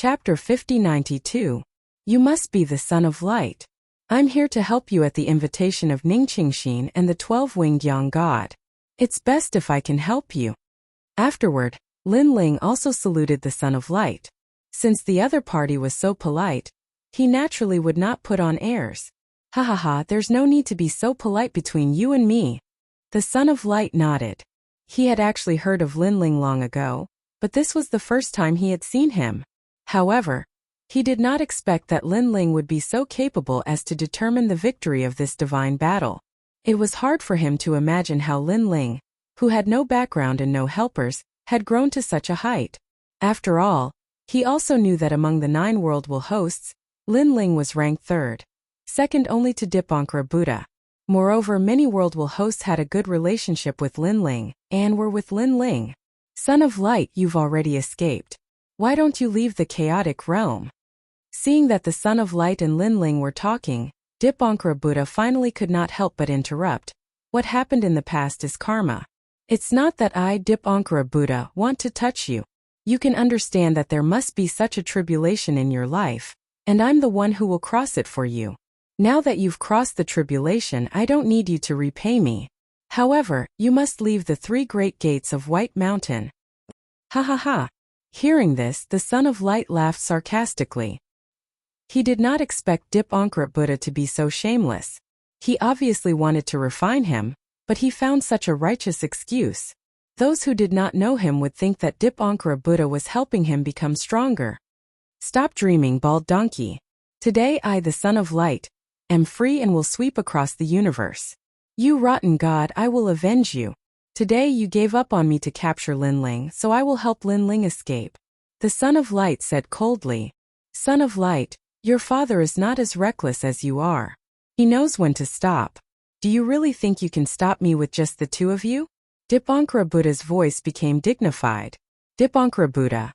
Chapter 5092. You must be the Son of Light. I'm here to help you at the invitation of Ningqingxin and the 12-winged Yang God. It's best if I can help you. Afterward, Lin Ling also saluted the Son of Light. Since the other party was so polite, he naturally would not put on airs. Ha ha ha, there's no need to be so polite between you and me. The Son of Light nodded. He had actually heard of Lin Ling long ago, but this was the first time he had seen him. However, he did not expect that Lin Ling would be so capable as to determine the victory of this divine battle. It was hard for him to imagine how Lin Ling, who had no background and no helpers, had grown to such a height. After all, he also knew that among the 9 world will hosts, Lin Ling was ranked 3rd, second only to Dipankara Buddha. Moreover, many world will hosts had a good relationship with Lin Ling, and were with Lin Ling. Son of Light, you've already escaped. Why don't you leave the chaotic realm? Seeing that the Son of Light and Lin Ling were talking, Dipankara Buddha finally could not help but interrupt. What happened in the past is karma. It's not that I, Dipankara Buddha, want to touch you. You can understand that there must be such a tribulation in your life, and I'm the one who will cross it for you. Now that you've crossed the tribulation, I don't need you to repay me. However, you must leave the 3 great gates of White Mountain. Ha ha ha. Hearing this, the Son of Light laughed sarcastically. He did not expect Dipankara Buddha to be so shameless. He obviously wanted to refine him, but he found such a righteous excuse. Those who did not know him would think that Dipankara Buddha was helping him become stronger. Stop dreaming, bald donkey. Today I, the Son of Light, am free and will sweep across the universe. You rotten god, I will avenge you. Today you gave up on me to capture Lin Ling, so I will help Lin Ling escape. The Son of Light said coldly. Son of Light, your father is not as reckless as you are. He knows when to stop. Do you really think you can stop me with just the 2 of you? Dipankara Buddha's voice became dignified. Dipankara Buddha,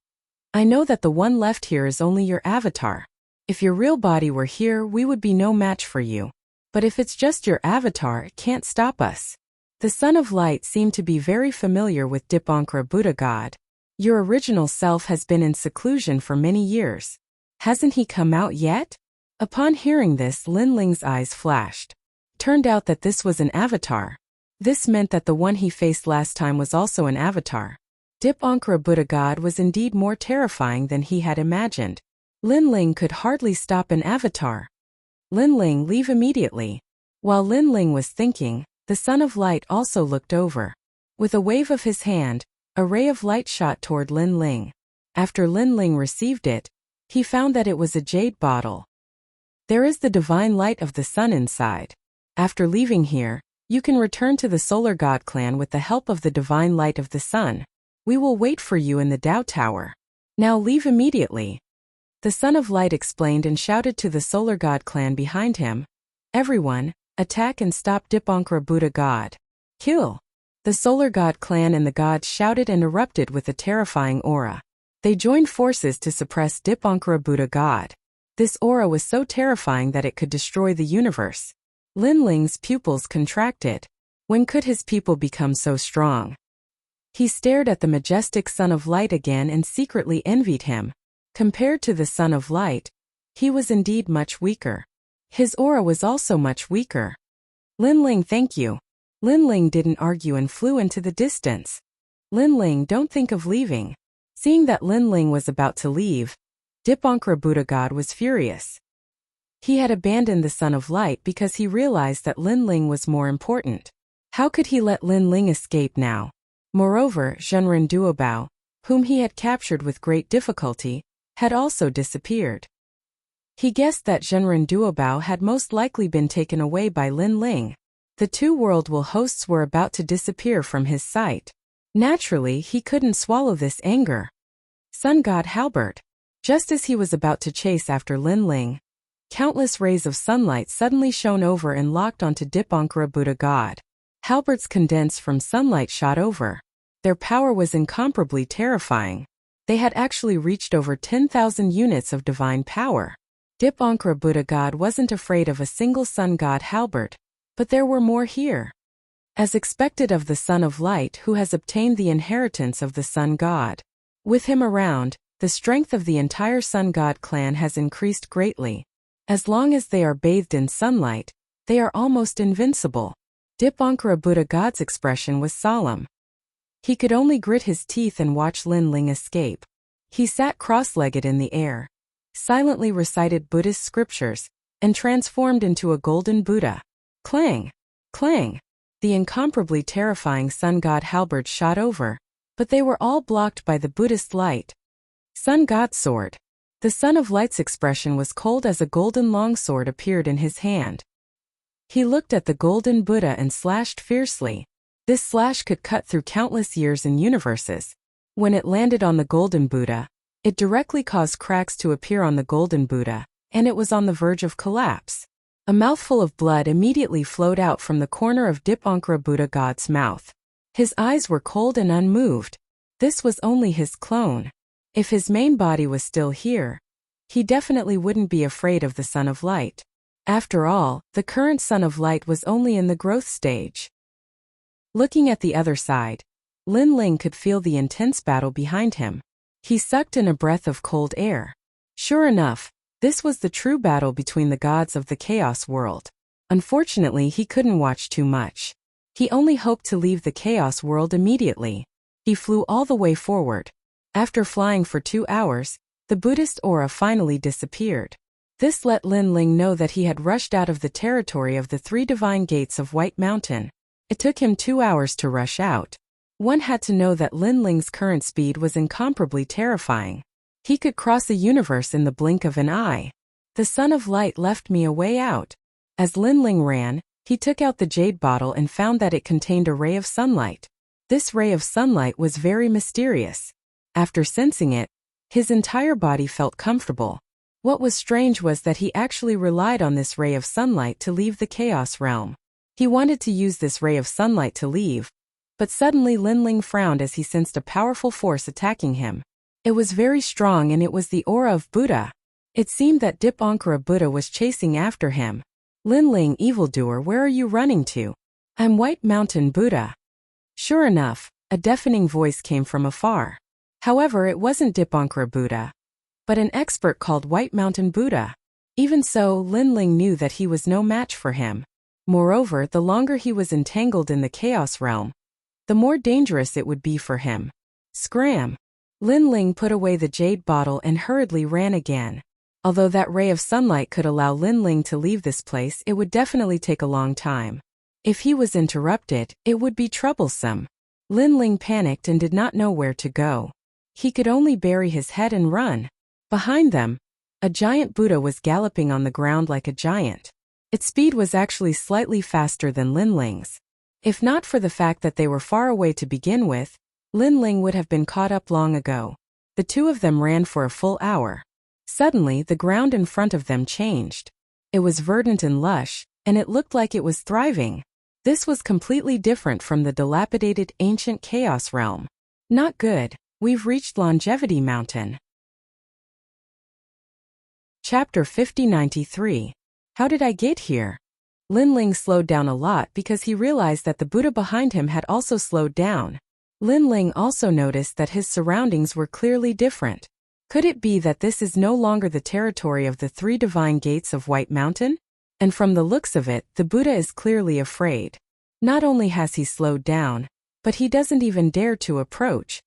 I know that the one left here is only your avatar. If your real body were here, we would be no match for you. But if it's just your avatar, it can't stop us. The Son of Light seemed to be very familiar with Dipankara Buddha God. Your original self has been in seclusion for many years. Hasn't he come out yet? Upon hearing this, Lin Ling's eyes flashed. Turned out that this was an avatar. This meant that the one he faced last time was also an avatar. Dipankara Buddha God was indeed more terrifying than he had imagined. Lin Ling could hardly stop an avatar. Lin Ling, leave immediately. While Lin Ling was thinking, the Son of Light also looked over. With a wave of his hand, a ray of light shot toward Lin Ling. After Lin Ling received it, he found that it was a jade bottle. There is the divine light of the sun inside. After leaving here, you can return to the Solar God clan with the help of the divine light of the sun. We will wait for you in the Tao Tower. Now leave immediately. The Son of Light explained and shouted to the Solar God clan behind him. Everyone, attack and stop Dipankara Buddha God. Kill! The Solar God clan and the gods shouted and erupted with a terrifying aura. They joined forces to suppress Dipankara Buddha God. This aura was so terrifying that it could destroy the universe. Lin Ling's pupils contracted. When could his people become so strong? He stared at the majestic Son of Light again and secretly envied him. Compared to the Son of Light, he was indeed much weaker. His aura was also much weaker. Lin Ling, thank you. Lin Ling didn't argue and flew into the distance. Lin Ling, don't think of leaving. Seeing that Lin Ling was about to leave, Dipankara Buddha God was furious. He had abandoned the Son of Light because he realized that Lin Ling was more important. How could he let Lin Ling escape now? Moreover, Zhenren Duobao, whom he had captured with great difficulty, had also disappeared. He guessed that Zhenren Duobao had most likely been taken away by Lin Ling. The 2 world will hosts were about to disappear from his sight. Naturally, he couldn't swallow this anger. Sun God Halbert. Just as he was about to chase after Lin Ling, countless rays of sunlight suddenly shone over and locked onto Dipankara Buddha God. Halberts condensed from sunlight shot over. Their power was incomparably terrifying. They had actually reached over 10,000 units of divine power. Dipankara Buddha God wasn't afraid of a single sun god Halbert, but there were more here. As expected of the Son of Light who has obtained the inheritance of the sun god. With him around, The strength of the entire Sun God clan has increased greatly. As long as they are bathed in sunlight, they are almost invincible. Dipankara Buddha God's expression was solemn. He could only grit his teeth and watch Lin Ling escape. He sat cross-legged in the air, silently recited Buddhist scriptures, and transformed into a golden Buddha. Clang! Clang! The incomparably terrifying sun god halberds shot over, but they were all blocked by the Buddhist light. Sun God sword. The Son of Light's expression was cold as a golden longsword appeared in his hand. He looked at the golden Buddha and slashed fiercely. This slash could cut through countless years and universes. When it landed on the golden Buddha, it directly caused cracks to appear on the golden Buddha, and it was on the verge of collapse. A mouthful of blood immediately flowed out from the corner of Dipankara Buddha God's mouth. His eyes were cold and unmoved. This was only his clone. If his main body was still here, he definitely wouldn't be afraid of the Son of Light. After all, the current Son of Light was only in the growth stage. Looking at the other side, Lin Ling could feel the intense battle behind him. He sucked in a breath of cold air. Sure enough, this was the true battle between the gods of the Chaos world. Unfortunately, he couldn't watch too much. He only hoped to leave the Chaos world immediately. He flew all the way forward. After flying for 2 hours, the Buddhist aura finally disappeared. This let Lin Ling know that he had rushed out of the territory of the 3 divine gates of White Mountain. It took him 2 hours to rush out. One had to know that Lin Ling's current speed was incomparably terrifying. He could cross the universe in the blink of an eye. The Son of Light left me a way out. As Lin Ling ran, he took out the jade bottle and found that it contained a ray of sunlight. This ray of sunlight was very mysterious. After sensing it, his entire body felt comfortable. What was strange was that he actually relied on this ray of sunlight to leave the Chaos realm. He wanted to use this ray of sunlight to leave, but suddenly Lin Ling frowned as he sensed a powerful force attacking him. It was very strong and it was the aura of Buddha. It seemed that Dipankara Buddha was chasing after him. Lin Ling, evildoer, where are you running to? I'm White Mountain Buddha. Sure enough, a deafening voice came from afar. However, it wasn't Dipankara Buddha, but an expert called White Mountain Buddha. Even so, Lin Ling knew that he was no match for him. Moreover, the longer he was entangled in the Chaos realm, the more dangerous it would be for him. Scram! Lin Ling put away the jade bottle and hurriedly ran again. Although that ray of sunlight could allow Lin Ling to leave this place, it would definitely take a long time. If he was interrupted, it would be troublesome. Lin Ling panicked and did not know where to go. He could only bury his head and run. Behind them, a giant Buddha was galloping on the ground like a giant. Its speed was actually slightly faster than Lin Ling's. If not for the fact that they were far away to begin with, Lin Ling would have been caught up long ago. The two of them ran for a full hour. Suddenly, the ground in front of them changed. It was verdant and lush, and it looked like it was thriving. This was completely different from the dilapidated ancient Chaos realm. Not good. We've reached Longevity Mountain. Chapter 5093. How did I get here? Lin Ling slowed down a lot because he realized that the Buddha behind him had also slowed down. Lin Ling also noticed that his surroundings were clearly different. Could it be that this is no longer the territory of the 3 divine gates of White Mountain? And from the looks of it, the Buddha is clearly afraid. Not only has he slowed down, but he doesn't even dare to approach.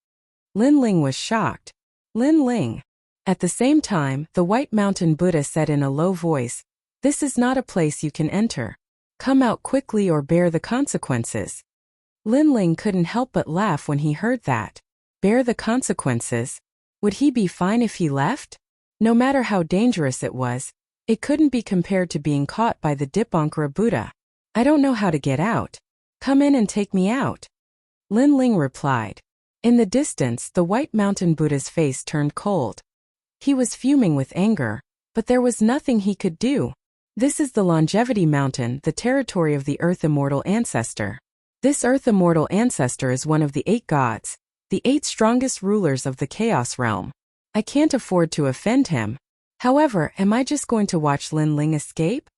Lin Ling was shocked. Lin Ling. At the same time, the White Mountain Buddha said in a low voice, "This is not a place you can enter. Come out quickly or bear the consequences." Lin Ling couldn't help but laugh when he heard that. Bear the consequences? Would he be fine if he left? No matter how dangerous it was, it couldn't be compared to being caught by the Dipankara Buddha. I don't know how to get out. Come in and take me out. Lin Ling replied. In the distance, the White Mountain Buddha's face turned cold. He was fuming with anger, but there was nothing he could do. This is the Longevity Mountain, the territory of the Earth Immortal Ancestor. This Earth Immortal Ancestor is one of the 8 gods, the 8 strongest rulers of the Chaos realm. I can't afford to offend him. However, am I just going to watch Lin Ling escape?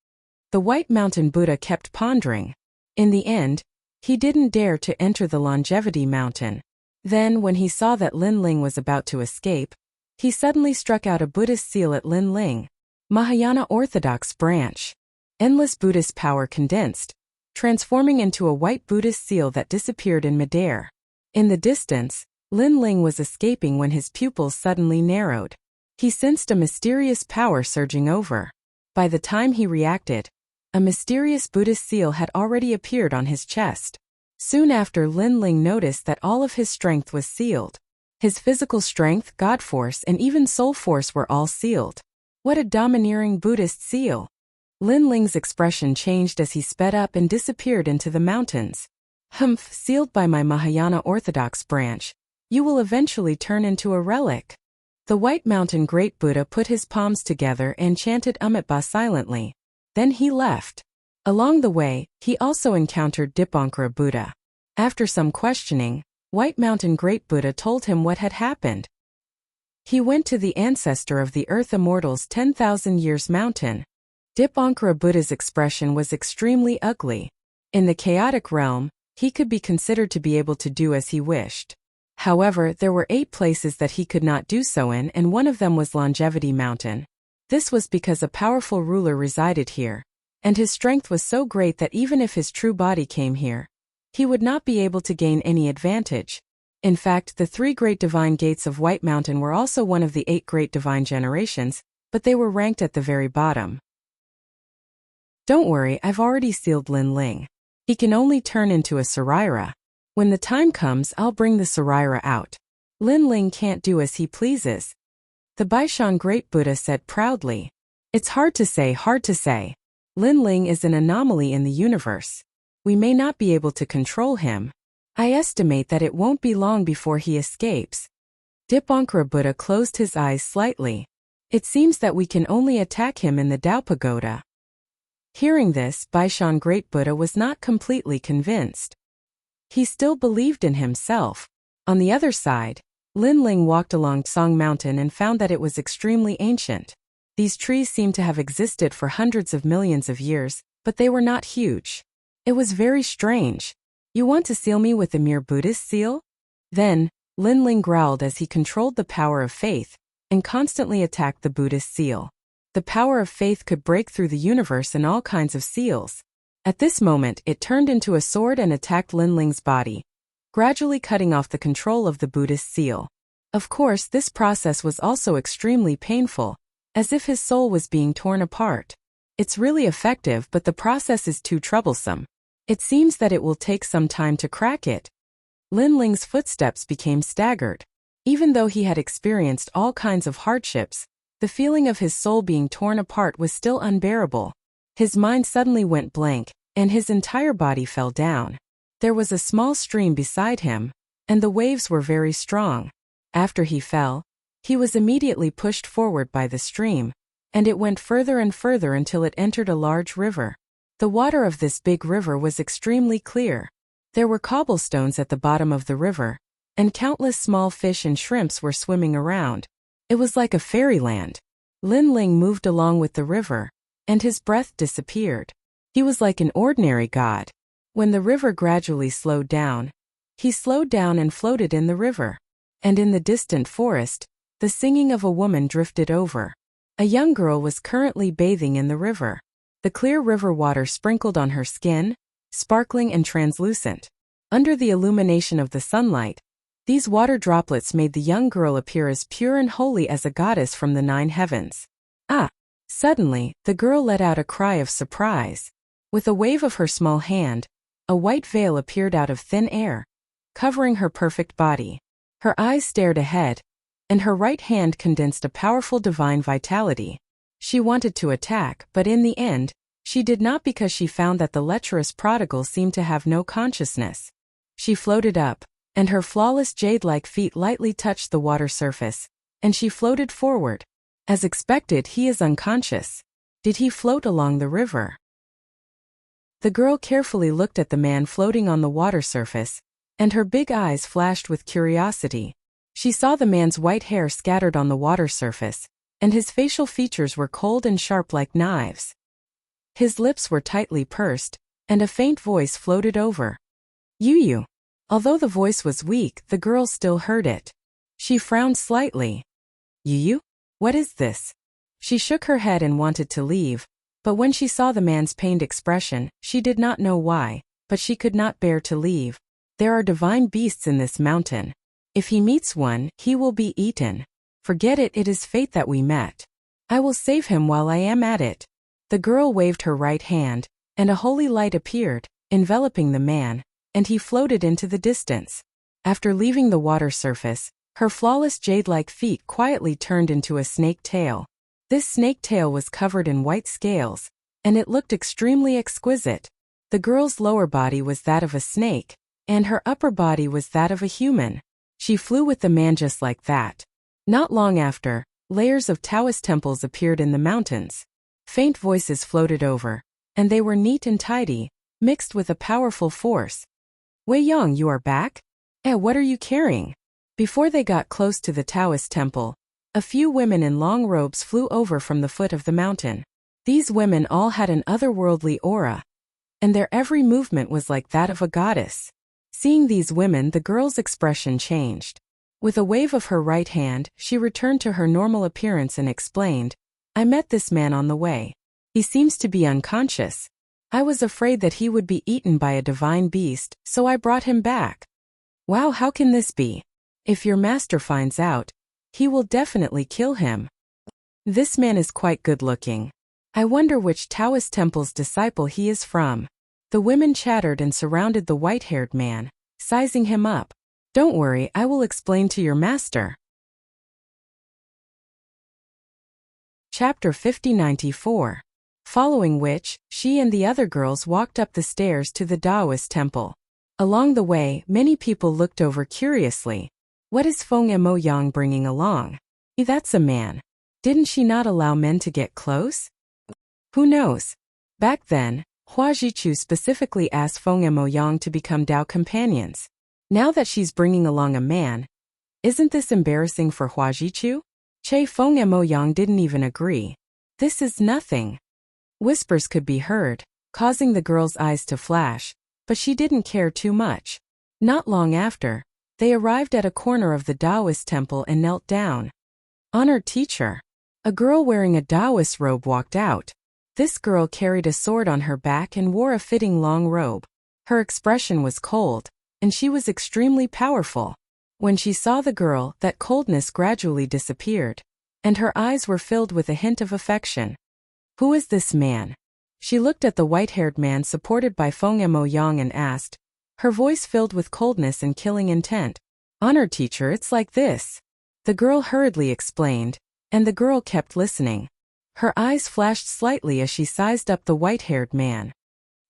The White Mountain Buddha kept pondering. In the end, he didn't dare to enter the Longevity Mountain. Then, when he saw that Lin Ling was about to escape, He suddenly struck out a Buddhist seal at Lin Ling, Mahayana Orthodox branch. Endless Buddhist power condensed, transforming into a white Buddhist seal that disappeared in midair. In the distance, Lin Ling was escaping when his pupils suddenly narrowed. He sensed a mysterious power surging over. By the time he reacted, a mysterious Buddhist seal had already appeared on his chest. Soon after, Lin Ling noticed that all of his strength was sealed. His physical strength, God force, and even soul force were all sealed. What a domineering Buddhist seal! Lin Ling's expression changed as he sped up and disappeared into the mountains. Humph, sealed by my Mahayana Orthodox branch, you will eventually turn into a relic. The White Mountain Great Buddha put his palms together and chanted Amitabha silently. Then he left. Along the way, he also encountered Dipankara Buddha. After some questioning, White Mountain Great Buddha told him what had happened. He went to the ancestor of the Earth Immortals 10,000 Years Mountain. Dipankara Buddha's expression was extremely ugly. In the chaotic realm, he could be considered to be able to do as he wished. However, there were 8 places that he could not do so in, and one of them was Longevity Mountain. This was because a powerful ruler resided here, and his strength was so great that even if his true body came here, he would not be able to gain any advantage. In fact, the 3 great divine gates of White Mountain were also one of the 8 great divine generations, but they were ranked at the very bottom. Don't worry, I've already sealed Lin Ling. He can only turn into a Saraira. When the time comes, I'll bring the Saraira out. Lin Ling can't do as he pleases. The Baishan Great Buddha said proudly. It's hard to say. Lin Ling is an anomaly in the universe. We may not be able to control him. I estimate that it won't be long before he escapes. Dipankara Buddha closed his eyes slightly. It seems that we can only attack him in the Tao Pagoda. Hearing this, Baishan Great Buddha was not completely convinced. He still believed in himself. On the other side, Lin Ling walked along Song Mountain and found that it was extremely ancient. These trees seemed to have existed for hundreds of millions of years, but they were not huge. It was very strange. You want to seal me with a mere Buddhist seal? Then, Lin Ling growled as he controlled the power of faith and constantly attacked the Buddhist seal. The power of faith could break through the universe and all kinds of seals. At this moment, it turned into a sword and attacked Lin Ling's body, gradually cutting off the control of the Buddhist seal. Of course, this process was also extremely painful, as if his soul was being torn apart. It's really effective, but the process is too troublesome. It seems that it will take some time to crack it. Lin Ling's footsteps became staggered. Even though he had experienced all kinds of hardships, the feeling of his soul being torn apart was still unbearable. His mind suddenly went blank, and his entire body fell down. There was a small stream beside him, and the waves were very strong. After he fell, he was immediately pushed forward by the stream, and it went further and further until it entered a large river. The water of this big river was extremely clear. There were cobblestones at the bottom of the river, and countless small fish and shrimps were swimming around. It was like a fairyland. Lin Ling moved along with the river, and his breath disappeared. He was like an ordinary god. When the river gradually slowed down, he slowed down and floated in the river. And in the distant forest, the singing of a woman drifted over. A young girl was currently bathing in the river. The clear river water sprinkled on her skin, sparkling and translucent. Under the illumination of the sunlight, these water droplets made the young girl appear as pure and holy as a goddess from the 9 heavens. Ah! Suddenly, the girl let out a cry of surprise. With a wave of her small hand, a white veil appeared out of thin air, covering her perfect body. Her eyes stared ahead, and her right hand condensed a powerful divine vitality. She wanted to attack, but in the end, she did not, because she found that the lecherous prodigal seemed to have no consciousness. She floated up, and her flawless jade-like feet lightly touched the water surface, and she floated forward. As expected, he is unconscious. Did he float along the river? The girl carefully looked at the man floating on the water surface, and her big eyes flashed with curiosity. She saw the man's white hair scattered on the water surface, and his facial features were cold and sharp like knives. His lips were tightly pursed, and a faint voice floated over. "You." Although the voice was weak, the girl still heard it. She frowned slightly. You? What is this? She shook her head and wanted to leave, but when she saw the man's pained expression, she did not know why, but she could not bear to leave. There are divine beasts in this mountain. If he meets one, he will be eaten. Forget it, it is fate that we met. I will save him while I am at it. The girl waved her right hand, and a holy light appeared, enveloping the man, and he floated into the distance. After leaving the water surface, her flawless jade-like feet quietly turned into a snake tail. This snake tail was covered in white scales, and it looked extremely exquisite. The girl's lower body was that of a snake, and her upper body was that of a human. She flew with the man just like that. Not long after, layers of Taoist temples appeared in the mountains. Faint voices floated over, and they were neat and tidy, mixed with a powerful force. Wei Yang, you are back? What are you carrying? Before they got close to the Taoist temple, a few women in long robes flew over from the foot of the mountain. These women all had an otherworldly aura, and their every movement was like that of a goddess. Seeing these women, the girl's expression changed. With a wave of her right hand, she returned to her normal appearance and explained, I met this man on the way. He seems to be unconscious. I was afraid that he would be eaten by a divine beast, so I brought him back. Wow, how can this be? If your master finds out, he will definitely kill him. This man is quite good-looking. I wonder which Taoist temple's disciple he is from. The women chattered and surrounded the white-haired man, sizing him up. Don't worry, I will explain to your master. Chapter 50-94. Following which, she and the other girls walked up the stairs to the Taoist temple. Along the way, many people looked over curiously. What is Feng Mo Yang bringing along? That's a man. Didn't she not allow men to get close? Who knows? Back then, Hua Jichu specifically asked Feng Mo Yang to become Dao companions. Now that she's bringing along a man, isn't this embarrassing for Hua Jichu? Che Feng Mo Yang didn't even agree. This is nothing. Whispers could be heard, causing the girl's eyes to flash, but she didn't care too much. Not long after, they arrived at a corner of the Taoist temple and knelt down. Honored teacher. A girl wearing a Taoist robe walked out. This girl carried a sword on her back and wore a fitting long robe. Her expression was cold, and she was extremely powerful. When she saw the girl, that coldness gradually disappeared, and her eyes were filled with a hint of affection. Who is this man? She looked at the white-haired man supported by Feng Mo Yang and asked, her voice filled with coldness and killing intent. Honored teacher, it's like this. The girl hurriedly explained, and the girl kept listening. Her eyes flashed slightly as she sized up the white-haired man.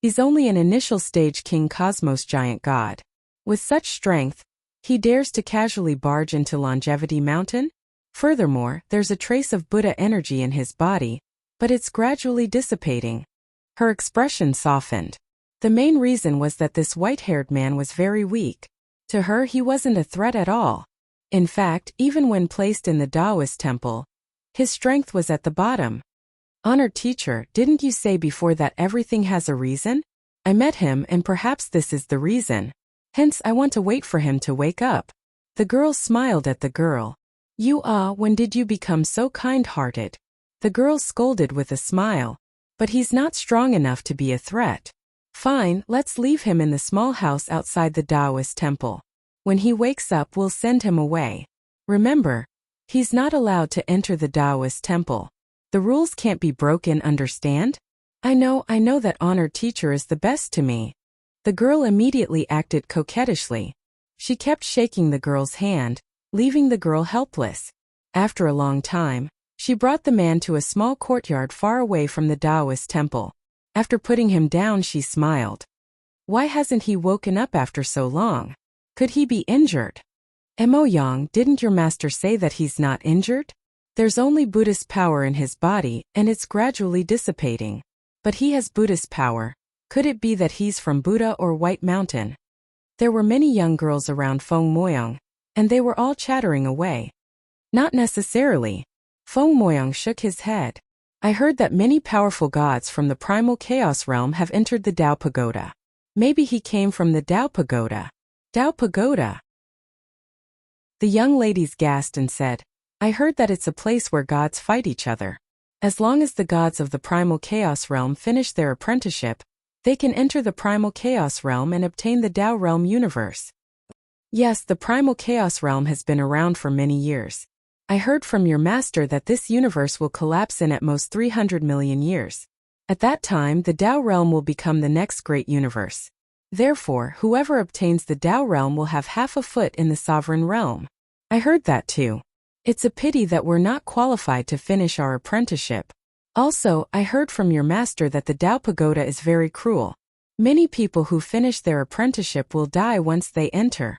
He's only an initial stage King Cosmos giant god. With such strength, he dares to casually barge into Longevity Mountain? Furthermore, there's a trace of Buddha energy in his body, but it's gradually dissipating. Her expression softened. The main reason was that this white-haired man was very weak. To her, he wasn't a threat at all. In fact, even when placed in the Taoist temple, his strength was at the bottom. Honored teacher, didn't you say before that everything has a reason? I met him and perhaps this is the reason. Hence I want to wait for him to wake up. The girl smiled at the girl. When did you become so kind-hearted? The girl scolded with a smile. But he's not strong enough to be a threat. Fine, let's leave him in the small house outside the Taoist temple. When he wakes up, we'll send him away. Remember, he's not allowed to enter the Taoist temple. The rules can't be broken, understand? I know that honored teacher is the best to me. The girl immediately acted coquettishly. She kept shaking the girl's hand, leaving the girl helpless. After a long time, she brought the man to a small courtyard far away from the Taoist temple. After putting him down, she smiled. Why hasn't he woken up after so long? Could he be injured? Mo Yang, didn't your master say that he's not injured? There's only Buddhist power in his body, and it's gradually dissipating. But he has Buddhist power. Could it be that he's from Buddha or White Mountain? There were many young girls around Feng Moyang, and they were all chattering away. Not necessarily. Feng Moyang shook his head. I heard that many powerful gods from the primal chaos realm have entered the Tao Pagoda. Maybe he came from the Tao Pagoda. Tao Pagoda. The young ladies gasped and said, I heard that it's a place where gods fight each other. As long as the gods of the primal chaos realm finish their apprenticeship, they can enter the primal chaos realm and obtain the Tao realm universe. Yes, the primal chaos realm has been around for many years. I heard from your master that this universe will collapse in at most 300 million years. At that time, the Tao realm will become the next great universe. Therefore, whoever obtains the Tao realm will have half a foot in the sovereign realm. I heard that too. It's a pity that we're not qualified to finish our apprenticeship. Also, I heard from your master that the Tao Pagoda is very cruel. Many people who finish their apprenticeship will die once they enter.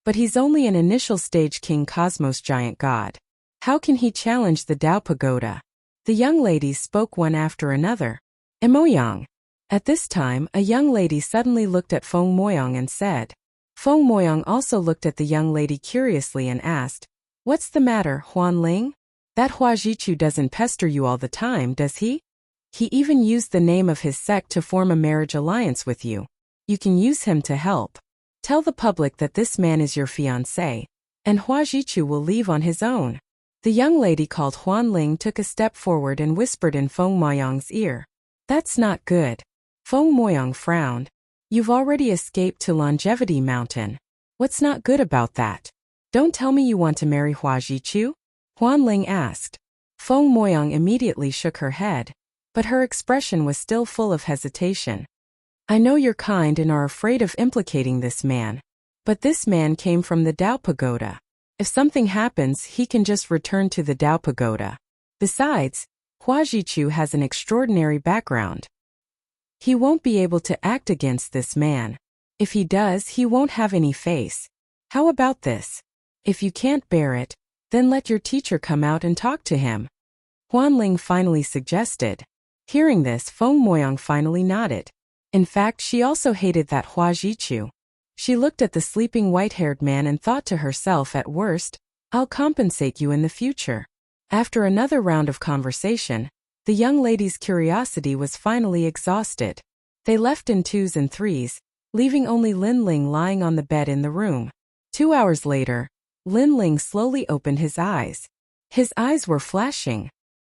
But he's only an initial stage King Cosmos giant god. How can he challenge the Tao Pagoda? The young ladies spoke one after another. Moyang. At this time, a young lady suddenly looked at Feng Moyang and said. Feng Moyang also looked at the young lady curiously and asked, "What's the matter, Huan Ling? That Hua Jichu doesn't pester you all the time, does he? He even used the name of his sect to form a marriage alliance with you. You can use him to help. Tell the public that this man is your fiancé, and Hua Jichu will leave on his own." The young lady called Huan Ling took a step forward and whispered in Feng Moyang's ear. "That's not good." Feng Moyang frowned. "You've already escaped to Longevity Mountain. What's not good about that? Don't tell me you want to marry Hua Jichu?" Huan Ling asked. Feng Moyang immediately shook her head, but her expression was still full of hesitation. "I know you're kind and are afraid of implicating this man. But this man came from the Tao Pagoda. If something happens, he can just return to the Tao Pagoda. Besides, Hua Jichu has an extraordinary background. He won't be able to act against this man. If he does, he won't have any face. How about this? If you can't bear it, then let your teacher come out and talk to him," Huan Ling finally suggested. Hearing this, Feng Moyang finally nodded. In fact, she also hated that Hua Jichu. She looked at the sleeping white-haired man and thought to herself, at worst, I'll compensate you in the future. After another round of conversation, the young lady's curiosity was finally exhausted. They left in twos and threes, leaving only Lin Ling lying on the bed in the room. 2 hours later, Lin Ling slowly opened his eyes. His eyes were flashing.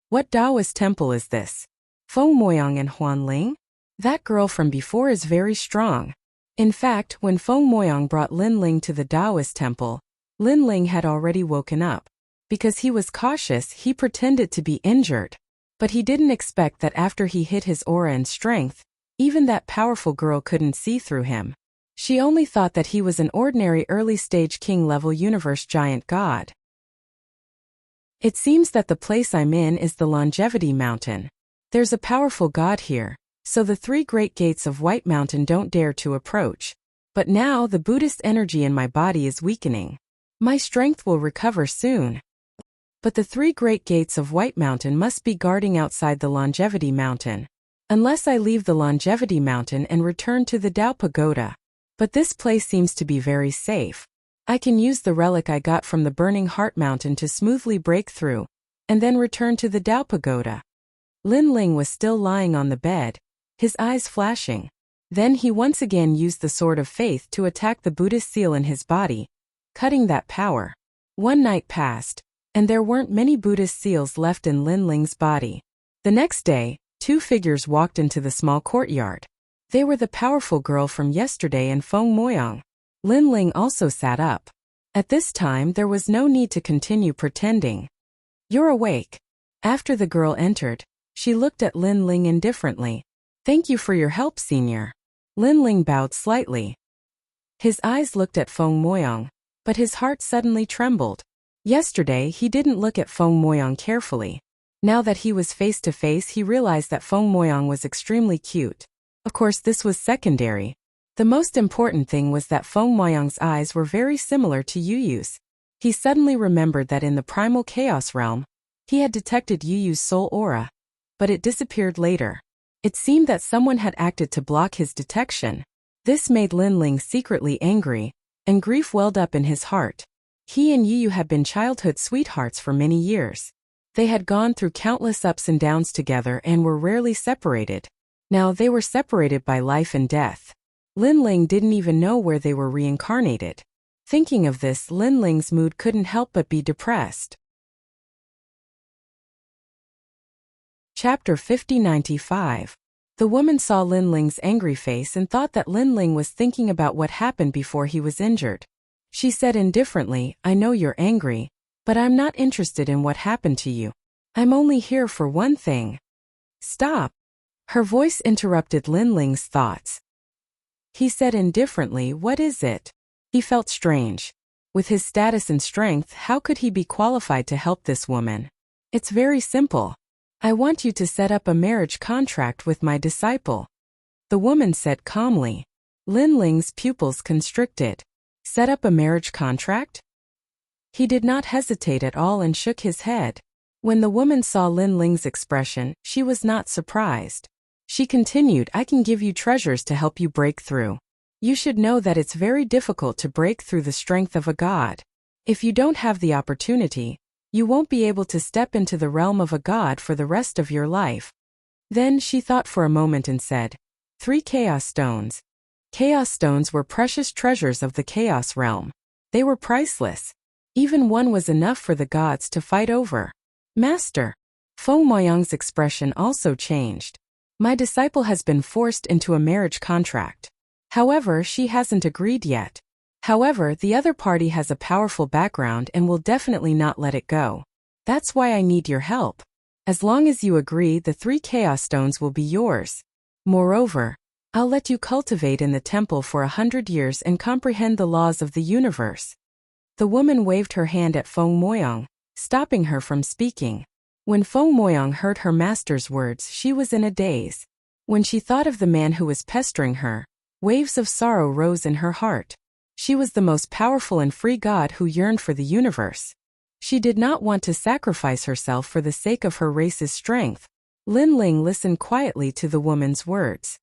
What Taoist temple is this? Feng Moyang and Huan Ling? That girl from before is very strong. In fact, when Feng Moyang brought Lin Ling to the Taoist temple, Lin Ling had already woken up. Because he was cautious, he pretended to be injured. But he didn't expect that after he hid his aura and strength, even that powerful girl couldn't see through him. She only thought that he was an ordinary early-stage king-level universe giant god. It seems that the place I'm in is the Longevity Mountain. There's a powerful god here, so the 3 great gates of White Mountain don't dare to approach. But now the Buddhist energy in my body is weakening. My strength will recover soon. But the 3 great gates of White Mountain must be guarding outside the Longevity Mountain. Unless I leave the Longevity Mountain and return to the Tao Pagoda. But this place seems to be very safe. I can use the relic I got from the Burning Heart Mountain to smoothly break through, and then return to the Tao Pagoda. Lin Ling was still lying on the bed, his eyes flashing. Then he once again used the Sword of Faith to attack the Buddhist seal in his body, cutting that power. 1 night passed, and there weren't many Buddhist seals left in Lin Ling's body. The next day, 2 figures walked into the small courtyard. They were the powerful girl from yesterday and Feng Moyang. Lin Ling also sat up. At this time, there was no need to continue pretending. "You're awake." After the girl entered, she looked at Lin Ling indifferently. "Thank you for your help, senior." Lin Ling bowed slightly. His eyes looked at Feng Moyang, but his heart suddenly trembled. Yesterday, he didn't look at Feng Moyang carefully. Now that he was face to face, he realized that Feng Moyang was extremely cute. Of course, this was secondary. The most important thing was that Feng Moyang's eyes were very similar to Yu Yu's. He suddenly remembered that in the primal chaos realm, he had detected Yu Yu's soul aura, but it disappeared later. It seemed that someone had acted to block his detection. This made Lin Ling secretly angry, and grief welled up in his heart. He and Yu Yu had been childhood sweethearts for many years. They had gone through countless ups and downs together and were rarely separated. Now they were separated by life and death. Lin Ling didn't even know where they were reincarnated. Thinking of this, Lin Ling's mood couldn't help but be depressed. Chapter 5095. The woman saw Lin Ling's angry face and thought that Lin Ling was thinking about what happened before he was injured. She said indifferently, "I know you're angry, but I'm not interested in what happened to you. I'm only here for one thing." "Stop." Her voice interrupted Lin Ling's thoughts. He said indifferently, "What is it?" He felt strange. With his status and strength, how could he be qualified to help this woman? "It's very simple. I want you to set up a marriage contract with my disciple," the woman said calmly. Lin Ling's pupils constricted. Set up a marriage contract? He did not hesitate at all and shook his head. When the woman saw Lin Ling's expression, she was not surprised. She continued, "I can give you treasures to help you break through. You should know that it's very difficult to break through the strength of a god. If you don't have the opportunity, you won't be able to step into the realm of a god for the rest of your life." Then she thought for a moment and said, 3 chaos stones. Chaos stones were precious treasures of the chaos realm. They were priceless. Even one was enough for the gods to fight over. "Master." Feng Moyang's expression also changed. "My disciple has been forced into a marriage contract. However, she hasn't agreed yet. However, the other party has a powerful background and will definitely not let it go. That's why I need your help. As long as you agree, the 3 chaos stones will be yours. Moreover, I'll let you cultivate in the temple for 100 years and comprehend the laws of the universe." The woman waved her hand at Feng Moyang, stopping her from speaking. When Feng Moyang heard her master's words, she was in a daze. When she thought of the man who was pestering her, waves of sorrow rose in her heart. She was the most powerful and free god who yearned for the universe. She did not want to sacrifice herself for the sake of her race's strength. Lin Ling listened quietly to the woman's words.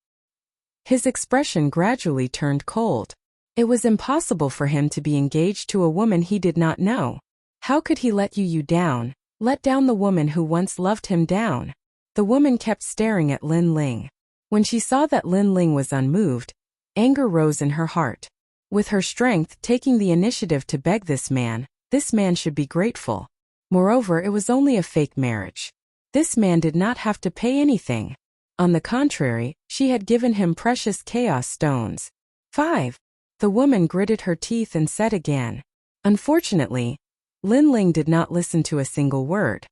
His expression gradually turned cold. It was impossible for him to be engaged to a woman he did not know. How could he let you down, let down the woman who once loved him down? The woman kept staring at Lin Ling. When she saw that Lin Ling was unmoved, anger rose in her heart. With her strength taking the initiative to beg this man should be grateful. Moreover, it was only a fake marriage. This man did not have to pay anything. On the contrary, she had given him precious chaos stones. 5. The woman gritted her teeth and said again. Unfortunately, Lin Ling did not listen to a single word.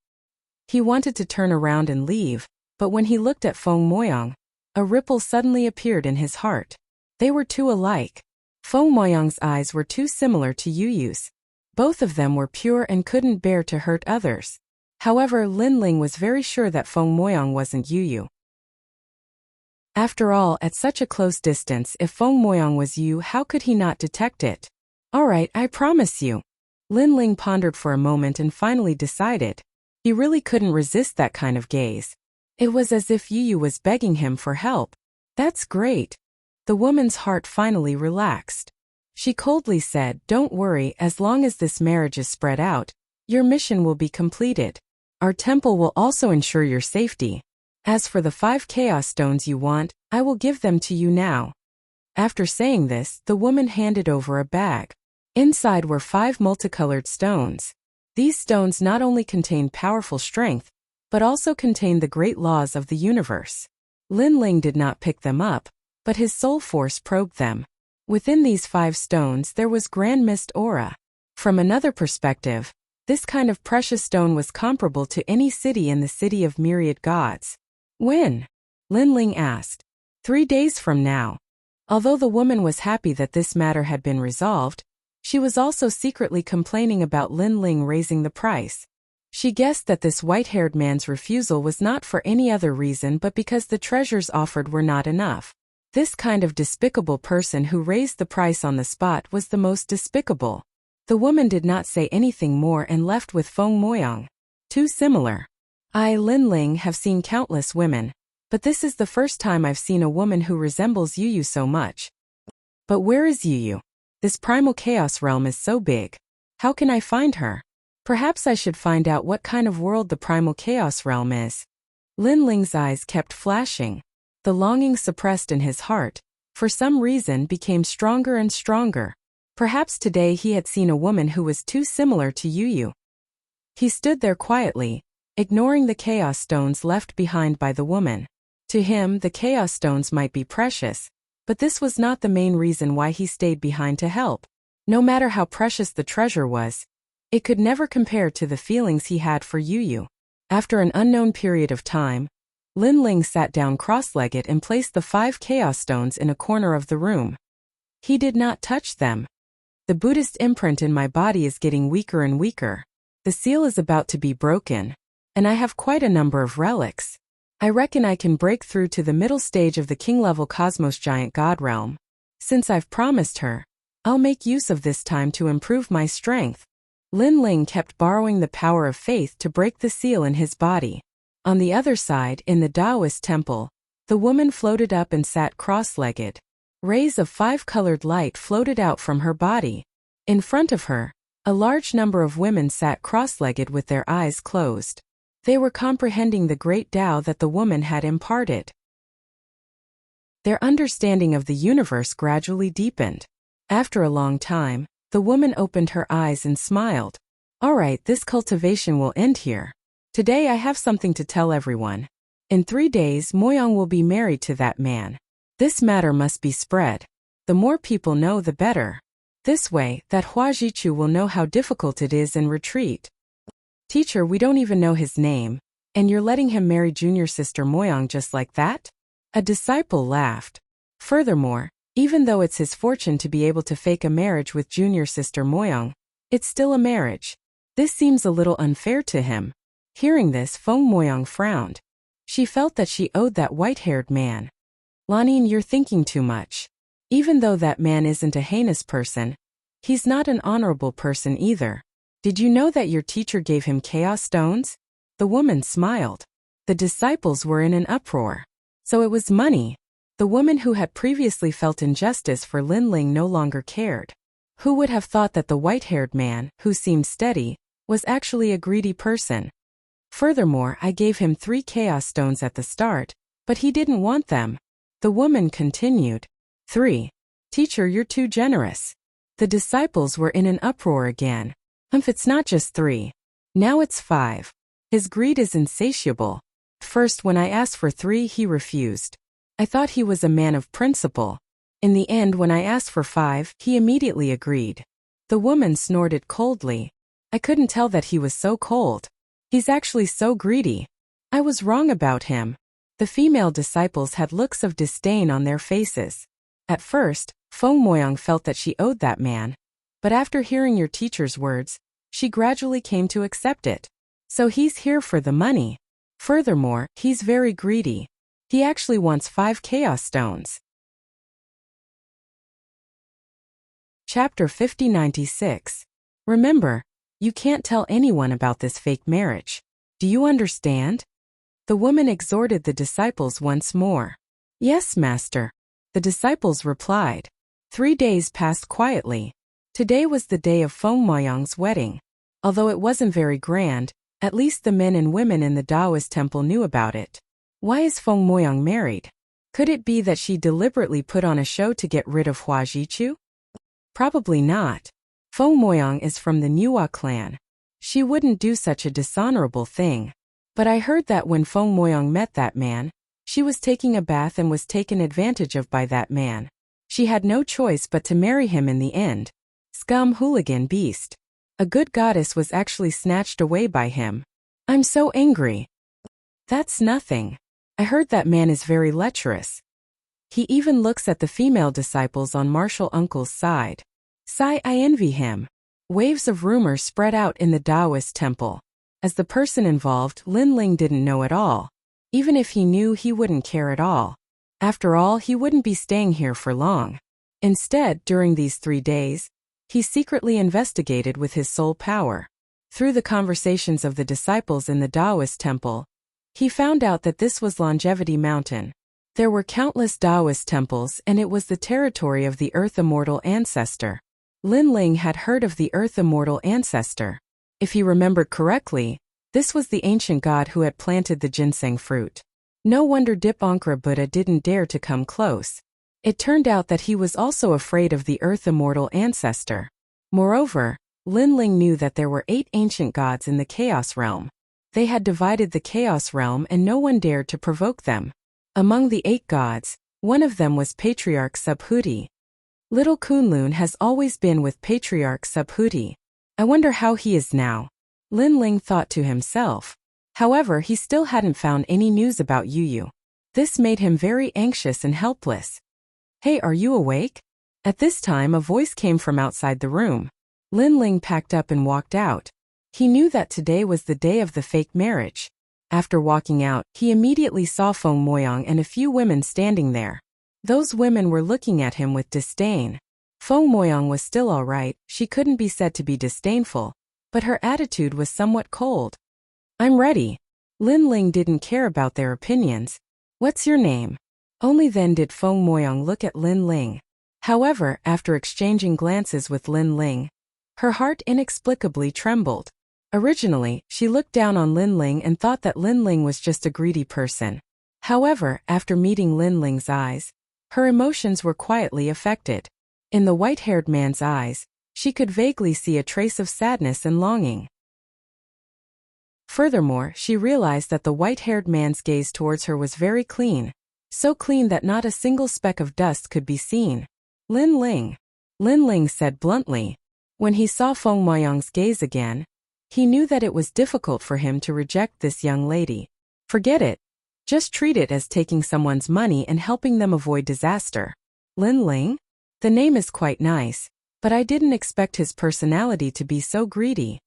He wanted to turn around and leave, but when he looked at Feng Moyang, a ripple suddenly appeared in his heart. They were too alike. Feng Moyang's eyes were too similar to Yuyu's. Both of them were pure and couldn't bear to hurt others. However, Lin Ling was very sure that Feng Moyang wasn't Yuyu. After all, at such a close distance, if Feng Moyang was Yu, how could he not detect it? "Alright, I promise you." Lin Ling pondered for a moment and finally decided. He really couldn't resist that kind of gaze. It was as if Yuyu was begging him for help. "That's great." The woman's heart finally relaxed. She coldly said, "Don't worry, as long as this marriage is spread out, your mission will be completed. Our temple will also ensure your safety. As for the 5 chaos stones you want, I will give them to you now." After saying this, the woman handed over a bag. Inside were 5 multicolored stones. These stones not only contained powerful strength, but also contained the great laws of the universe. Lin Ling did not pick them up, but his soul force probed them. Within these 5 stones there was grand mist aura. From another perspective, this kind of precious stone was comparable to any city in the city of myriad gods. "When?" Lin Ling asked. 3 days from now." Although the woman was happy that this matter had been resolved, she was also secretly complaining about Lin Ling raising the price. She guessed that this white-haired man's refusal was not for any other reason but because the treasures offered were not enough. This kind of despicable person who raised the price on the spot was the most despicable. The woman did not say anything more and left with Feng Moyang. Too similar. I, Lin Ling, have seen countless women, but this is the first time I've seen a woman who resembles Yuyu so much. But where is Yuyu? This primal chaos realm is so big. How can I find her? Perhaps I should find out what kind of world the primal chaos realm is. Lin Ling's eyes kept flashing. The longing suppressed in his heart, for some reason, became stronger and stronger. Perhaps today he had seen a woman who was too similar to Yuyu. He stood there quietly, ignoring the chaos stones left behind by the woman. To him, the chaos stones might be precious, but this was not the main reason why he stayed behind to help. No matter how precious the treasure was, it could never compare to the feelings he had for Yu. After an unknown period of time, Lin Ling sat down cross-legged and placed the 5 chaos stones in a corner of the room. He did not touch them. The Buddhist imprint in my body is getting weaker and weaker. The seal is about to be broken, and I have quite a number of relics. I reckon I can break through to the middle stage of the king-level cosmos giant god realm. Since I've promised her, I'll make use of this time to improve my strength. Lin Ling kept borrowing the power of faith to break the seal in his body. On the other side, in the Taoist temple, the woman floated up and sat cross-legged. Rays of 5-colored light floated out from her body. In front of her, a large number of women sat cross-legged with their eyes closed. They were comprehending the great Tao that the woman had imparted. Their understanding of the universe gradually deepened. After a long time, the woman opened her eyes and smiled. All right, this cultivation will end here. Today I have something to tell everyone. In 3 days, Moyang will be married to that man. This matter must be spread. The more people know, the better. This way, that Hua Jichu will know how difficult it is and retreat. Teacher, we don't even know his name, and you're letting him marry junior sister Moyang just like that? A disciple laughed. Furthermore, even though it's his fortune to be able to fake a marriage with junior sister Moyang, it's still a marriage. This seems a little unfair to him. Hearing this, Feng Moyang frowned. She felt that she owed that white-haired man. Lanin, you're thinking too much. Even though that man isn't a heinous person, he's not an honorable person either. Did you know that your teacher gave him chaos stones? The woman smiled. The disciples were in an uproar. So it was money. The woman who had previously felt injustice for Lin Ling no longer cared. Who would have thought that the white-haired man, who seemed steady, was actually a greedy person? Furthermore, I gave him 3 chaos stones at the start, but he didn't want them. The woman continued. 3. Teacher, you're too generous. The disciples were in an uproar again. It's not just 3. Now it's 5. His greed is insatiable. First, when I asked for 3, he refused. I thought he was a man of principle. In the end, when I asked for 5, he immediately agreed. The woman snorted coldly. I couldn't tell that he was so cold. He's actually so greedy. I was wrong about him. The female disciples had looks of disdain on their faces. At first, Feng Moyang felt that she owed that man. But after hearing your teacher's words, she gradually came to accept it. So he's here for the money. Furthermore, he's very greedy. He actually wants 5 chaos stones. Chapter 5096. Remember, you can't tell anyone about this fake marriage. Do you understand? The woman exhorted the disciples once more. Yes, master. The disciples replied. 3 days passed quietly. Today was the day of Feng Moyang's wedding. Although it wasn't very grand, at least the men and women in the Taoist temple knew about it. Why is Feng Moyang married? Could it be that she deliberately put on a show to get rid of Hua Jichu? Probably not. Feng Moyang is from the Nuwa clan. She wouldn't do such a dishonorable thing. But I heard that when Feng Moyang met that man, she was taking a bath and was taken advantage of by that man. She had no choice but to marry him in the end. Scum hooligan beast. A good goddess was actually snatched away by him. I'm so angry. That's nothing. I heard that man is very lecherous. He even looks at the female disciples on Martial Uncle's side. Sigh, I envy him. Waves of rumor spread out in the Taoist temple. As the person involved, Lin Ling didn't know at all. Even if he knew, he wouldn't care at all. After all, he wouldn't be staying here for long. Instead, during these 3 days, he secretly investigated with his soul power. Through the conversations of the disciples in the Taoist temple, he found out that this was Longevity Mountain. There were countless Taoist temples, and it was the territory of the Earth Immortal Ancestor. Lin Ling had heard of the Earth Immortal Ancestor. If he remembered correctly, this was the ancient god who had planted the ginseng fruit. No wonder Dipankara Buddha didn't dare to come close. It turned out that he was also afraid of the Earth Immortal Ancestor. Moreover, Lin Ling knew that there were 8 ancient gods in the Chaos Realm. They had divided the Chaos Realm and no one dared to provoke them. Among the 8 gods, one of them was Patriarch Subhuti. Little Kunlun has always been with Patriarch Subhuti. I wonder how he is now. Lin Ling thought to himself. However, he still hadn't found any news about Yu. This made him very anxious and helpless. Hey, are you awake? At this time a voice came from outside the room. Lin Ling packed up and walked out. He knew that today was the day of the fake marriage. After walking out, he immediately saw Feng Moyang and a few women standing there. Those women were looking at him with disdain. Feng Moyang was still all right, she couldn't be said to be disdainful, but her attitude was somewhat cold. I'm ready. Lin Ling didn't care about their opinions. What's your name? Only then did Feng Moyang look at Lin Ling. However, after exchanging glances with Lin Ling, her heart inexplicably trembled. Originally, she looked down on Lin Ling and thought that Lin Ling was just a greedy person. However, after meeting Lin Ling's eyes, her emotions were quietly affected. In the white-haired man's eyes, she could vaguely see a trace of sadness and longing. Furthermore, she realized that the white-haired man's gaze towards her was very clean, so clean that not a single speck of dust could be seen. Lin Ling said bluntly. When he saw Feng Moyang's gaze again, he knew that it was difficult for him to reject this young lady. Forget it. Just treat it as taking someone's money and helping them avoid disaster. Lin Ling? The name is quite nice, but I didn't expect his personality to be so greedy.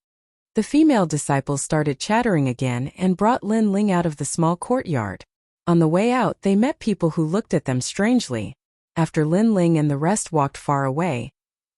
The female disciples started chattering again and brought Lin Ling out of the small courtyard. On the way out, they met people who looked at them strangely. After Lin Ling and the rest walked far away,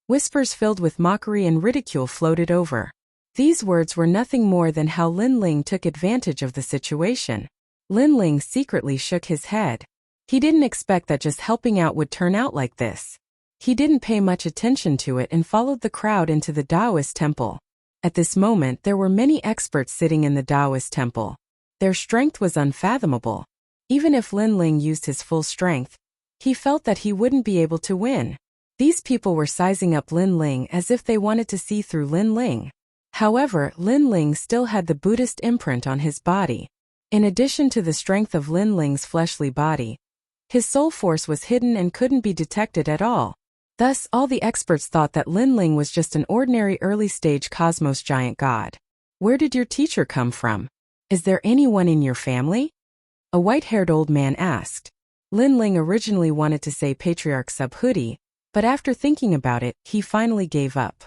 whispers filled with mockery and ridicule floated over. These words were nothing more than how Lin Ling took advantage of the situation. Lin Ling secretly shook his head. He didn't expect that just helping out would turn out like this. He didn't pay much attention to it and followed the crowd into the Taoist temple. At this moment there were many experts sitting in the Taoist temple. Their strength was unfathomable. Even if Lin Ling used his full strength, he felt that he wouldn't be able to win. These people were sizing up Lin Ling as if they wanted to see through Lin Ling. However, Lin Ling still had the Buddhist imprint on his body. In addition to the strength of Lin Ling's fleshly body, his soul force was hidden and couldn't be detected at all. Thus, all the experts thought that Lin Ling was just an ordinary early-stage cosmos giant god. Where did your teacher come from? Is there anyone in your family? A white-haired old man asked. Lin Ling originally wanted to say Patriarch Subhuti, but after thinking about it, he finally gave up.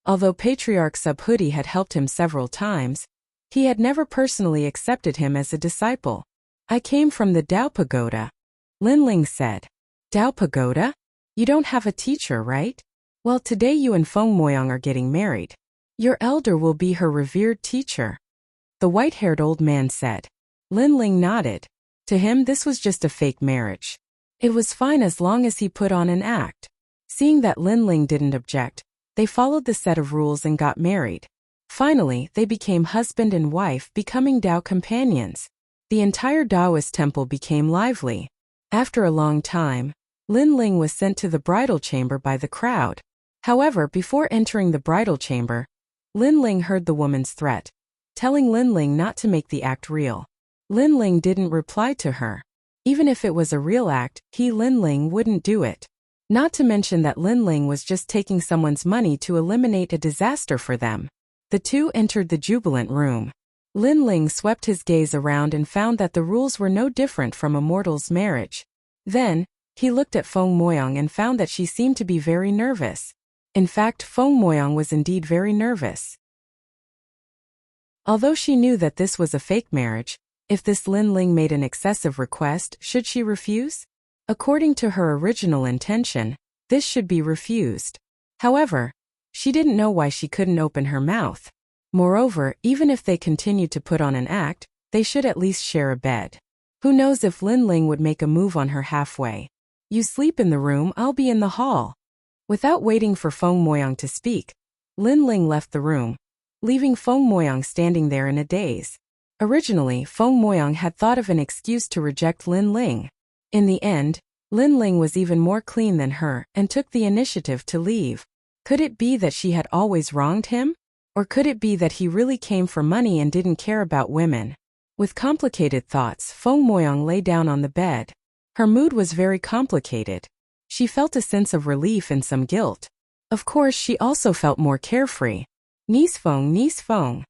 Although Patriarch Subhuti had helped him several times, he had never personally accepted him as a disciple. I came from the Tao Pagoda. Lin Ling said. Tao Pagoda? You don't have a teacher, right? Well, today you and Feng Moyang are getting married. Your elder will be her revered teacher. The white-haired old man said. Lin Ling nodded. To him this was just a fake marriage. It was fine as long as he put on an act. Seeing that Lin Ling didn't object, they followed the set of rules and got married. Finally, they became husband and wife, becoming Tao companions. The entire Taoist temple became lively. After a long time, Lin Ling was sent to the bridal chamber by the crowd. However, before entering the bridal chamber, Lin Ling heard the woman's threat, telling Lin Ling not to make the act real. Lin Ling didn't reply to her. Even if it was a real act, Lin Ling wouldn't do it. Not to mention that Lin Ling was just taking someone's money to eliminate a disaster for them. The two entered the jubilant room. Lin Ling swept his gaze around and found that the rules were no different from a mortal's marriage. Then, he looked at Feng Moyang and found that she seemed to be very nervous. In fact, Feng Moyang was indeed very nervous. Although she knew that this was a fake marriage, if this Lin Ling made an excessive request, should she refuse? According to her original intention, this should be refused. However, she didn't know why she couldn't open her mouth. Moreover, even if they continued to put on an act, they should at least share a bed. Who knows if Lin Ling would make a move on her halfway. You sleep in the room, I'll be in the hall. Without waiting for Feng Moyang to speak, Lin Ling left the room, leaving Feng Moyang standing there in a daze. Originally, Feng Moyang had thought of an excuse to reject Lin Ling. In the end, Lin Ling was even more clean than her and took the initiative to leave. Could it be that she had always wronged him? Or could it be that he really came for money and didn't care about women? With complicated thoughts, Feng Moyang lay down on the bed. Her mood was very complicated. She felt a sense of relief and some guilt. Of course, she also felt more carefree. Niece Feng.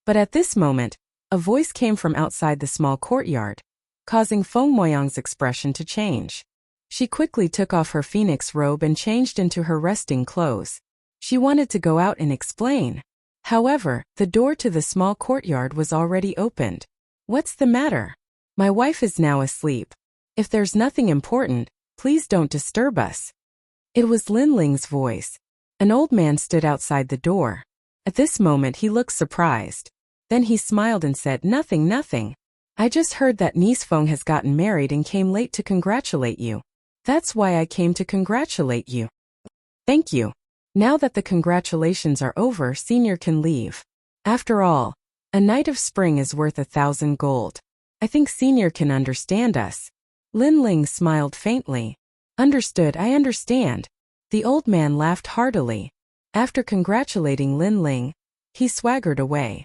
But at this moment, a voice came from outside the small courtyard, causing Feng Moyang's expression to change. She quickly took off her phoenix robe and changed into her resting clothes. She wanted to go out and explain. However, the door to the small courtyard was already opened. What's the matter? My wife is now asleep. If there's nothing important, please don't disturb us. It was Lin Ling's voice. An old man stood outside the door. At this moment he looked surprised. Then he smiled and said, Nothing. I just heard that niece Feng has gotten married and came late to congratulate you. That's why I came to congratulate you. Thank you. Now that the congratulations are over, senior can leave. After all, a night of spring is worth 1,000 gold. I think senior can understand us. Lin Ling smiled faintly. Understood, I understand. The old man laughed heartily. After congratulating Lin Ling, he swaggered away.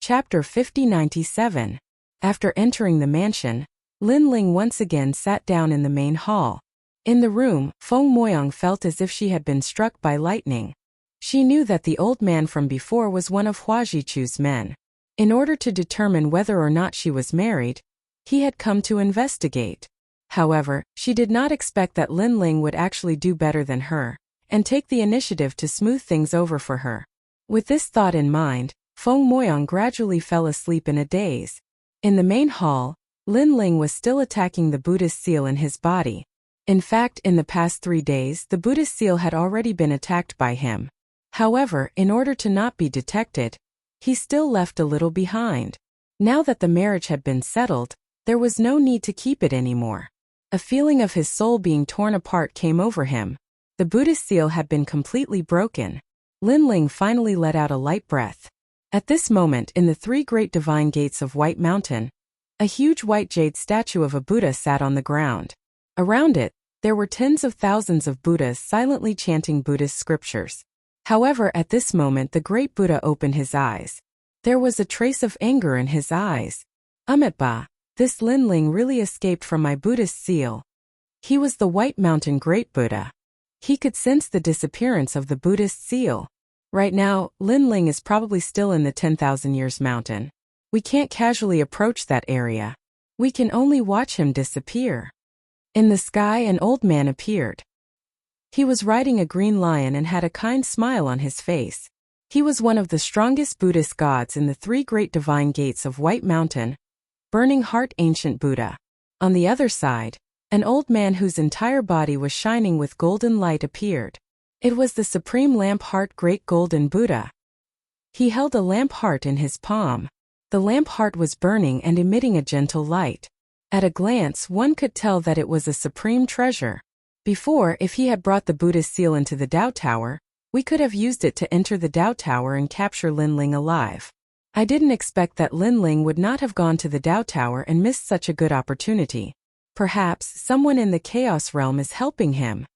Chapter 5097. After entering the mansion, Lin Ling once again sat down in the main hall. In the room, Feng Moyang felt as if she had been struck by lightning. She knew that the old man from before was one of Hua Jichu's men. In order to determine whether or not she was married, he had come to investigate. However, she did not expect that Lin Ling would actually do better than her, and take the initiative to smooth things over for her. With this thought in mind, Feng Moyang gradually fell asleep in a daze. In the main hall, Lin Ling was still attacking the Buddhist seal in his body. In fact, in the past 3 days, the Buddhist seal had already been attacked by him. However, in order to not be detected, he still left a little behind. Now that the marriage had been settled, there was no need to keep it anymore. A feeling of his soul being torn apart came over him. The Buddhist seal had been completely broken. Lin Ling finally let out a light breath. At this moment, in the 3 great divine gates of White Mountain, a huge white jade statue of a Buddha sat on the ground. Around it, there were tens of thousands of Buddhas silently chanting Buddhist scriptures. However, at this moment the great Buddha opened his eyes. There was a trace of anger in his eyes. Ba, this Lin Ling really escaped from my Buddhist seal. He was the White Mountain Great Buddha. He could sense the disappearance of the Buddhist seal. Right now, Lin Ling is probably still in the 10,000 Years Mountain. We can't casually approach that area. We can only watch him disappear. In the sky, an old man appeared. He was riding a green lion and had a kind smile on his face. He was one of the strongest Buddhist gods in the 3 great divine gates of White Mountain, Burning Heart Ancient Buddha. On the other side, an old man whose entire body was shining with golden light appeared. It was the Supreme Lamp Heart Great Golden Buddha. He held a lamp heart in his palm. The lamp heart was burning and emitting a gentle light. At a glance, one could tell that it was a supreme treasure. Before, if he had brought the Buddhist seal into the Tao Tower, we could have used it to enter the Tao Tower and capture Lin Ling alive. I didn't expect that Lin Ling would not have gone to the Tao Tower and missed such a good opportunity. Perhaps someone in the Chaos Realm is helping him.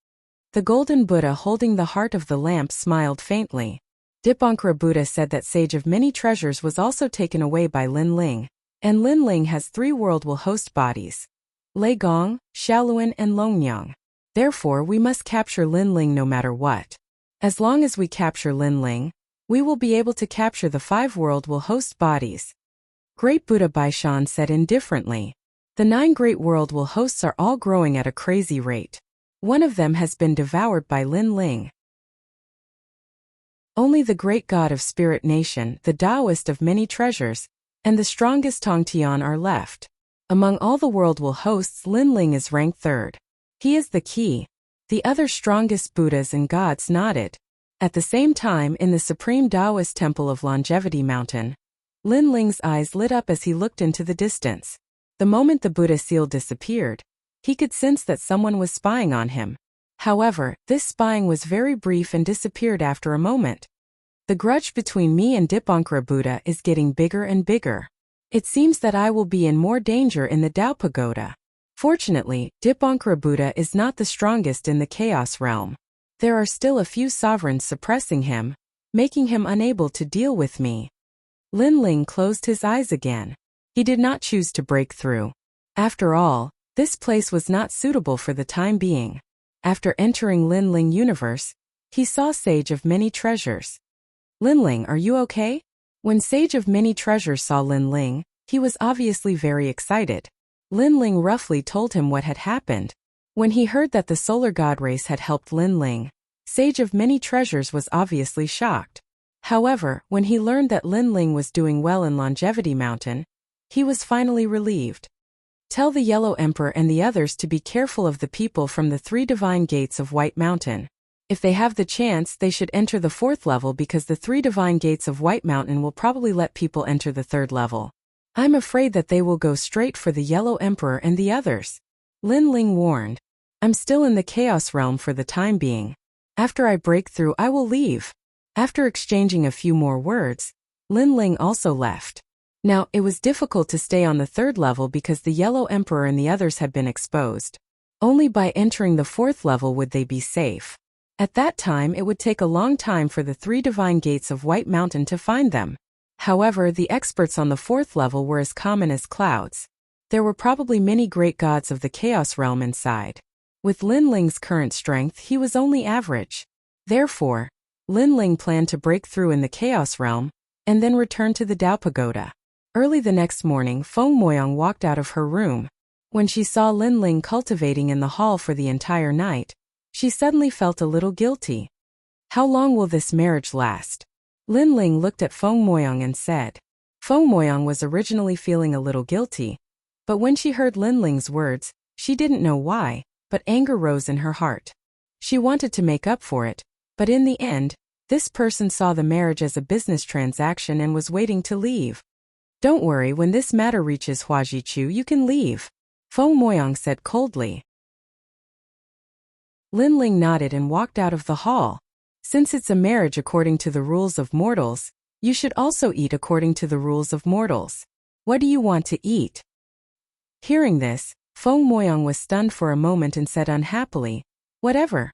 The Golden Buddha holding the heart of the lamp smiled faintly. Dipankara Buddha said that Sage of Many Treasures was also taken away by Lin Ling, and Lin Ling has 3 world will host bodies: Lei Gong, Shaoluan and Longyang. Therefore, we must capture Lin Ling no matter what. As long as we capture Lin Ling, we will be able to capture the 5 world will host bodies. Great Buddha Baishan said indifferently. The 9 great world will hosts are all growing at a crazy rate. One of them has been devoured by Lin Ling. Only the great god of Spirit Nation, the Taoist of Many Treasures, and the strongest Tongtian are left. Among all the world will hosts, Lin Ling is ranked 3rd. He is the key. The other strongest Buddhas and gods nodded. At the same time, in the Supreme Taoist Temple of Longevity Mountain, Lin Ling's eyes lit up as he looked into the distance. The moment the Buddha seal disappeared, he could sense that someone was spying on him. However, this spying was very brief and disappeared after a moment. The grudge between me and Dipankara Buddha is getting bigger and bigger. It seems that I will be in more danger in the Tao Pagoda. Fortunately, Dipankara Buddha is not the strongest in the Chaos Realm. There are still a few sovereigns suppressing him, making him unable to deal with me. Lin Ling closed his eyes again. He did not choose to break through. After all, this place was not suitable for the time being. After entering Lin Ling universe, he saw Sage of Many Treasures. Lin Ling, are you okay? When Sage of Many Treasures saw Lin Ling, he was obviously very excited. Lin Ling roughly told him what had happened. When he heard that the Solar God race had helped Lin Ling, Sage of Many Treasures was obviously shocked. However, when he learned that Lin Ling was doing well in Longevity Mountain, he was finally relieved. Tell the Yellow Emperor and the others to be careful of the people from the 3 divine gates of White Mountain. If they have the chance, they should enter the 4th level because the 3 divine gates of White Mountain will probably let people enter the 3rd level. I'm afraid that they will go straight for the Yellow Emperor and the others. Lin Ling warned. I'm still in the Chaos Realm for the time being. After I break through, I will leave. After exchanging a few more words, Lin Ling also left. Now, it was difficult to stay on the 3rd level because the Yellow Emperor and the others had been exposed. Only by entering the 4th level would they be safe. At that time, it would take a long time for the 3 divine gates of White Mountain to find them. However, the experts on the 4th level were as common as clouds. There were probably many great gods of the Chaos Realm inside. With Lin Ling's current strength, he was only average. Therefore, Lin Ling planned to break through in the Chaos Realm, and then return to the Dao Pagoda. Early the next morning, Feng Moyang walked out of her room. When she saw Lin Ling cultivating in the hall for the entire night, she suddenly felt a little guilty. How long will this marriage last? Lin Ling looked at Feng Moyang and said. Feng Moyang was originally feeling a little guilty, but when she heard Lin Ling's words, she didn't know why, but anger rose in her heart. She wanted to make up for it, but in the end, this person saw the marriage as a business transaction and was waiting to leave. Don't worry, when this matter reaches Huajichu, you can leave, Feng Moyang said coldly. Lin Ling nodded and walked out of the hall. Since it's a marriage according to the rules of mortals, you should also eat according to the rules of mortals. What do you want to eat? Hearing this, Feng Moyang was stunned for a moment and said unhappily, whatever.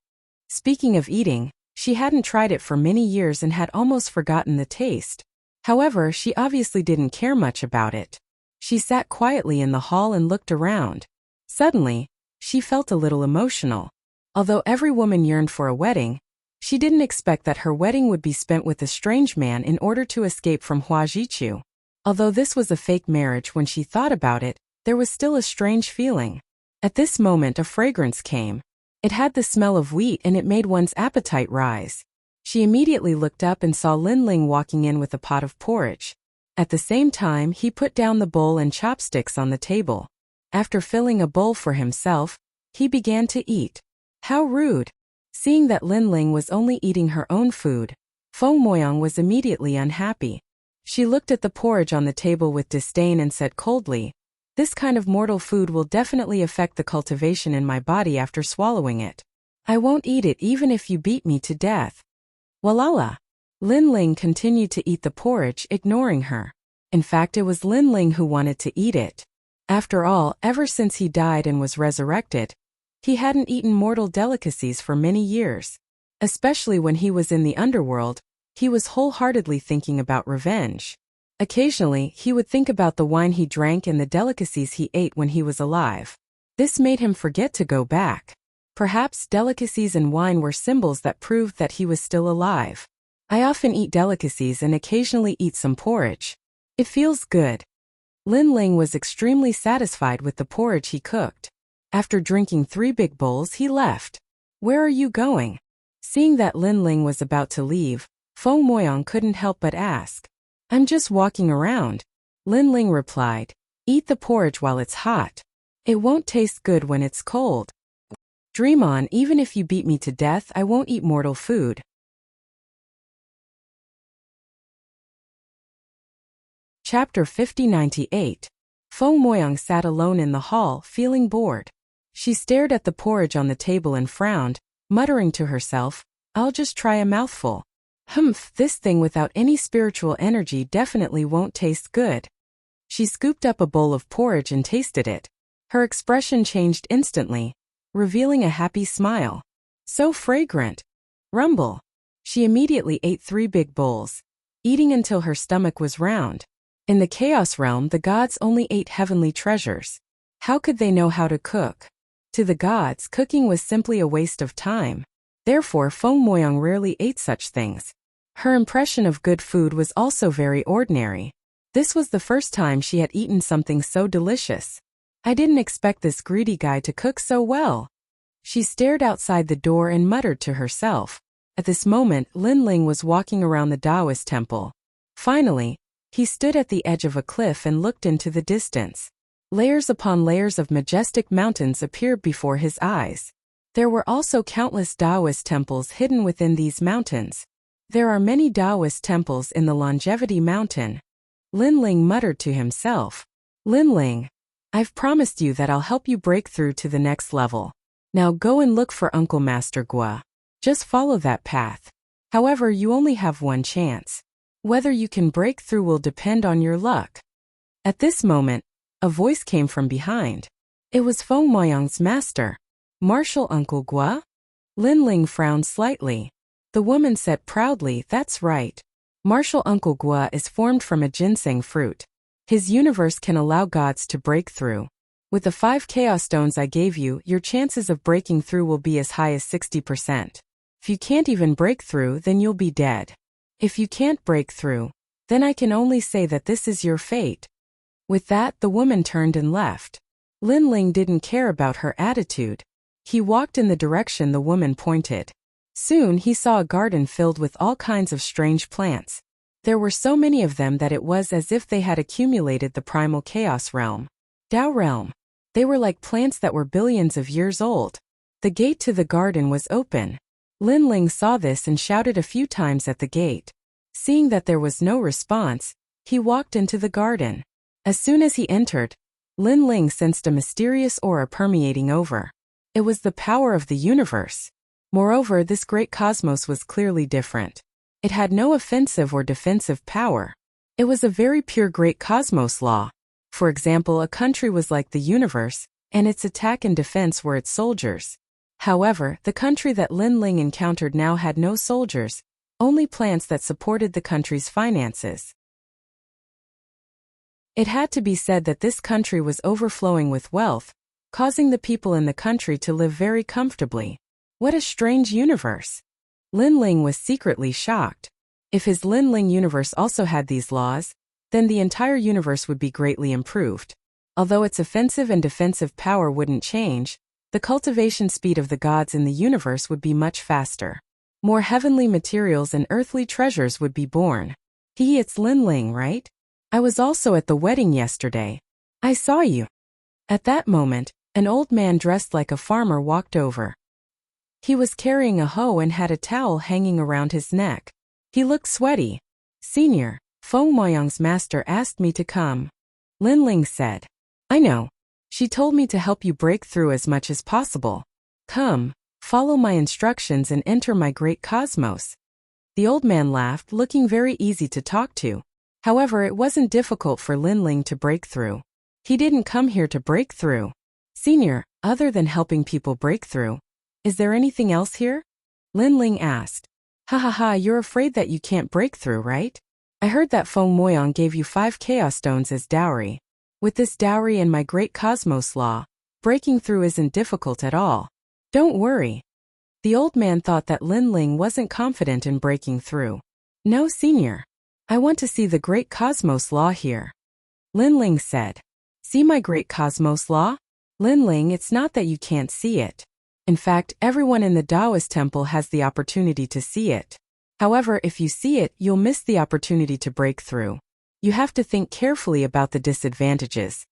Speaking of eating, she hadn't tried it for many years and had almost forgotten the taste. However, she obviously didn't care much about it. She sat quietly in the hall and looked around. Suddenly, she felt a little emotional. Although every woman yearned for a wedding, she didn't expect that her wedding would be spent with a strange man in order to escape from Huajichu. Although this was a fake marriage, when she thought about it, there was still a strange feeling. At this moment, a fragrance came. It had the smell of wheat and it made one's appetite rise. She immediately looked up and saw Lin Ling walking in with a pot of porridge. At the same time, he put down the bowl and chopsticks on the table. After filling a bowl for himself, he began to eat. How rude! Seeing that Lin Ling was only eating her own food, Feng Moyang was immediately unhappy. She looked at the porridge on the table with disdain and said coldly, this kind of mortal food will definitely affect the cultivation in my body after swallowing it. I won't eat it even if you beat me to death. Walala! Lin Ling continued to eat the porridge, ignoring her. In fact, it was Lin Ling who wanted to eat it. After all, ever since he died and was resurrected, he hadn't eaten mortal delicacies for many years. Especially when he was in the underworld, he was wholeheartedly thinking about revenge. Occasionally, he would think about the wine he drank and the delicacies he ate when he was alive. This made him forget to go back. Perhaps delicacies and wine were symbols that proved that he was still alive. I often eat delicacies and occasionally eat some porridge. It feels good. Lin Ling was extremely satisfied with the porridge he cooked. After drinking 3 big bowls, he left. Where are you going? Seeing that Lin Ling was about to leave, Feng Moyang couldn't help but ask. I'm just walking around. Lin Ling replied. Eat the porridge while it's hot. It won't taste good when it's cold. Dream on, even if you beat me to death, I won't eat mortal food. Chapter 5098. Feng Moyang sat alone in the hall, feeling bored. She stared at the porridge on the table and frowned, muttering to herself, I'll just try a mouthful. Humph, this thing without any spiritual energy definitely won't taste good. She scooped up a bowl of porridge and tasted it. Her expression changed instantly, revealing a happy smile. So fragrant. Rumble. She immediately ate 3 big bowls, eating until her stomach was round. In the chaos realm, the gods only ate heavenly treasures. How could they know how to cook? To the gods, cooking was simply a waste of time. Therefore, Feng Moyang rarely ate such things. Her impression of good food was also very ordinary. This was the first time she had eaten something so delicious. I didn't expect this greedy guy to cook so well. She stared outside the door and muttered to herself. At this moment, Lin Ling was walking around the Taoist temple. Finally, he stood at the edge of a cliff and looked into the distance. Layers upon layers of majestic mountains appeared before his eyes. There were also countless Taoist temples hidden within these mountains. There are many Taoist temples in the Longevity Mountain. Lin Ling muttered to himself. Lin Ling, I've promised you that I'll help you break through to the next level. Now go and look for Uncle Master Gua. Just follow that path. However, you only have one chance. Whether you can break through will depend on your luck. At this moment, a voice came from behind. It was Feng Moyang's master. Martial Uncle Gua? Lin Ling frowned slightly. The woman said proudly, that's right. Martial Uncle Gua is formed from a ginseng fruit. His universe can allow gods to break through. With the 5 chaos stones I gave you, your chances of breaking through will be as high as 60%. If you can't even break through, then you'll be dead. If you can't break through, then I can only say that this is your fate. With that, the woman turned and left. Lin Ling didn't care about her attitude. He walked in the direction the woman pointed. Soon he saw a garden filled with all kinds of strange plants. There were so many of them that it was as if they had accumulated the primal chaos realm. Tao realm. They were like plants that were billions of years old. The gate to the garden was open. Lin Ling saw this and shouted a few times at the gate. Seeing that there was no response, he walked into the garden. As soon as he entered, Lin Ling sensed a mysterious aura permeating over. It was the power of the universe. Moreover, this great cosmos was clearly different. It had no offensive or defensive power. It was a very pure great cosmos law. For example, a country was like the universe, and its attack and defense were its soldiers. However, the country that Lin Ling encountered now had no soldiers, only plants that supported the country's finances. It had to be said that this country was overflowing with wealth, causing the people in the country to live very comfortably. What a strange universe! Lin Ling was secretly shocked. If his Lin Ling universe also had these laws, then the entire universe would be greatly improved. Although its offensive and defensive power wouldn't change, the cultivation speed of the gods in the universe would be much faster. More heavenly materials and earthly treasures would be born. It's Lin Ling, right? I was also at the wedding yesterday. I saw you. At that moment, an old man dressed like a farmer walked over. He was carrying a hoe and had a towel hanging around his neck. He looked sweaty. Senior, Feng Moyang's master asked me to come. Lin Ling said. I know. She told me to help you break through as much as possible. Come, follow my instructions and enter my great cosmos. The old man laughed, looking very easy to talk to. However, it wasn't difficult for Lin Ling to break through. He didn't come here to break through. Senior, other than helping people break through, is there anything else here? Lin Ling asked. Ha ha ha, you're afraid that you can't break through, right? I heard that Feng Moyang gave you 5 chaos stones as dowry. With this dowry and my great cosmos law, breaking through isn't difficult at all. Don't worry. The old man thought that Lin Ling wasn't confident in breaking through. No, senior. I want to see the great cosmos law here. Lin Ling said. See my great cosmos law? Lin Ling, it's not that you can't see it. In fact, everyone in the Taoist temple has the opportunity to see it. However, if you see it, you'll miss the opportunity to break through. You have to think carefully about the disadvantages.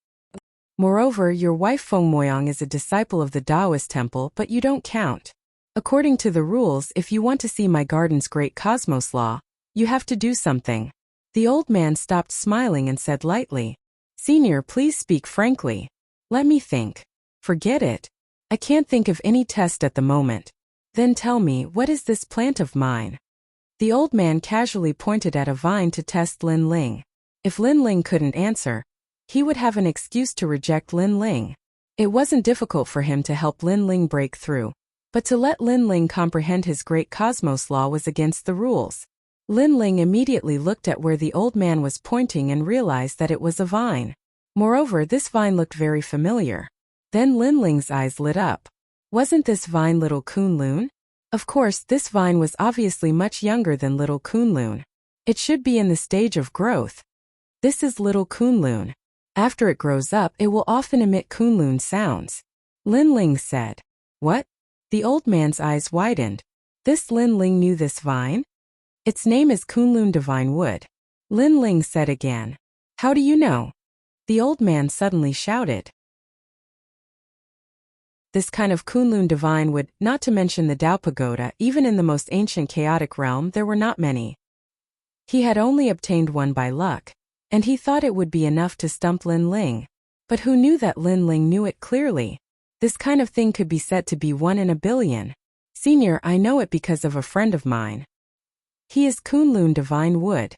Moreover, your wife Feng Moyang is a disciple of the Taoist temple, but you don't count. According to the rules, if you want to see my garden's great cosmos law, you have to do something. The old man stopped smiling and said lightly, Senior, please speak frankly. Let me think. Forget it. I can't think of any test at the moment. Then tell me, what is this plant of mine? The old man casually pointed at a vine to test Lin Ling. If Lin Ling couldn't answer, he would have an excuse to reject Lin Ling. It wasn't difficult for him to help Lin Ling break through. But to let Lin Ling comprehend his great cosmos law was against the rules. Lin Ling immediately looked at where the old man was pointing and realized that it was a vine. Moreover, this vine looked very familiar. Then Lin Ling's eyes lit up. Wasn't this vine little Kunlun? Of course, this vine was obviously much younger than little Kunlun. It should be in the stage of growth. This is little Kunlun. After it grows up, it will often emit Kunlun sounds. Lin Ling said. What? The old man's eyes widened. This Lin Ling knew this vine? Its name is Kunlun Divine Wood. Lin Ling said again. How do you know? The old man suddenly shouted. This kind of Kunlun divine wood, not to mention the Tao Pagoda, even in the most ancient chaotic realm there were not many. He had only obtained one by luck, and he thought it would be enough to stump Lin Ling. But who knew that Lin Ling knew it clearly? This kind of thing could be said to be 1 in a billion. Senior, I know it because of a friend of mine. He is Kunlun Divine Wood.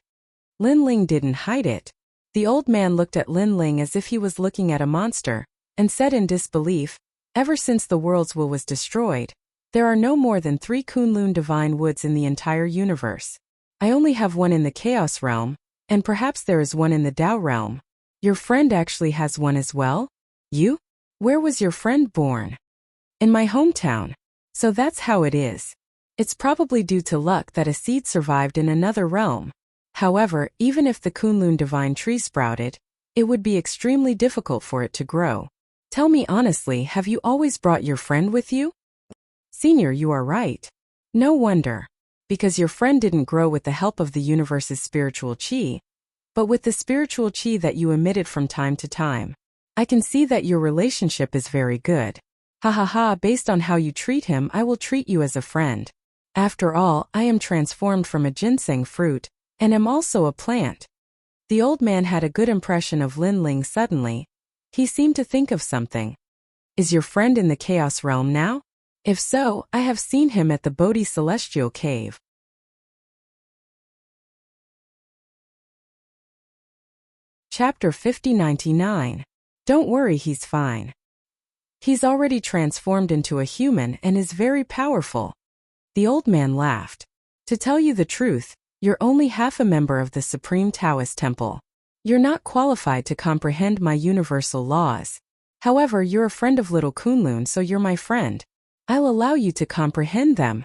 Lin Ling didn't hide it. The old man looked at Lin Ling as if he was looking at a monster, and said in disbelief, ever since the world's will was destroyed, there are no more than 3 Kunlun Divine Woods in the entire universe. I only have one in the Chaos Realm, and perhaps there is one in the Tao Realm. Your friend actually has one as well? You? Where was your friend born? In my hometown. So that's how it is. It's probably due to luck that a seed survived in another realm. However, even if the Kunlun Divine Tree sprouted, it would be extremely difficult for it to grow. Tell me honestly, have you always brought your friend with you? Senior, you are right. No wonder. Because your friend didn't grow with the help of the universe's spiritual chi, but with the spiritual chi that you emitted from time to time. I can see that your relationship is very good. Ha ha ha, based on how you treat him, I will treat you as a friend. After all, I am transformed from a ginseng fruit, and am also a plant. The old man had a good impression of Lin Ling suddenly. He seemed to think of something. Is your friend in the Chaos Realm now? If so, I have seen him at the Bodhi Celestial Cave. Chapter 5099. Don't worry, he's fine. He's already transformed into a human and is very powerful. The old man laughed. To tell you the truth, you're only half a member of the Supreme Taoist Temple. You're not qualified to comprehend my universal laws. However, you're a friend of little Kunlun, so you're my friend. I'll allow you to comprehend them.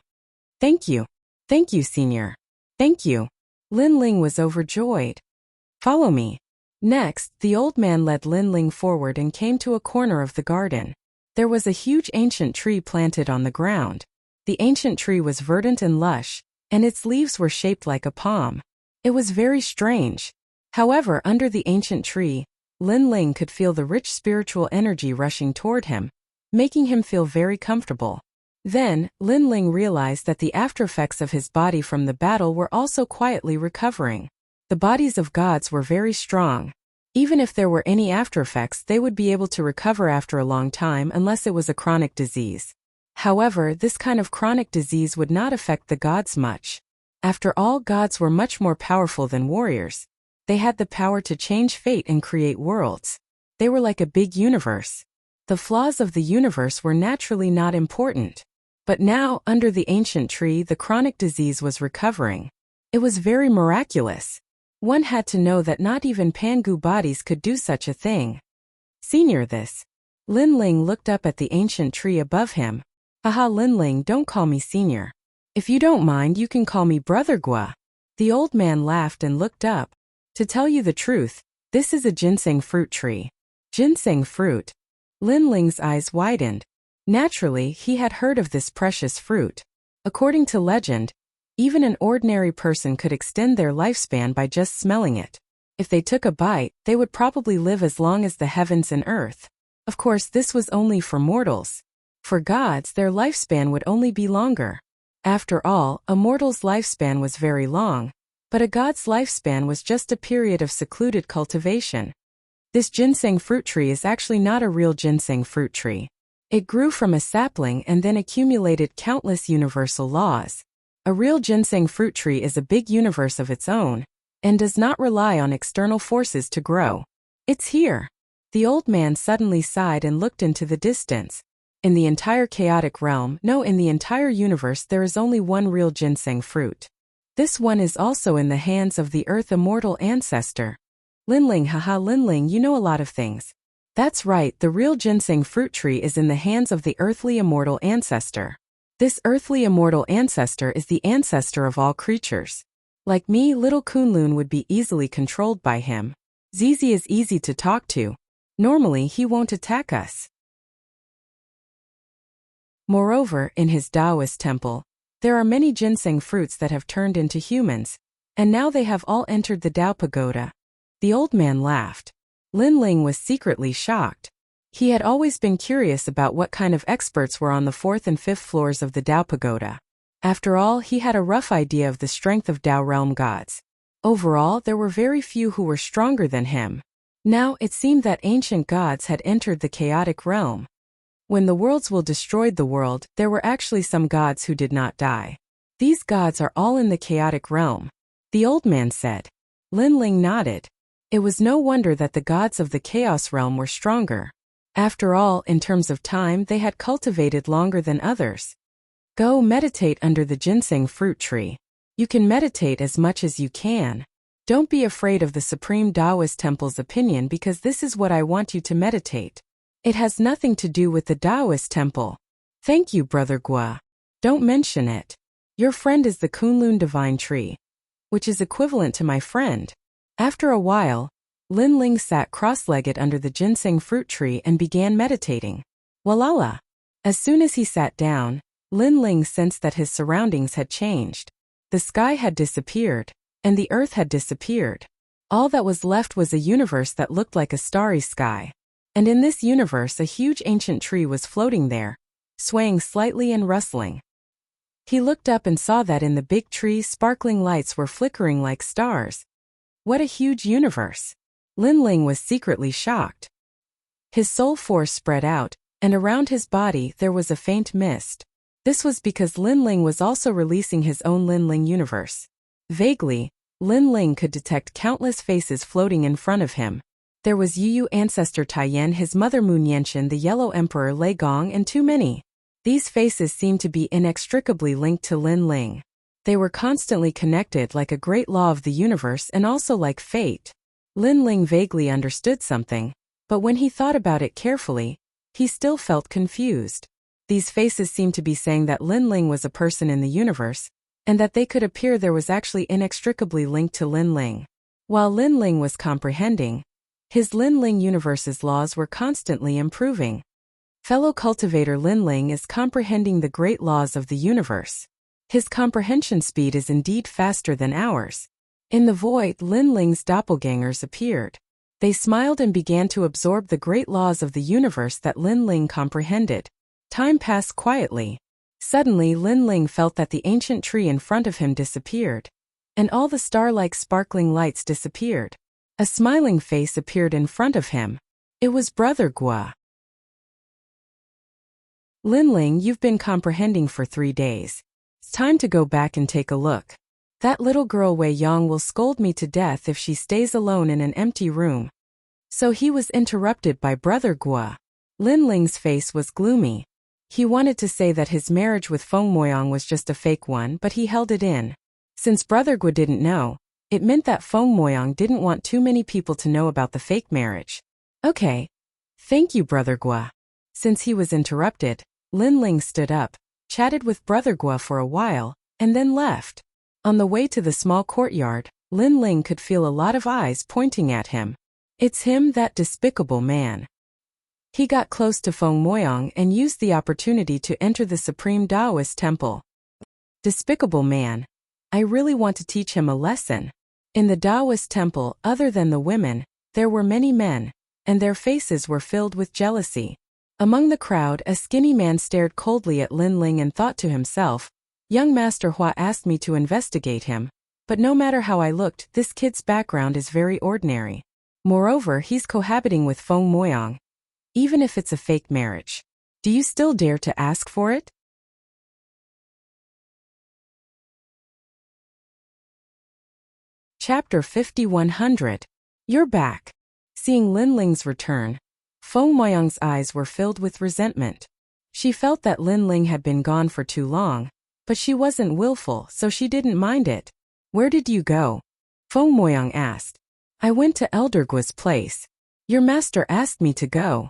Thank you. Thank you, Senior. Thank you. Lin Ling was overjoyed. Follow me. Next, the old man led Lin Ling forward and came to a corner of the garden. There was a huge ancient tree planted on the ground. The ancient tree was verdant and lush, and its leaves were shaped like a palm. It was very strange. However, under the ancient tree, Lin Ling could feel the rich spiritual energy rushing toward him, making him feel very comfortable. Then, Lin Ling realized that the aftereffects of his body from the battle were also quietly recovering. The bodies of gods were very strong. Even if there were any aftereffects, they would be able to recover after a long time unless it was a chronic disease. However, this kind of chronic disease would not affect the gods much. After all, gods were much more powerful than warriors. They had the power to change fate and create worlds. They were like a big universe. The flaws of the universe were naturally not important. But now, under the ancient tree, the chronic disease was recovering. It was very miraculous. One had to know that not even Pangu bodies could do such a thing. Senior, this. Lin Ling looked up at the ancient tree above him. Haha, Lin Ling, don't call me Senior. If you don't mind, you can call me Brother Gua. The old man laughed and looked up. To tell you the truth, this is a ginseng fruit tree. Ginseng fruit. Lin Ling's eyes widened. Naturally, he had heard of this precious fruit. According to legend, even an ordinary person could extend their lifespan by just smelling it. If they took a bite, they would probably live as long as the heavens and earth. Of course, this was only for mortals. For gods, their lifespan would only be longer. After all, a mortal's lifespan was very long, but a god's lifespan was just a period of secluded cultivation. This ginseng fruit tree is actually not a real ginseng fruit tree. It grew from a sapling and then accumulated countless universal laws. A real ginseng fruit tree is a big universe of its own, and does not rely on external forces to grow. It's here. The old man suddenly sighed and looked into the distance. In the entire chaotic realm, no, in the entire universe there is only one real ginseng fruit. This one is also in the hands of the Earth immortal ancestor. Linling, haha, Linling, you know a lot of things. That's right, the real ginseng fruit tree is in the hands of the earthly immortal ancestor. This earthly immortal ancestor is the ancestor of all creatures. Like me, little Kunlun would be easily controlled by him. Zizi is easy to talk to. Normally he won't attack us. Moreover, in his Taoist temple, there are many ginseng fruits that have turned into humans, and now they have all entered the Tao Pagoda. The old man laughed. Linling was secretly shocked. He had always been curious about what kind of experts were on the 4th and 5th floors of the Tao Pagoda. After all, he had a rough idea of the strength of Tao realm gods. Overall, there were very few who were stronger than him. Now, it seemed that ancient gods had entered the chaotic realm. When the worlds will destroyed the world, there were actually some gods who did not die. These gods are all in the chaotic realm, the old man said. Linling nodded. It was no wonder that the gods of the chaos realm were stronger. After all, in terms of time, they had cultivated longer than others. Go meditate under the ginseng fruit tree. You can meditate as much as you can. Don't be afraid of the Supreme Taoist Temple's opinion because this is what I want you to meditate. It has nothing to do with the Taoist Temple. Thank you, Brother Gua. Don't mention it. Your friend is the Kunlun Divine Tree, which is equivalent to my friend. After a while, Linling sat cross-legged under the ginseng fruit tree and began meditating. Walala! As soon as he sat down, Linling sensed that his surroundings had changed. The sky had disappeared, and the earth had disappeared. All that was left was a universe that looked like a starry sky. And in this universe a huge ancient tree was floating there, swaying slightly and rustling. He looked up and saw that in the big tree sparkling lights were flickering like stars. What a huge universe! Linling was secretly shocked. His soul force spread out, and around his body there was a faint mist. This was because Linling was also releasing his own Linling universe. Vaguely, Linling could detect countless faces floating in front of him. There was Yu ancestor Taiyan, his mother Moon Yenshin, the Yellow Emperor Lei Gong, and too many. These faces seemed to be inextricably linked to Linling. They were constantly connected like a great law of the universe and also like fate. Linling vaguely understood something, but when he thought about it carefully, he still felt confused. These faces seemed to be saying that Linling was a person in the universe, and that they could appear there was actually inextricably linked to Linling. While Linling was comprehending, his Linling universe's laws were constantly improving. Fellow cultivator Linling is comprehending the great laws of the universe. His comprehension speed is indeed faster than ours. In the void, Linling's doppelgangers appeared. They smiled and began to absorb the great laws of the universe that Linling comprehended. Time passed quietly. Suddenly, Linling felt that the ancient tree in front of him disappeared, and all the star-like sparkling lights disappeared. A smiling face appeared in front of him. It was Brother Gua. Linling, you've been comprehending for 3 days. It's time to go back and take a look. That little girl Wei Yang will scold me to death if she stays alone in an empty room. So he was interrupted by Brother Gua. Linling's face was gloomy. He wanted to say that his marriage with Feng Moyang was just a fake one, but he held it in. Since Brother Gua didn't know, it meant that Feng Moyang didn't want too many people to know about the fake marriage. Okay. Thank you, Brother Gua. Since he was interrupted, Linling stood up, chatted with Brother Gua for a while, and then left. On the way to the small courtyard, Linling could feel a lot of eyes pointing at him. It's him, that despicable man. He got close to Feng Moyang and used the opportunity to enter the Supreme Taoist Temple. Despicable man. I really want to teach him a lesson. In the Taoist temple, other than the women, there were many men, and their faces were filled with jealousy. Among the crowd, a skinny man stared coldly at Linling and thought to himself, young Master Hua asked me to investigate him, but no matter how I looked, this kid's background is very ordinary. Moreover, he's cohabiting with Feng Moyang. Even if it's a fake marriage. Do you still dare to ask for it? Chapter 5100. You're back. Seeing Linling's return, Feng Moyang's eyes were filled with resentment. She felt that Lin Ling had been gone for too long, but she wasn't willful, so she didn't mind it. Where did you go? Feng Moyang asked. I went to Elder Guo's place. Your master asked me to go.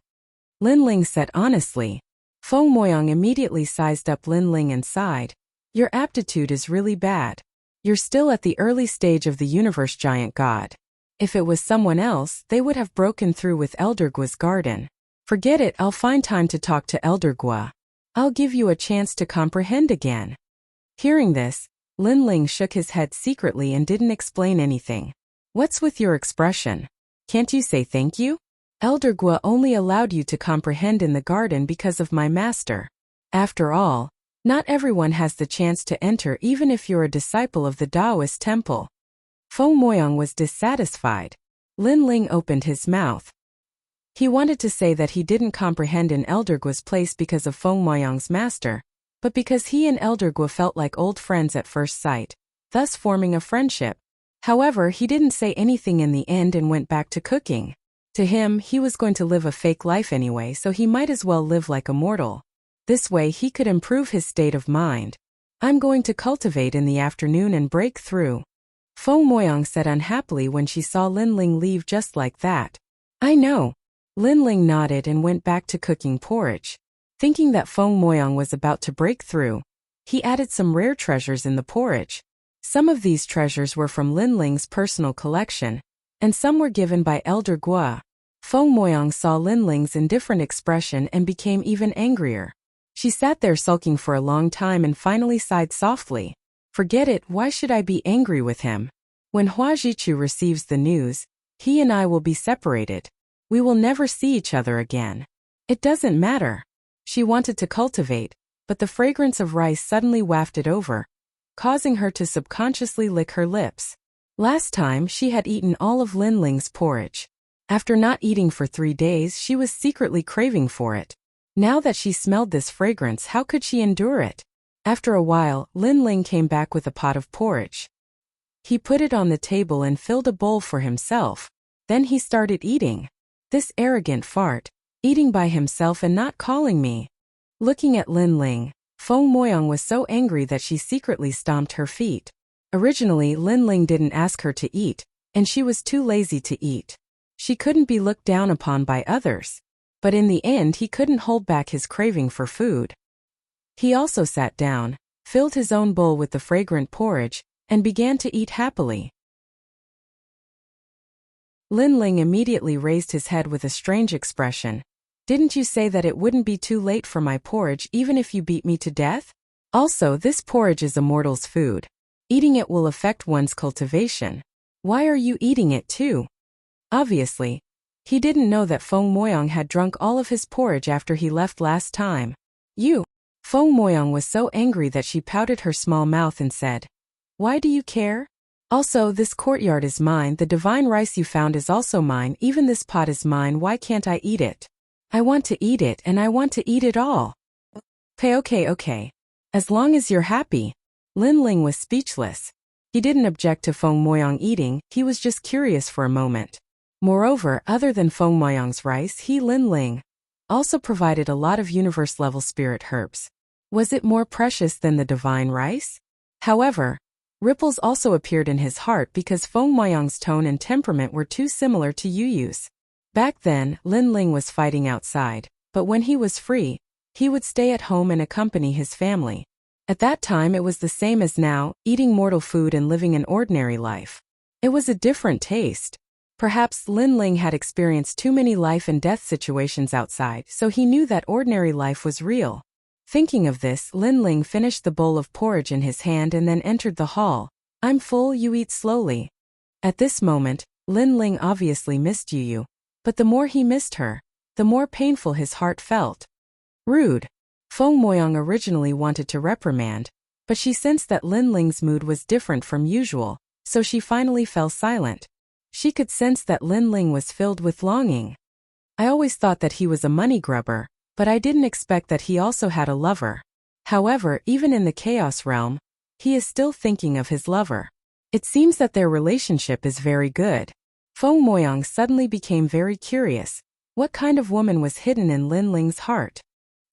Lin Ling said honestly. Feng Moyang immediately sized up Lin Ling and sighed. Your aptitude is really bad. You're still at the early stage of the universe, giant god. If it was someone else, they would have broken through with Elder Guo's garden. Forget it, I'll find time to talk to Elder Guo. I'll give you a chance to comprehend again. Hearing this, Lin Ling shook his head secretly and didn't explain anything. What's with your expression? Can't you say thank you? Elder Guo only allowed you to comprehend in the garden because of my master. After all, not everyone has the chance to enter even if you're a disciple of the Taoist temple. Feng Moyang was dissatisfied. Lin Ling opened his mouth. He wanted to say that he didn't comprehend in Elder Guo's place because of Feng Moyang's master, but because he and Elder Guo felt like old friends at first sight, thus forming a friendship. However, he didn't say anything in the end and went back to cooking. To him, he was going to live a fake life anyway, so he might as well live like a mortal. This way he could improve his state of mind. I'm going to cultivate in the afternoon and break through. Feng Moyang said unhappily when she saw Lin Ling leave just like that. I know. Lin Ling nodded and went back to cooking porridge. Thinking that Feng Moyang was about to break through, he added some rare treasures in the porridge. Some of these treasures were from Lin Ling's personal collection, and some were given by Elder Guo. Feng Moyang saw Lin Ling's indifferent expression and became even angrier. She sat there sulking for a long time and finally sighed softly. Forget it, why should I be angry with him? When Hua Jichu receives the news, he and I will be separated. We will never see each other again. It doesn't matter. She wanted to cultivate, but the fragrance of rice suddenly wafted over, causing her to subconsciously lick her lips. Last time she had eaten all of Lin Ling's porridge. After not eating for 3 days, she was secretly craving for it. Now that she smelled this fragrance, how could she endure it? After a while, Lin Ling came back with a pot of porridge. He put it on the table and filled a bowl for himself. Then he started eating. This arrogant fart, eating by himself and not calling me. Looking at Lin Ling, Feng Moyang was so angry that she secretly stomped her feet. Originally, Lin Ling didn't ask her to eat, and she was too lazy to eat. She couldn't be looked down upon by others. But in the end he couldn't hold back his craving for food. He also sat down, filled his own bowl with the fragrant porridge, and began to eat happily. Lin Ling immediately raised his head with a strange expression. Didn't you say that it wouldn't be too late for my porridge even if you beat me to death? Also, this porridge is a mortal's food. Eating it will affect one's cultivation. Why are you eating it too? Obviously, he didn't know that Feng Moyang had drunk all of his porridge after he left last time. You! Feng Moyang was so angry that she pouted her small mouth and said, Why do you care? Also, this courtyard is mine, the divine rice you found is also mine, even this pot is mine, why can't I eat it? I want to eat it and I want to eat it all. Okay. As long as you're happy. Lin Ling was speechless. He didn't object to Feng Moyang eating, he was just curious for a moment. Moreover, other than Feng Moyang's rice, he Lin Ling also provided a lot of universe-level spirit herbs. Was it more precious than the divine rice? However, ripples also appeared in his heart because Feng Moyang's tone and temperament were too similar to Yuyu's. Back then, Lin Ling was fighting outside, but when he was free, he would stay at home and accompany his family. At that time it was the same as now, eating mortal food and living an ordinary life. It was a different taste. Perhaps Lin Ling had experienced too many life and death situations outside, so he knew that ordinary life was real. Thinking of this, Lin Ling finished the bowl of porridge in his hand and then entered the hall. I'm full, you eat slowly. At this moment, Lin Ling obviously missed Yuyu, but the more he missed her, the more painful his heart felt. Rude. Feng Moyang originally wanted to reprimand, but she sensed that Lin Ling's mood was different from usual, so she finally fell silent. She could sense that Lin Ling was filled with longing. I always thought that he was a money grubber, but I didn't expect that he also had a lover. However, even in the chaos realm, he is still thinking of his lover. It seems that their relationship is very good. Feng Moyang suddenly became very curious. What kind of woman was hidden in Lin Ling's heart?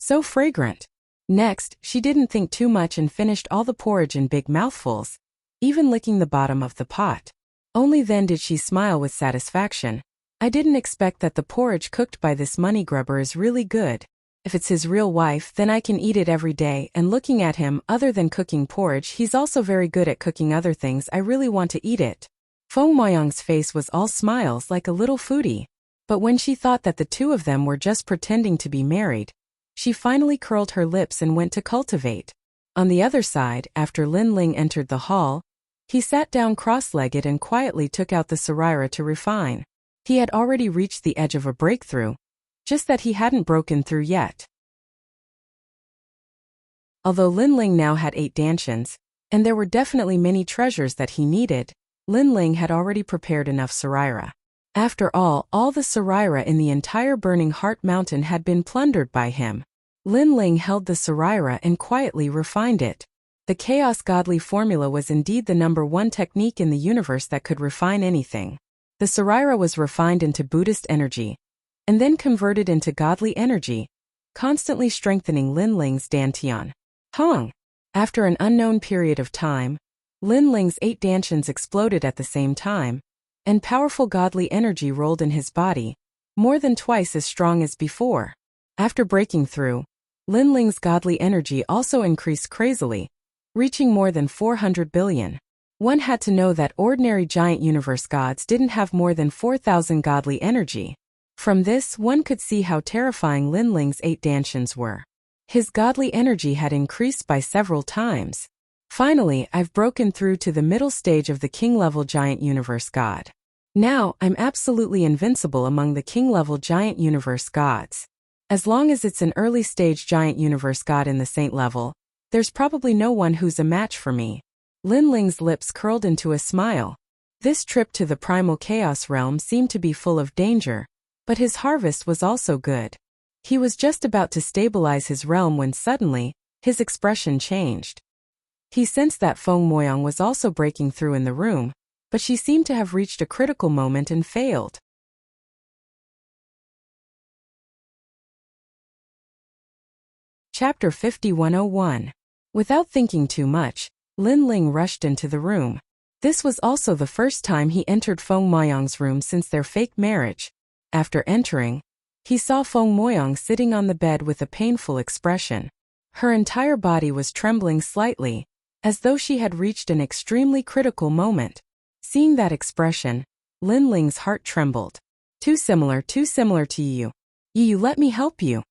So fragrant. Next, she didn't think too much and finished all the porridge in big mouthfuls, even licking the bottom of the pot. Only then did she smile with satisfaction. I didn't expect that the porridge cooked by this money grubber is really good. If it's his real wife, then I can eat it every day. And looking at him, other than cooking porridge, he's also very good at cooking other things. I really want to eat it. Feng Moyang's face was all smiles like a little foodie. But when she thought that the two of them were just pretending to be married, she finally curled her lips and went to cultivate. On the other side, after Lin Ling entered the hall, he sat down cross-legged and quietly took out the sarira to refine. He had already reached the edge of a breakthrough, just that he hadn't broken through yet. Although Lin Ling now had 8 dantians, and there were definitely many treasures that he needed, Lin Ling had already prepared enough sarira. After all the sarira in the entire Burning Heart Mountain had been plundered by him. Lin Ling held the sarira and quietly refined it. The Chaos Godly formula was indeed the #1 technique in the universe that could refine anything. The sarira was refined into Buddhist energy, and then converted into godly energy, constantly strengthening Lin Ling's dantian. After an unknown period of time, Lin Ling's 8 dantians exploded at the same time, and powerful godly energy rolled in his body, more than twice as strong as before. After breaking through, Lin Ling's godly energy also increased crazily, reaching more than 400 billion. One had to know that ordinary giant universe gods didn't have more than 4,000 godly energy. From this, one could see how terrifying Lin Ling's 8 dantians were. His godly energy had increased by several times. Finally, I've broken through to the middle stage of the king-level giant universe god. Now, I'm absolutely invincible among the king-level giant universe gods. As long as it's an early-stage giant universe god in the saint level, there's probably no one who's a match for me. Lin Ling's lips curled into a smile. This trip to the primal chaos realm seemed to be full of danger, but his harvest was also good. He was just about to stabilize his realm when suddenly, his expression changed. He sensed that Feng Moyang was also breaking through in the room, but she seemed to have reached a critical moment and failed. Chapter 5101. Without thinking too much, Lin Ling rushed into the room. This was also the first time he entered Feng Moyang's room since their fake marriage. After entering, he saw Feng Moyang sitting on the bed with a painful expression. Her entire body was trembling slightly, as though she had reached an extremely critical moment. Seeing that expression, Lin Ling's heart trembled. Too similar to you. You let me help you.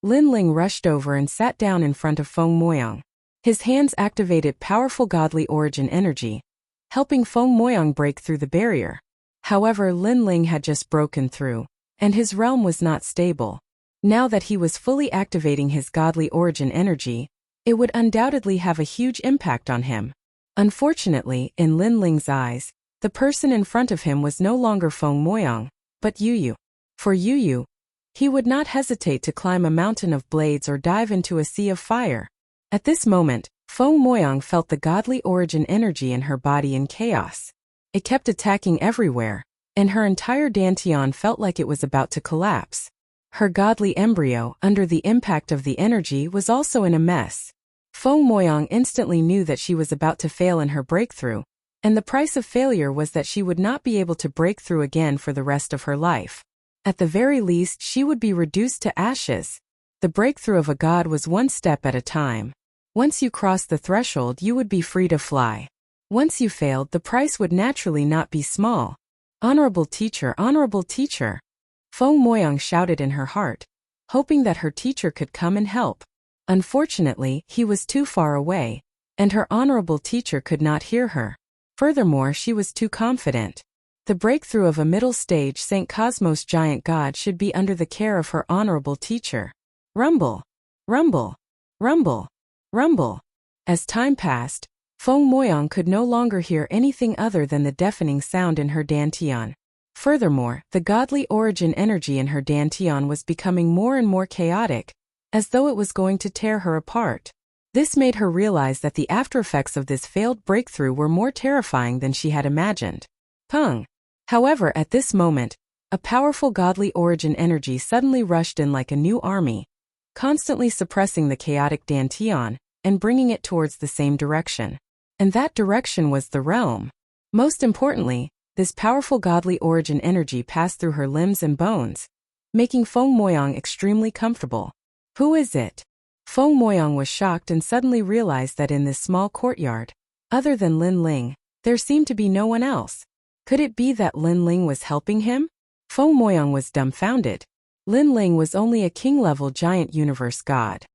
Lin Ling rushed over and sat down in front of Feng Moyang. His hands activated powerful godly origin energy, helping Feng Moyang break through the barrier. However, Lin Ling had just broken through, and his realm was not stable. Now that he was fully activating his godly origin energy, it would undoubtedly have a huge impact on him. Unfortunately, in Lin Ling's eyes, the person in front of him was no longer Feng Moyang, but Yu. For Yu, he would not hesitate to climb a mountain of blades or dive into a sea of fire. At this moment, Feng Moyang felt the godly origin energy in her body in chaos. It kept attacking everywhere, and her entire dantian felt like it was about to collapse. Her godly embryo, under the impact of the energy, was also in a mess. Feng Moyang instantly knew that she was about to fail in her breakthrough, and the price of failure was that she would not be able to break through again for the rest of her life. At the very least, she would be reduced to ashes. The breakthrough of a god was one step at a time. Once you crossed the threshold, you would be free to fly. Once you failed, the price would naturally not be small. Honorable teacher, Feng Moyang shouted in her heart, hoping that her teacher could come and help. Unfortunately, he was too far away, and her honorable teacher could not hear her. Furthermore, she was too confident. The breakthrough of a middle stage St. Cosmos giant god should be under the care of her honorable teacher. Rumble, rumble, rumble, rumble. As time passed, Feng Moyang could no longer hear anything other than the deafening sound in her dantian. Furthermore, the godly origin energy in her dantian was becoming more and more chaotic, as though it was going to tear her apart. This made her realize that the aftereffects of this failed breakthrough were more terrifying than she had imagined. However, at this moment, a powerful godly origin energy suddenly rushed in like a new army. constantly suppressing the chaotic dantian and bringing it towards the same direction. And that direction was the realm. Most importantly, this powerful godly origin energy passed through her limbs and bones, making Feng Moyang extremely comfortable. Who is it? Feng Moyang was shocked and suddenly realized that in this small courtyard, other than Lin Ling, there seemed to be no one else. Could it be that Lin Ling was helping him? Feng Moyang was dumbfounded. Lin Ling was only a king-level giant universe god.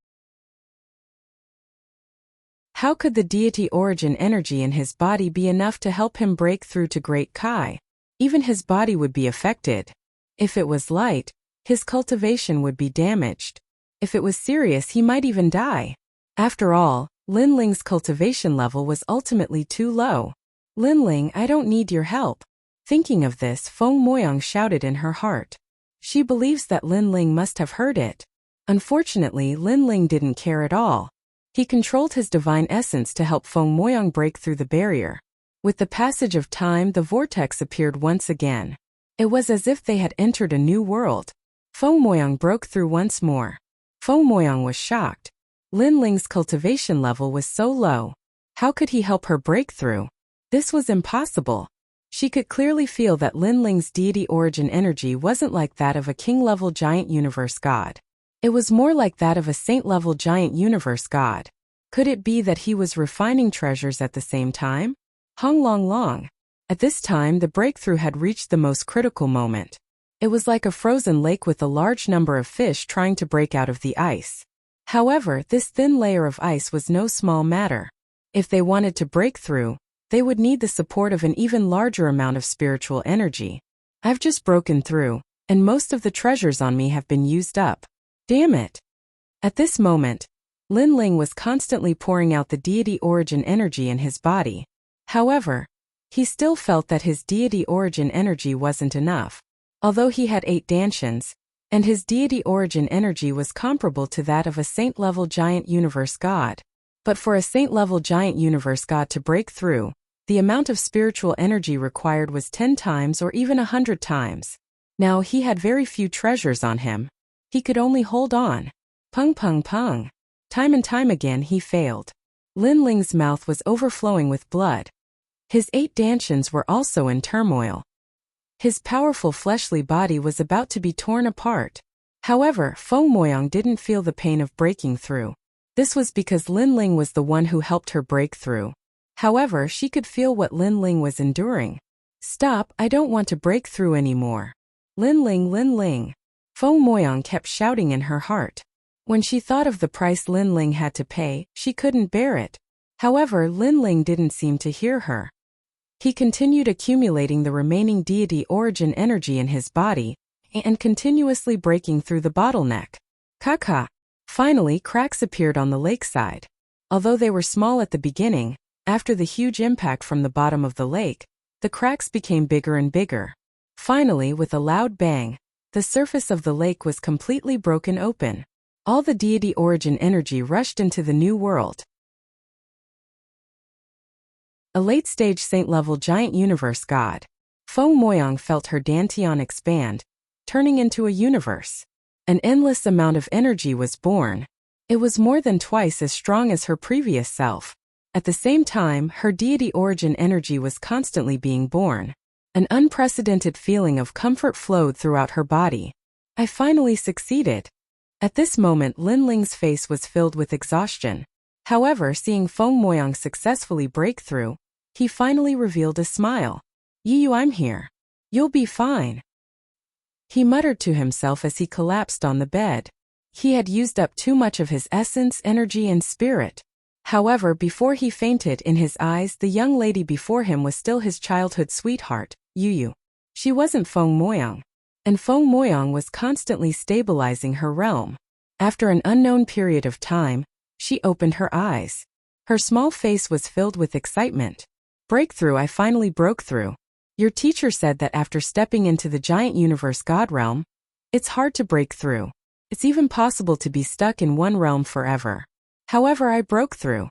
How could the deity origin energy in his body be enough to help him break through to Great Kai? Even his body would be affected. If it was light, his cultivation would be damaged. If it was serious, he might even die. After all, Lin Ling's cultivation level was ultimately too low. Lin Ling, I don't need your help. Thinking of this, Feng Moyang shouted in her heart. She believes that Lin Ling must have heard it. Unfortunately, Lin Ling didn't care at all. He controlled his divine essence to help Feng Moyang break through the barrier. With the passage of time, the vortex appeared once again. It was as if they had entered a new world. Feng Moyang broke through once more. Feng Moyang was shocked. Lin Ling's cultivation level was so low. How could he help her break through? This was impossible. She could clearly feel that Lin Ling's deity origin energy wasn't like that of a king-level giant universe god. It was more like that of a saint-level giant universe god. Could it be that he was refining treasures at the same time? Hung Long Long. At this time, the breakthrough had reached the most critical moment. It was like a frozen lake with a large number of fish trying to break out of the ice. However, this thin layer of ice was no small matter. If they wanted to break through, they would need the support of an even larger amount of spiritual energy. I've just broken through, and most of the treasures on me have been used up. Damn it! At this moment, Lin Ling was constantly pouring out the deity origin energy in his body. However, he still felt that his deity origin energy wasn't enough. Although he had 8 dantians, and his deity origin energy was comparable to that of a saint-level giant universe god. But for a saint-level giant universe god to break through, the amount of spiritual energy required was 10 times or even 100 times. Now he had very few treasures on him. He could only hold on. Pung pung pung. Time and time again he failed. Lin Ling's mouth was overflowing with blood. His 8 dantians were also in turmoil. His powerful fleshly body was about to be torn apart. However, Feng Moyang didn't feel the pain of breaking through. This was because Lin Ling was the one who helped her break through. However, she could feel what Lin Ling was enduring. Stop, I don't want to break through anymore. Lin Ling, Lin Ling. Feng Moyang kept shouting in her heart. When she thought of the price Lin Ling had to pay, she couldn't bear it. However, Lin Ling didn't seem to hear her. He continued accumulating the remaining deity origin energy in his body, and continuously breaking through the bottleneck. Kaka. Finally, cracks appeared on the lakeside. Although they were small at the beginning, after the huge impact from the bottom of the lake, the cracks became bigger and bigger. Finally, with a loud bang, the surface of the lake was completely broken open. All the deity origin energy rushed into the new world. A late-stage saint-level giant universe god. Feng Moyang felt her dantian expand, turning into a universe. An endless amount of energy was born. It was more than twice as strong as her previous self. At the same time, her deity origin energy was constantly being born. An unprecedented feeling of comfort flowed throughout her body. I finally succeeded. At this moment, Lin Ling's face was filled with exhaustion. However, seeing Feng Moyang successfully break through, he finally revealed a smile. Yiyu, I'm here. You'll be fine. He muttered to himself as he collapsed on the bed. He had used up too much of his essence, energy, and spirit. However, before he fainted, in his eyes, the young lady before him was still his childhood sweetheart, Yuyu. She wasn't Feng Moyang. And Feng Moyang was constantly stabilizing her realm. After an unknown period of time, she opened her eyes. Her small face was filled with excitement. Breakthrough, I finally broke through. Your teacher said that after stepping into the giant universe god realm, it's hard to break through. It's even possible to be stuck in one realm forever. However, I broke through.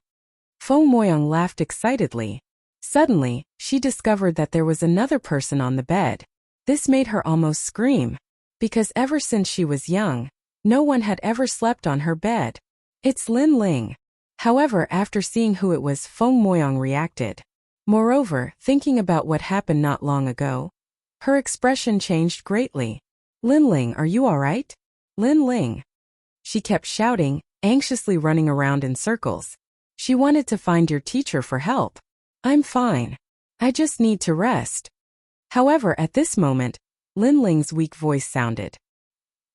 Feng Moyang laughed excitedly. Suddenly, she discovered that there was another person on the bed. This made her almost scream. Because ever since she was young, No one had ever slept on her bed. It's Lin Ling. However, after seeing who it was, Feng Moyang reacted. Moreover, thinking about what happened not long ago, her expression changed greatly. Lin Ling, are you alright? Lin Ling. She kept shouting, anxiously running around in circles. She wanted to find your teacher for help. I'm fine. I just need to rest. However, at this moment, Lin Ling's weak voice sounded.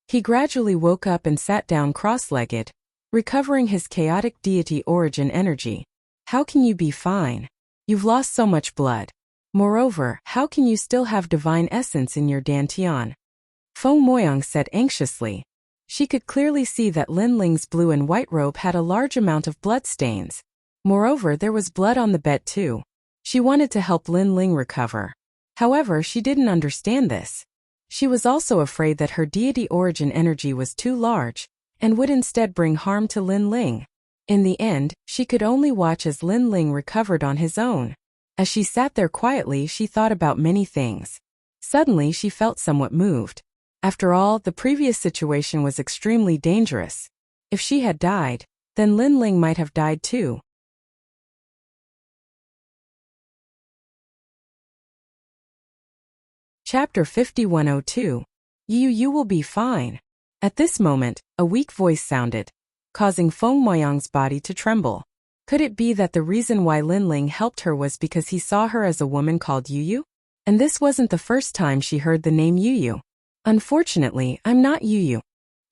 He gradually woke up and sat down cross-legged, recovering his chaotic deity origin energy. How can you be fine? You've lost so much blood. Moreover, how can you still have divine essence in your dantian? Feng Moyang said anxiously. She could clearly see that Lin Ling's blue and white robe had a large amount of blood stains. Moreover, there was blood on the bed too. She wanted to help Lin Ling recover. However, she didn't understand this. She was also afraid that her deity origin energy was too large, and would instead bring harm to Lin Ling. In the end, she could only watch as Lin Ling recovered on his own. As she sat there quietly, she thought about many things. Suddenly, she felt somewhat moved. After all, the previous situation was extremely dangerous. If she had died, then Lin Ling might have died too. Chapter 5102. You will be fine. At this moment, a weak voice sounded, causing Feng Moyang's body to tremble. Could it be that the reason why Lin Ling helped her was because he saw her as a woman called Yu? And this wasn't the first time she heard the name Yu. Unfortunately, I'm not Yu.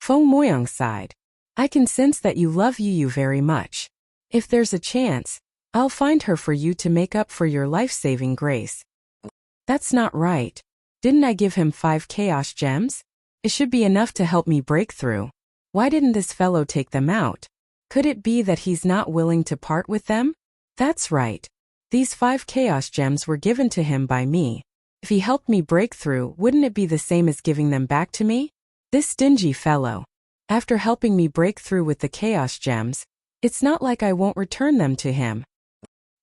Feng Moyang sighed. I can sense that you love Yu very much. If there's a chance, I'll find her for you to make up for your life-saving grace. That's not right. Didn't I give him 5 chaos gems? It should be enough to help me break through. Why didn't this fellow take them out? Could it be that he's not willing to part with them? That's right. These 5 chaos gems were given to him by me. If he helped me break through, wouldn't it be the same as giving them back to me? This stingy fellow. After helping me break through with the chaos gems, it's not like I won't return them to him.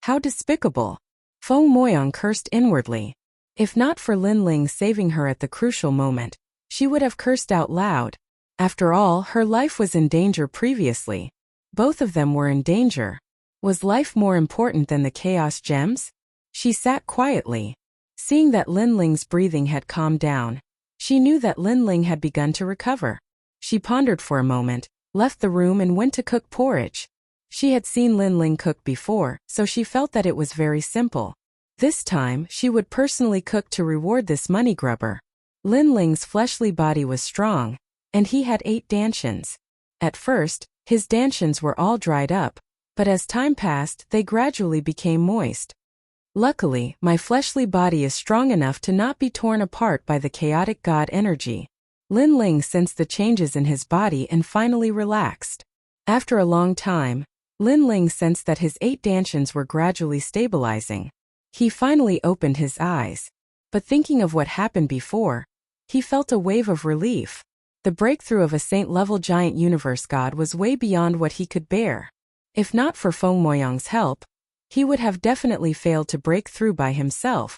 How despicable. Feng Moyang cursed inwardly. If not for Lin Ling saving her at the crucial moment, she would have cursed out loud. After all, her life was in danger previously. Both of them were in danger. Was life more important than the chaos gems? She sat quietly. Seeing that Lin Ling's breathing had calmed down, she knew that Lin Ling had begun to recover. She pondered for a moment, left the room and went to cook porridge. She had seen Lin Ling cook before, so she felt that it was very simple. This time, she would personally cook to reward this money grubber. Lin Ling's fleshly body was strong, and he had 8 dantians. At first, his dantians were all dried up, but as time passed, they gradually became moist. Luckily, my fleshly body is strong enough to not be torn apart by the chaotic god energy. Lin Ling sensed the changes in his body and finally relaxed. After a long time, Lin Ling sensed that his 8 dantians were gradually stabilizing. He finally opened his eyes. But thinking of what happened before, he felt a wave of relief. The breakthrough of a saint-level giant universe god was way beyond what he could bear. If not for Feng Moyang's help, he would have definitely failed to break through by himself.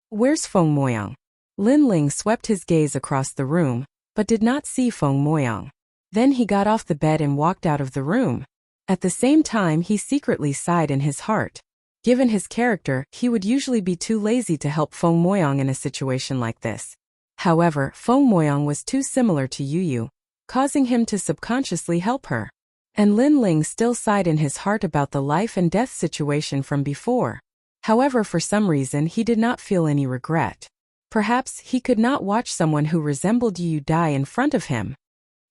Where's Feng Moyang? Lin Ling swept his gaze across the room, but did not see Feng Moyang. Then he got off the bed and walked out of the room. At the same time, he secretly sighed in his heart. Given his character, he would usually be too lazy to help Feng Moyang in a situation like this. However, Feng Moyang was too similar to Yu, causing him to subconsciously help her. And Lin Ling still sighed in his heart about the life and death situation from before. However, for some reason he did not feel any regret. Perhaps he could not watch someone who resembled Yu die in front of him.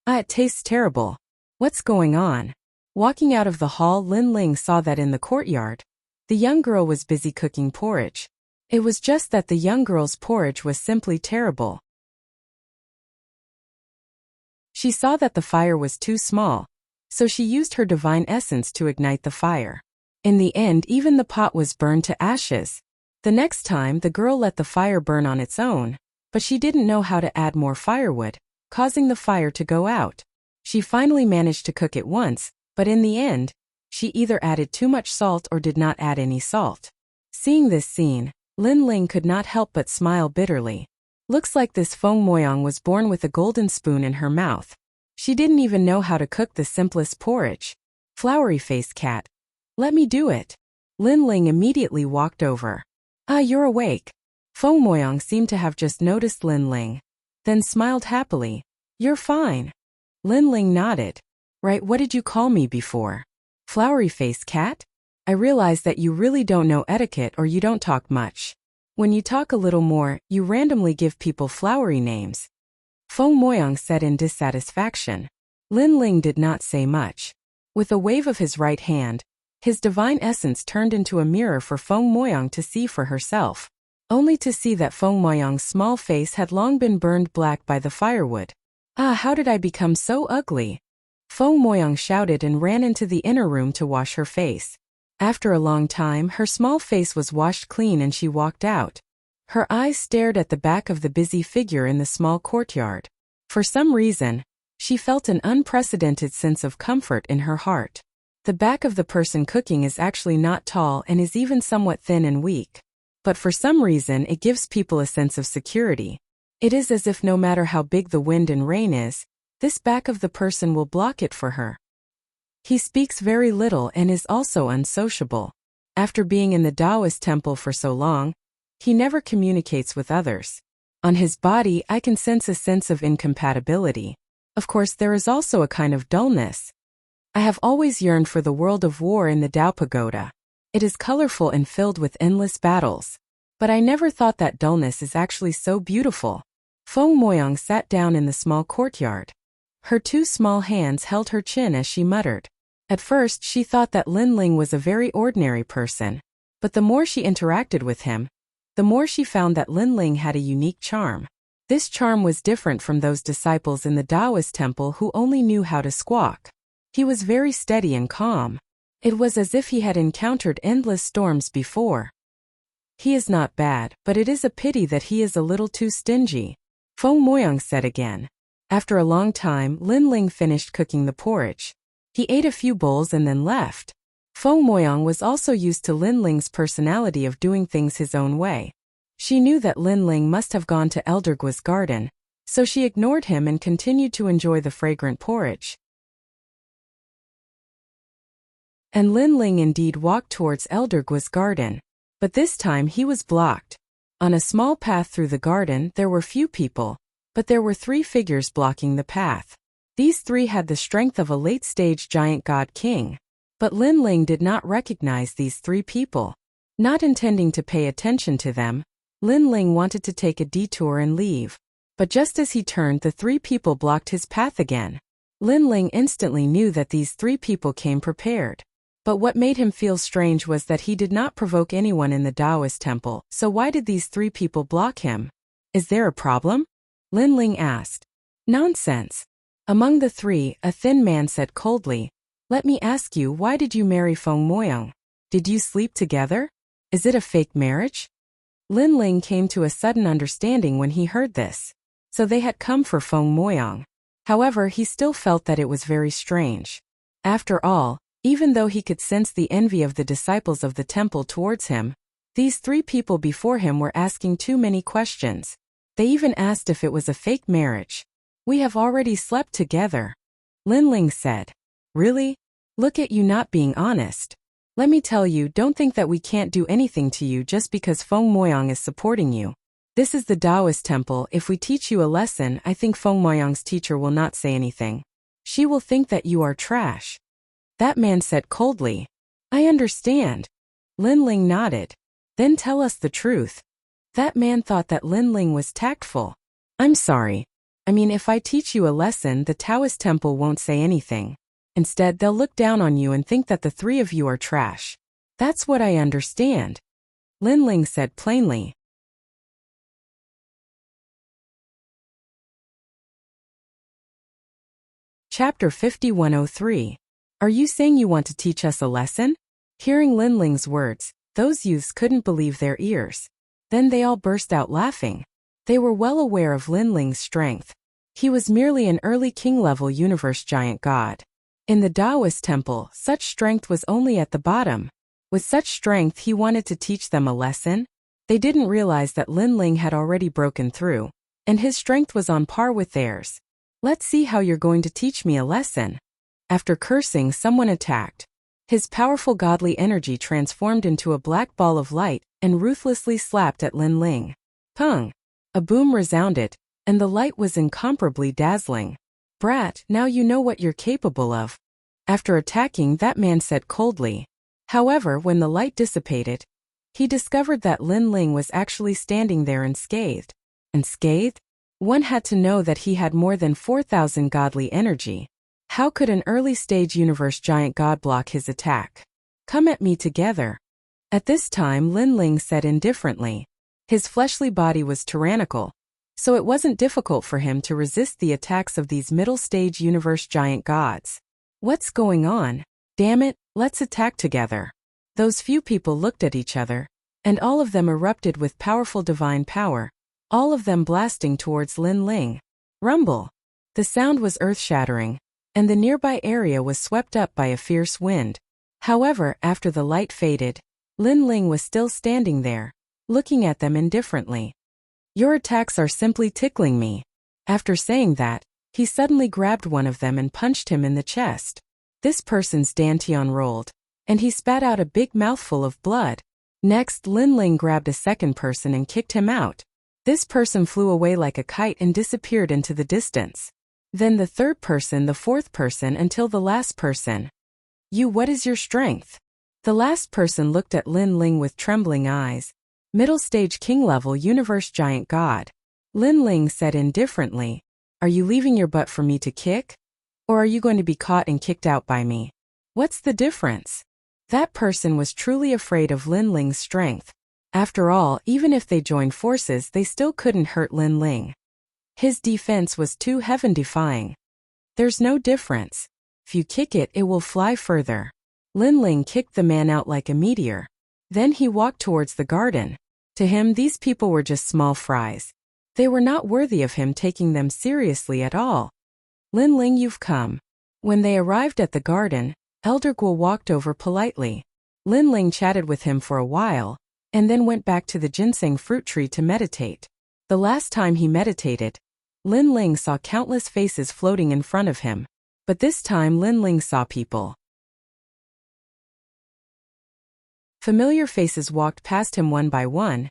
It tastes terrible. What's going on? Walking out of the hall, Lin Ling saw that in the courtyard, the young girl was busy cooking porridge. It was just that the young girl's porridge was simply terrible. She saw that the fire was too small, so she used her divine essence to ignite the fire. In the end, even the pot was burned to ashes. The next time, the girl let the fire burn on its own, but she didn't know how to add more firewood, causing the fire to go out. She finally managed to cook it once, but in the end, she either added too much salt or did not add any salt. Seeing this scene, Lin Ling could not help but smile bitterly. Looks like this Feng Moyang was born with a golden spoon in her mouth. She didn't even know how to cook the simplest porridge. Flowery-faced cat. Let me do it. Lin Ling immediately walked over. Ah, you're awake. Feng Moyang seemed to have just noticed Lin Ling, then smiled happily. You're fine. Lin Ling nodded. Right, what did you call me before? Flowery-faced cat? I realize that you really don't know etiquette or you don't talk much. When you talk a little more, you randomly give people flowery names. Feng Moyang said in dissatisfaction. Lin Ling did not say much. With a wave of his right hand, his divine essence turned into a mirror for Feng Moyang to see for herself, only to see that Feng Moyang's small face had long been burned black by the firewood. Ah, how did I become so ugly? Feng Moyang shouted and ran into the inner room to wash her face. After a long time, her small face was washed clean and she walked out. Her eyes stared at the back of the busy figure in the small courtyard. For some reason, she felt an unprecedented sense of comfort in her heart. The back of the person cooking is actually not tall and is even somewhat thin and weak. But for some reason it gives people a sense of security. It is as if no matter how big the wind and rain is, this back of the person will block it for her. He speaks very little and is also unsociable. After being in the Taoist temple for so long, he never communicates with others. On his body I can sense a sense of incompatibility. Of course there is also a kind of dullness. I have always yearned for the world of war in the Tao Pagoda. It is colorful and filled with endless battles. But I never thought that dullness is actually so beautiful. Feng Moyang sat down in the small courtyard. Her two small hands held her chin as she muttered. At first she thought that Lin Ling was a very ordinary person. But the more she interacted with him, the more she found that Lin Ling had a unique charm. This charm was different from those disciples in the Taoist temple who only knew how to squawk. He was very steady and calm. It was as if he had encountered endless storms before. He is not bad, but it is a pity that he is a little too stingy, Feng Moyang said again. After a long time, Lin Ling finished cooking the porridge. He ate a few bowls and then left. Feng Moyang was also used to Lin Ling's personality of doing things his own way. She knew that Lin Ling must have gone to Elder Gui's garden, so she ignored him and continued to enjoy the fragrant porridge. And Lin Ling indeed walked towards Elder Gui's garden, but this time he was blocked. On a small path through the garden there were few people, but there were 3 figures blocking the path. These 3 had the strength of a late-stage giant god king. But Lin Ling did not recognize these 3 people. Not intending to pay attention to them, Lin Ling wanted to take a detour and leave. But just as he turned, the 3 people blocked his path again. Lin Ling instantly knew that these 3 people came prepared. But what made him feel strange was that he did not provoke anyone in the Taoist temple, so why did these 3 people block him? Is there a problem? Lin Ling asked. Nonsense. Among the 3, a thin man said coldly, Let me ask you, why did you marry Feng Moyang? Did you sleep together? Is it a fake marriage? Lin Ling came to a sudden understanding when he heard this. So they had come for Feng Moyang. However, he still felt that it was very strange. After all, even though he could sense the envy of the disciples of the temple towards him, these 3 people before him were asking too many questions. They even asked if it was a fake marriage. We have already slept together. Lin Ling said. Really? Look at you not being honest. Let me tell you, don't think that we can't do anything to you just because Feng Moyang is supporting you. This is the Taoist temple. If we teach you a lesson, I think Feng Moyang's teacher will not say anything. She will think that you are trash. That man said coldly. I understand. Lin Ling nodded. Then tell us the truth. That man thought that Lin Ling was tactful. I'm sorry. I mean, if I teach you a lesson, the Taoist temple won't say anything. Instead, they'll look down on you and think that the 3 of you are trash. That's what I understand. Lin Ling said plainly. Chapter 5103. Are you saying you want to teach us a lesson? Hearing Lin Ling's words, those youths couldn't believe their ears. Then they all burst out laughing. They were well aware of Lin Ling's strength. He was merely an early king-level universe giant god. In the Taoist temple, such strength was only at the bottom. With such strength, he wanted to teach them a lesson. They didn't realize that Lin Ling had already broken through, and his strength was on par with theirs. Let's see how you're going to teach me a lesson. After cursing, someone attacked. His powerful godly energy transformed into a black ball of light and ruthlessly slapped at Lin Ling. Pung! A boom resounded, and the light was incomparably dazzling. Brat, now you know what you're capable of. After attacking, that man said coldly. However, when the light dissipated, he discovered that Lin Ling was actually standing there unscathed. Unscathed? One had to know that he had more than 4,000 godly energy. How could an early-stage universe giant god block his attack? Come at me together. At this time, Lin Ling said indifferently. His fleshly body was tyrannical, so it wasn't difficult for him to resist the attacks of these middle-stage universe giant gods. What's going on? Damn it, let's attack together. Those few people looked at each other, and all of them erupted with powerful divine power, all of them blasting towards Lin Ling. Rumble! The sound was earth-shattering, and the nearby area was swept up by a fierce wind. However, after the light faded, Lin Ling was still standing there, looking at them indifferently. Your attacks are simply tickling me. After saying that, he suddenly grabbed one of them and punched him in the chest. This person's dantian rolled, and he spat out a big mouthful of blood. Next, Lin Ling grabbed a second person and kicked him out. This person flew away like a kite and disappeared into the distance. Then the third person, the fourth person, until the last person. You, what is your strength? The last person looked at Lin Ling with trembling eyes. Middle stage king level universe giant god. Lin Ling said indifferently, are you leaving your butt for me to kick? Or are you going to be caught and kicked out by me? What's the difference? That person was truly afraid of Lin Ling's strength. After all, even if they joined forces, they still couldn't hurt Lin Ling. His defense was too heaven-defying. There's no difference. If you kick it, it will fly further. Lin Ling kicked the man out like a meteor. Then he walked towards the garden. To him, these people were just small fries. They were not worthy of him taking them seriously at all. Lin Ling, you've come. When they arrived at the garden, Elder Guo walked over politely. Lin Ling chatted with him for a while, and then went back to the ginseng fruit tree to meditate. The last time he meditated, Lin Ling saw countless faces floating in front of him. But this time Lin Ling saw people. Familiar faces walked past him one by one,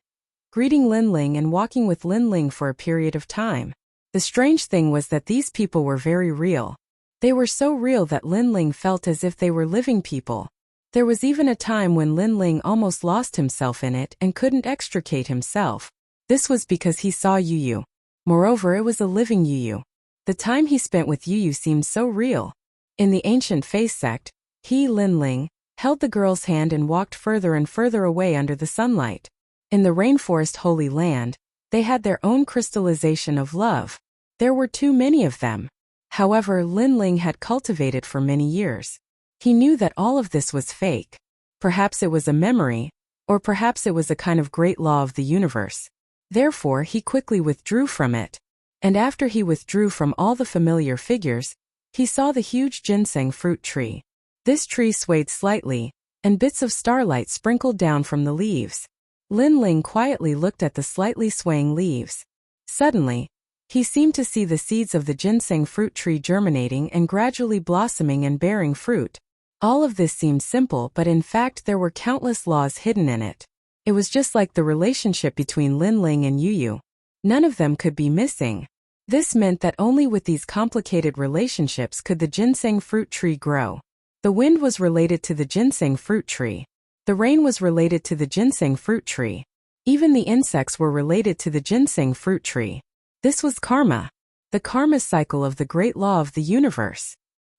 greeting Lin Ling and walking with Lin Ling for a period of time. The strange thing was that these people were very real. They were so real that Lin Ling felt as if they were living people. There was even a time when Lin Ling almost lost himself in it and couldn't extricate himself. This was because he saw Yu Yu. Moreover, it was a living Yu Yu. The time he spent with Yu Yu seemed so real. In the ancient Face sect, he, Lin Ling, held the girl's hand and walked further and further away under the sunlight. In the rainforest Holy Land, they had their own crystallization of love. There were too many of them. However, Lin Ling had cultivated for many years. He knew that all of this was fake. Perhaps it was a memory, or perhaps it was a kind of great law of the universe. Therefore, he quickly withdrew from it. And after he withdrew from all the familiar figures, he saw the huge ginseng fruit tree. This tree swayed slightly, and bits of starlight sprinkled down from the leaves. Lin Ling quietly looked at the slightly swaying leaves. Suddenly, he seemed to see the seeds of the ginseng fruit tree germinating and gradually blossoming and bearing fruit. All of this seemed simple, but in fact there were countless laws hidden in it. It was just like the relationship between Lin Ling and Yu Yu. None of them could be missing. This meant that only with these complicated relationships could the ginseng fruit tree grow. The wind was related to the ginseng fruit tree. The rain was related to the ginseng fruit tree. Even the insects were related to the ginseng fruit tree. This was karma. The karma cycle of the great law of the universe.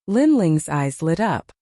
Lin Ling's eyes lit up.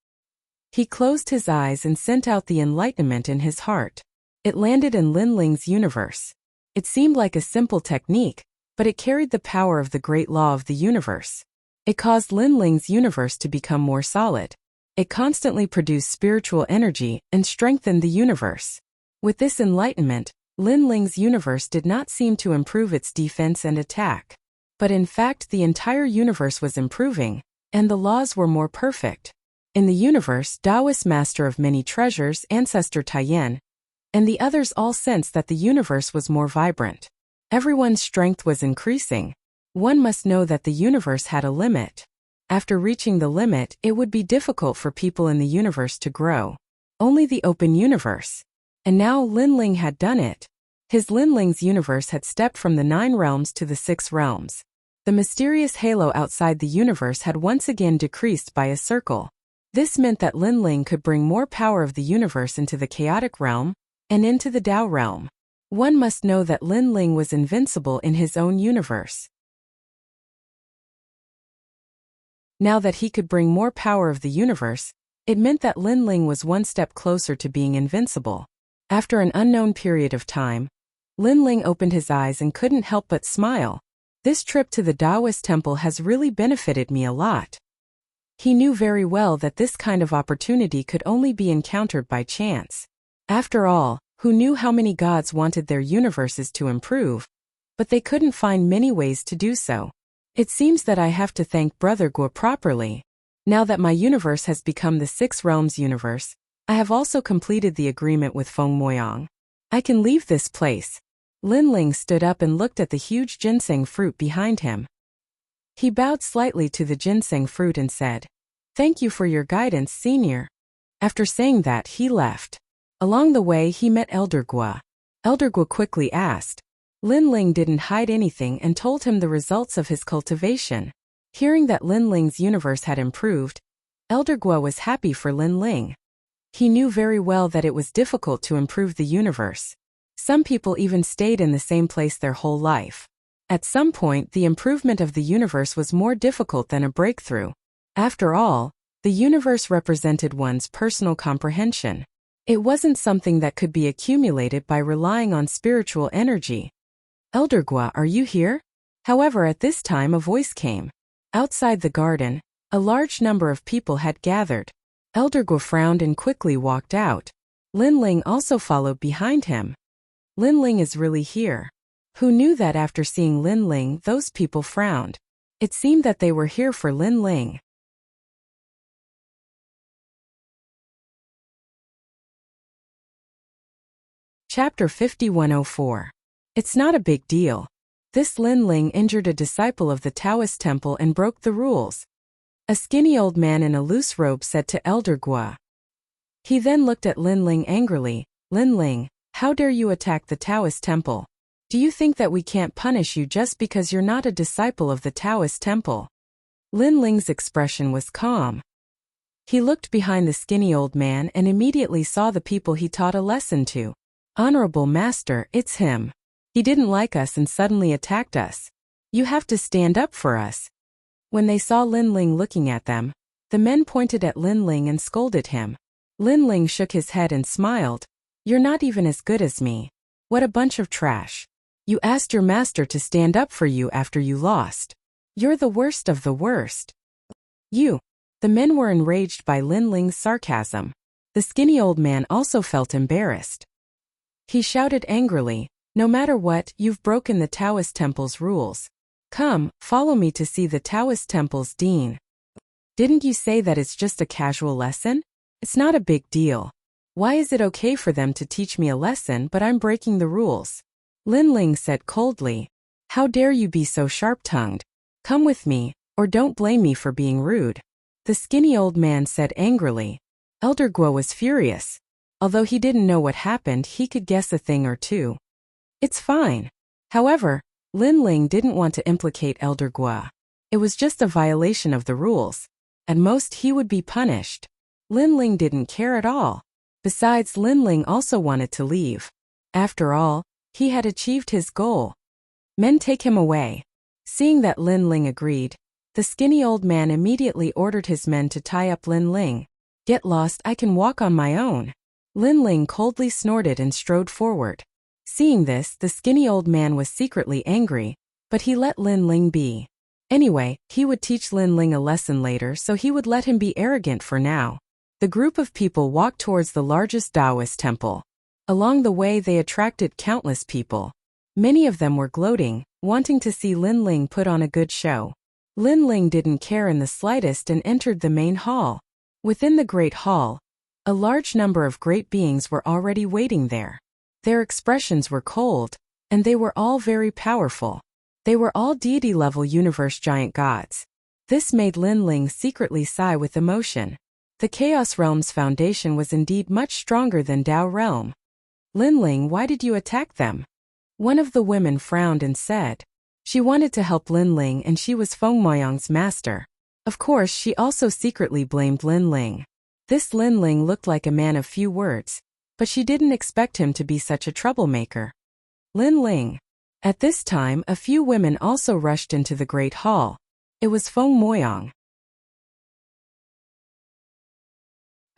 He closed his eyes and sent out the enlightenment in his heart. It landed in Lin Ling's universe. It seemed like a simple technique, but it carried the power of the great law of the universe. It caused Lin Ling's universe to become more solid. It constantly produced spiritual energy and strengthened the universe. With this enlightenment, Lin Ling's universe did not seem to improve its defense and attack. But in fact the entire universe was improving, and the laws were more perfect. In the universe, Taoist Master of Many Treasures, Ancestor Taiyan, and the others all sensed that the universe was more vibrant. Everyone's strength was increasing. One must know that the universe had a limit. After reaching the limit, it would be difficult for people in the universe to grow. Only the open universe. And now Linling had done it. His Linling's universe had stepped from the 9 realms to the 6 realms. The mysterious halo outside the universe had once again decreased by a circle. This meant that Linling could bring more power of the universe into the chaotic realm and into the Tao realm. One must know that Linling was invincible in his own universe. Now that he could bring more power of the universe, it meant that Linling was one step closer to being invincible. After an unknown period of time, Linling opened his eyes and couldn't help but smile. This trip to the Taoist temple has really benefited me a lot. He knew very well that this kind of opportunity could only be encountered by chance. After all, who knew how many gods wanted their universes to improve? But they couldn't find many ways to do so. It seems that I have to thank Brother Guo properly. Now that my universe has become the 6 realms universe, I have also completed the agreement with Feng Moyang. I can leave this place. Linling stood up and looked at the huge ginseng fruit behind him. He bowed slightly to the ginseng fruit and said, "Thank you for your guidance, Senior." After saying that, he left. Along the way, he met Elder Guo. Elder Guo quickly asked. Linling didn't hide anything and told him the results of his cultivation. Hearing that Linling's universe had improved, Elder Guo was happy for Linling. He knew very well that it was difficult to improve the universe. Some people even stayed in the same place their whole life. At some point, the improvement of the universe was more difficult than a breakthrough. After all, the universe represented one's personal comprehension. It wasn't something that could be accumulated by relying on spiritual energy. "Elder Guo, are you here?" However, at this time a voice came. Outside the garden, a large number of people had gathered. Elder Guo frowned and quickly walked out. Linling also followed behind him. Linling is really here. Who knew that after seeing Linling, those people frowned? It seemed that they were here for Linling. Chapter 5104. It's not a big deal. This Linling injured a disciple of the Taoist temple and broke the rules. A skinny old man in a loose robe said to Elder Guo. He then looked at Linling angrily. "Linling, how dare you attack the Taoist temple? Do you think that we can't punish you just because you're not a disciple of the Taoist temple?" Linling's expression was calm. He looked behind the skinny old man and immediately saw the people he taught a lesson to. "Honorable Master, it's him. He didn't like us and suddenly attacked us. You have to stand up for us." When they saw Linling looking at them, the men pointed at Linling and scolded him. Linling shook his head and smiled. "You're not even as good as me. What a bunch of trash. You asked your master to stand up for you after you lost. You're the worst of the worst." "You." The men were enraged by Linling's sarcasm. The skinny old man also felt embarrassed. He shouted angrily, "No matter what, you've broken the Taoist temple's rules. Come, follow me to see the Taoist temple's dean." "Didn't you say that it's just a casual lesson? It's not a big deal. Why is it okay for them to teach me a lesson but I'm breaking the rules?" Linling said coldly. "How dare you be so sharp-tongued? Come with me, or don't blame me for being rude." The skinny old man said angrily. Elder Guo was furious. Although he didn't know what happened, he could guess a thing or two. "It's fine." However, Linling didn't want to implicate Elder Guo. It was just a violation of the rules. At most, he would be punished. Linling didn't care at all. Besides, Linling also wanted to leave. After all, he had achieved his goal. "Men, take him away." Seeing that Linling agreed, the skinny old man immediately ordered his men to tie up Linling. "Get lost, I can walk on my own." Linling coldly snorted and strode forward. Seeing this, the skinny old man was secretly angry, but he let Linling be. Anyway, he would teach Linling a lesson later, so he would let him be arrogant for now. The group of people walked towards the largest Taoist temple. Along the way, they attracted countless people. Many of them were gloating, wanting to see Linling put on a good show. Linling didn't care in the slightest and entered the main hall. Within the great hall, a large number of great beings were already waiting there. Their expressions were cold, and they were all very powerful. They were all deity-level universe giant gods. This made Lin Ling secretly sigh with emotion. The Chaos Realm's foundation was indeed much stronger than Tao Realm. Lin Ling, why did you attack them? One of the women frowned and said. She wanted to help Lin Ling and she was Feng Moyang's master. Of course, she also secretly blamed Lin Ling. This Lin Ling looked like a man of few words, but she didn't expect him to be such a troublemaker. Lin Ling. At this time, a few women also rushed into the Great Hall. It was Feng Moyang.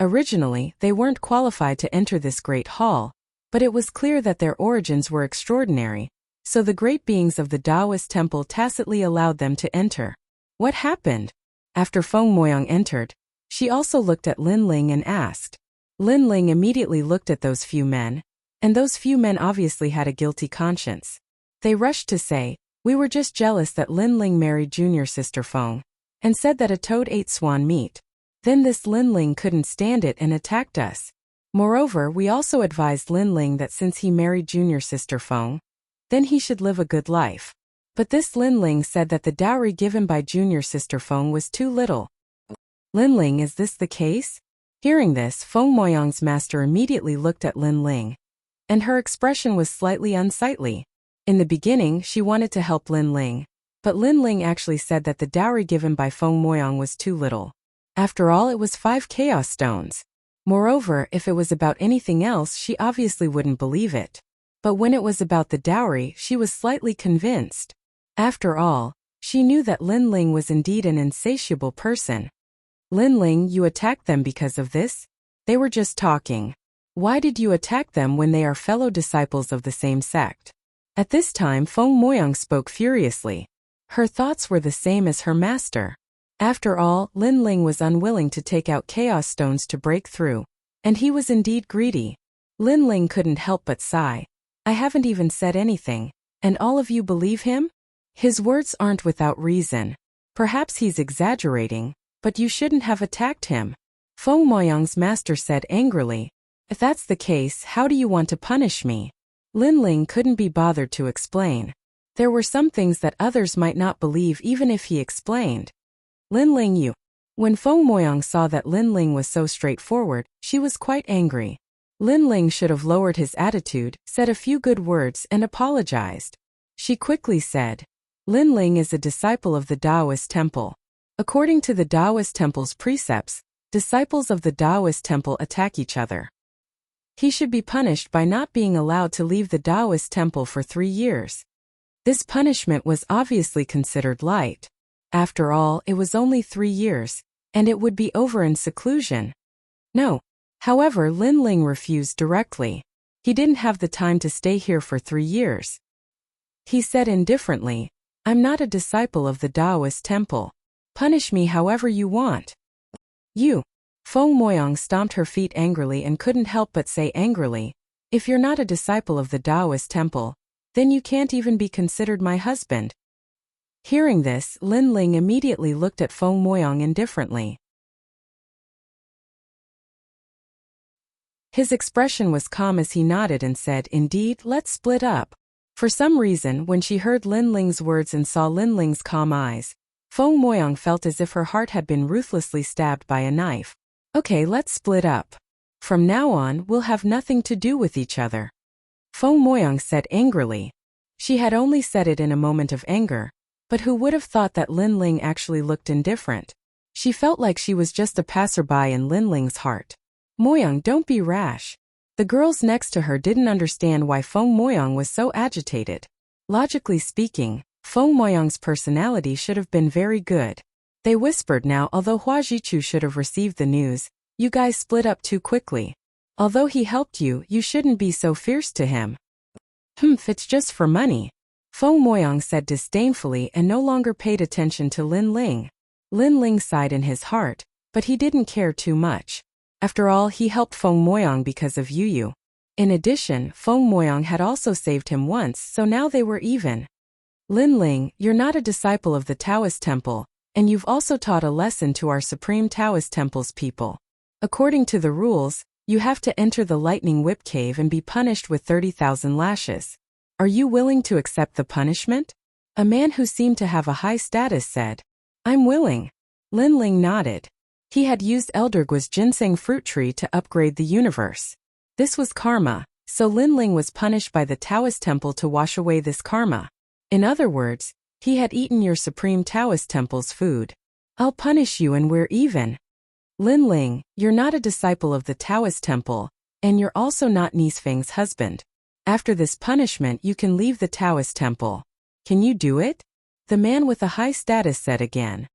Originally, they weren't qualified to enter this Great Hall, but it was clear that their origins were extraordinary, so the great beings of the Taoist temple tacitly allowed them to enter. What happened? After Feng Moyang entered, she also looked at Lin Ling and asked. Lin Ling immediately looked at those few men, and those few men obviously had a guilty conscience. They rushed to say, we were just jealous that Lin Ling married junior sister Feng, and said that a toad ate swan meat. Then this Lin Ling couldn't stand it and attacked us. Moreover, we also advised Lin Ling that since he married junior sister Feng, then he should live a good life. But this Lin Ling said that the dowry given by junior sister Feng was too little. Lin Ling, is this the case? Hearing this, Feng Moyang's master immediately looked at Lin Ling, and her expression was slightly unsightly. In the beginning, she wanted to help Lin Ling, but Lin Ling actually said that the dowry given by Feng Moyang was too little. After all, it was 5 chaos stones. Moreover, if it was about anything else, she obviously wouldn't believe it. But when it was about the dowry, she was slightly convinced. After all, she knew that Lin Ling was indeed an insatiable person. Lin Ling, you attacked them because of this? They were just talking. Why did you attack them when they are fellow disciples of the same sect? At this time, Feng Moyang spoke furiously. Her thoughts were the same as her master. After all, Lin Ling was unwilling to take out chaos stones to break through, and he was indeed greedy. Lin Ling couldn't help but sigh. I haven't even said anything, and all of you believe him? His words aren't without reason. Perhaps he's exaggerating, but you shouldn't have attacked him. Feng Moyang's master said angrily. If that's the case, how do you want to punish me? Lin Ling couldn't be bothered to explain. There were some things that others might not believe even if he explained. Lin Ling, you. When Feng Moyang saw that Lin Ling was so straightforward, she was quite angry. Lin Ling should have lowered his attitude, said a few good words, and apologized. She quickly said, Lin Ling is a disciple of the Taoist temple. According to the Taoist temple's precepts, disciples of the Taoist temple attack each other. He should be punished by not being allowed to leave the Taoist temple for 3 years. This punishment was obviously considered light. After all, it was only 3 years, and it would be over in seclusion. No. However, Lin Ling refused directly. He didn't have the time to stay here for 3 years. He said indifferently, I'm not a disciple of the Taoist temple. Punish me however you want. You. Feng Moyang stomped her feet angrily and couldn't help but say angrily, if you're not a disciple of the Taoist temple, then you can't even be considered my husband. Hearing this, Lin Ling immediately looked at Feng Moyang indifferently. His expression was calm as he nodded and said, indeed, let's split up. For some reason, when she heard Lin Ling's words and saw Lin Ling's calm eyes, Feng Moyang felt as if her heart had been ruthlessly stabbed by a knife. Okay, let's split up. From now on, we'll have nothing to do with each other. Feng Moyang said angrily. She had only said it in a moment of anger, but who would have thought that Lin Ling actually looked indifferent? She felt like she was just a passerby in Lin Ling's heart. Moyang, don't be rash. The girls next to her didn't understand why Feng Moyang was so agitated. Logically speaking, Feng Moyang's personality should have been very good. They whispered now, although Hua Jichu should have received the news, you guys split up too quickly. Although he helped you, you shouldn't be so fierce to him. It's just for money. Feng Moyang said disdainfully and no longer paid attention to Lin Ling. Lin Ling sighed in his heart, but he didn't care too much. After all, he helped Feng Moyang because of Yu. In addition, Feng Moyang had also saved him once, so now they were even. Lin Ling, you're not a disciple of the Taoist temple, and you've also taught a lesson to our Supreme Taoist temple's people. According to the rules, you have to enter the lightning whip cave and be punished with 30,000 lashes. Are you willing to accept the punishment? A man who seemed to have a high status said, "I'm willing." Lin Ling nodded. He had used Elder Guo's ginseng fruit tree to upgrade the universe. This was karma, so Lin Ling was punished by the Taoist temple to wash away this karma. In other words, he had eaten your supreme Taoist temple's food. I'll punish you and we're even. Lin Ling, you're not a disciple of the Taoist temple, and you're also not Nisfeng's husband. After this punishment you can leave the Taoist temple. Can you do it? The man with a high status said again.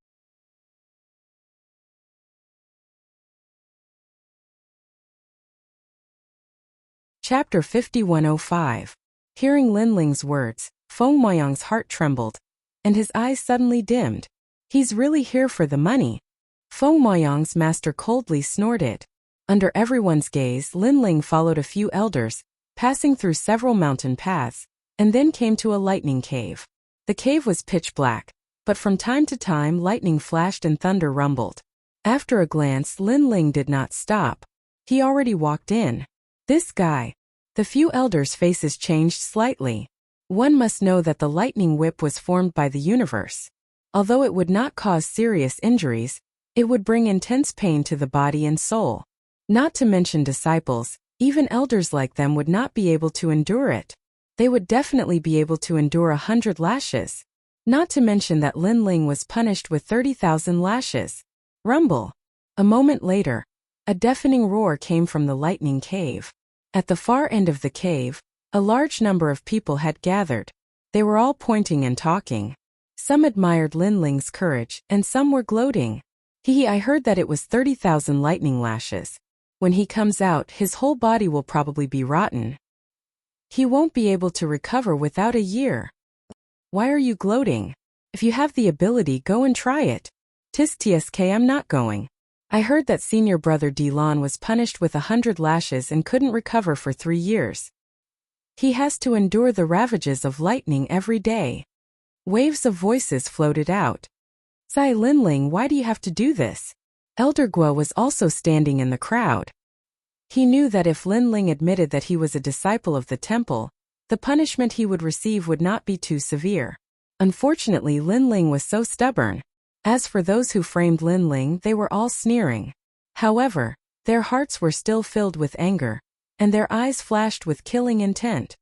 Chapter 5105. Hearing Lin Ling's words, Feng Moyang's heart trembled, and his eyes suddenly dimmed. He's really here for the money. Feng Moyang's master coldly snorted. Under everyone's gaze, Lin Ling followed a few elders, passing through several mountain paths, and then came to a lightning cave. The cave was pitch black, but from time to time lightning flashed and thunder rumbled. After a glance, Lin Ling did not stop. He already walked in. This guy. The few elders' faces changed slightly. One must know that the lightning whip was formed by the universe. Although it would not cause serious injuries, it would bring intense pain to the body and soul. Not to mention disciples, even elders like them would not be able to endure it. They would definitely be able to endure 100 lashes. Not to mention that Lin Ling was punished with 30,000 lashes. Rumble. A moment later, a deafening roar came from the lightning cave. At the far end of the cave, a large number of people had gathered. They were all pointing and talking. Some admired Lin Ling's courage, and some were gloating. I heard that it was 30,000 lightning lashes. When he comes out, his whole body will probably be rotten. He won't be able to recover without a year. Why are you gloating? If you have the ability, go and try it. Tsk, I'm not going. I heard that senior brother Dilan was punished with 100 lashes and couldn't recover for 3 years. He has to endure the ravages of lightning every day. Waves of voices floated out. Sai Lin Ling, why do you have to do this? Elder Guo was also standing in the crowd. He knew that if Lin Ling admitted that he was a disciple of the temple, the punishment he would receive would not be too severe. Unfortunately, Lin Ling was so stubborn. As for those who framed Lin Ling, they were all sneering. However, their hearts were still filled with anger, and their eyes flashed with killing intent.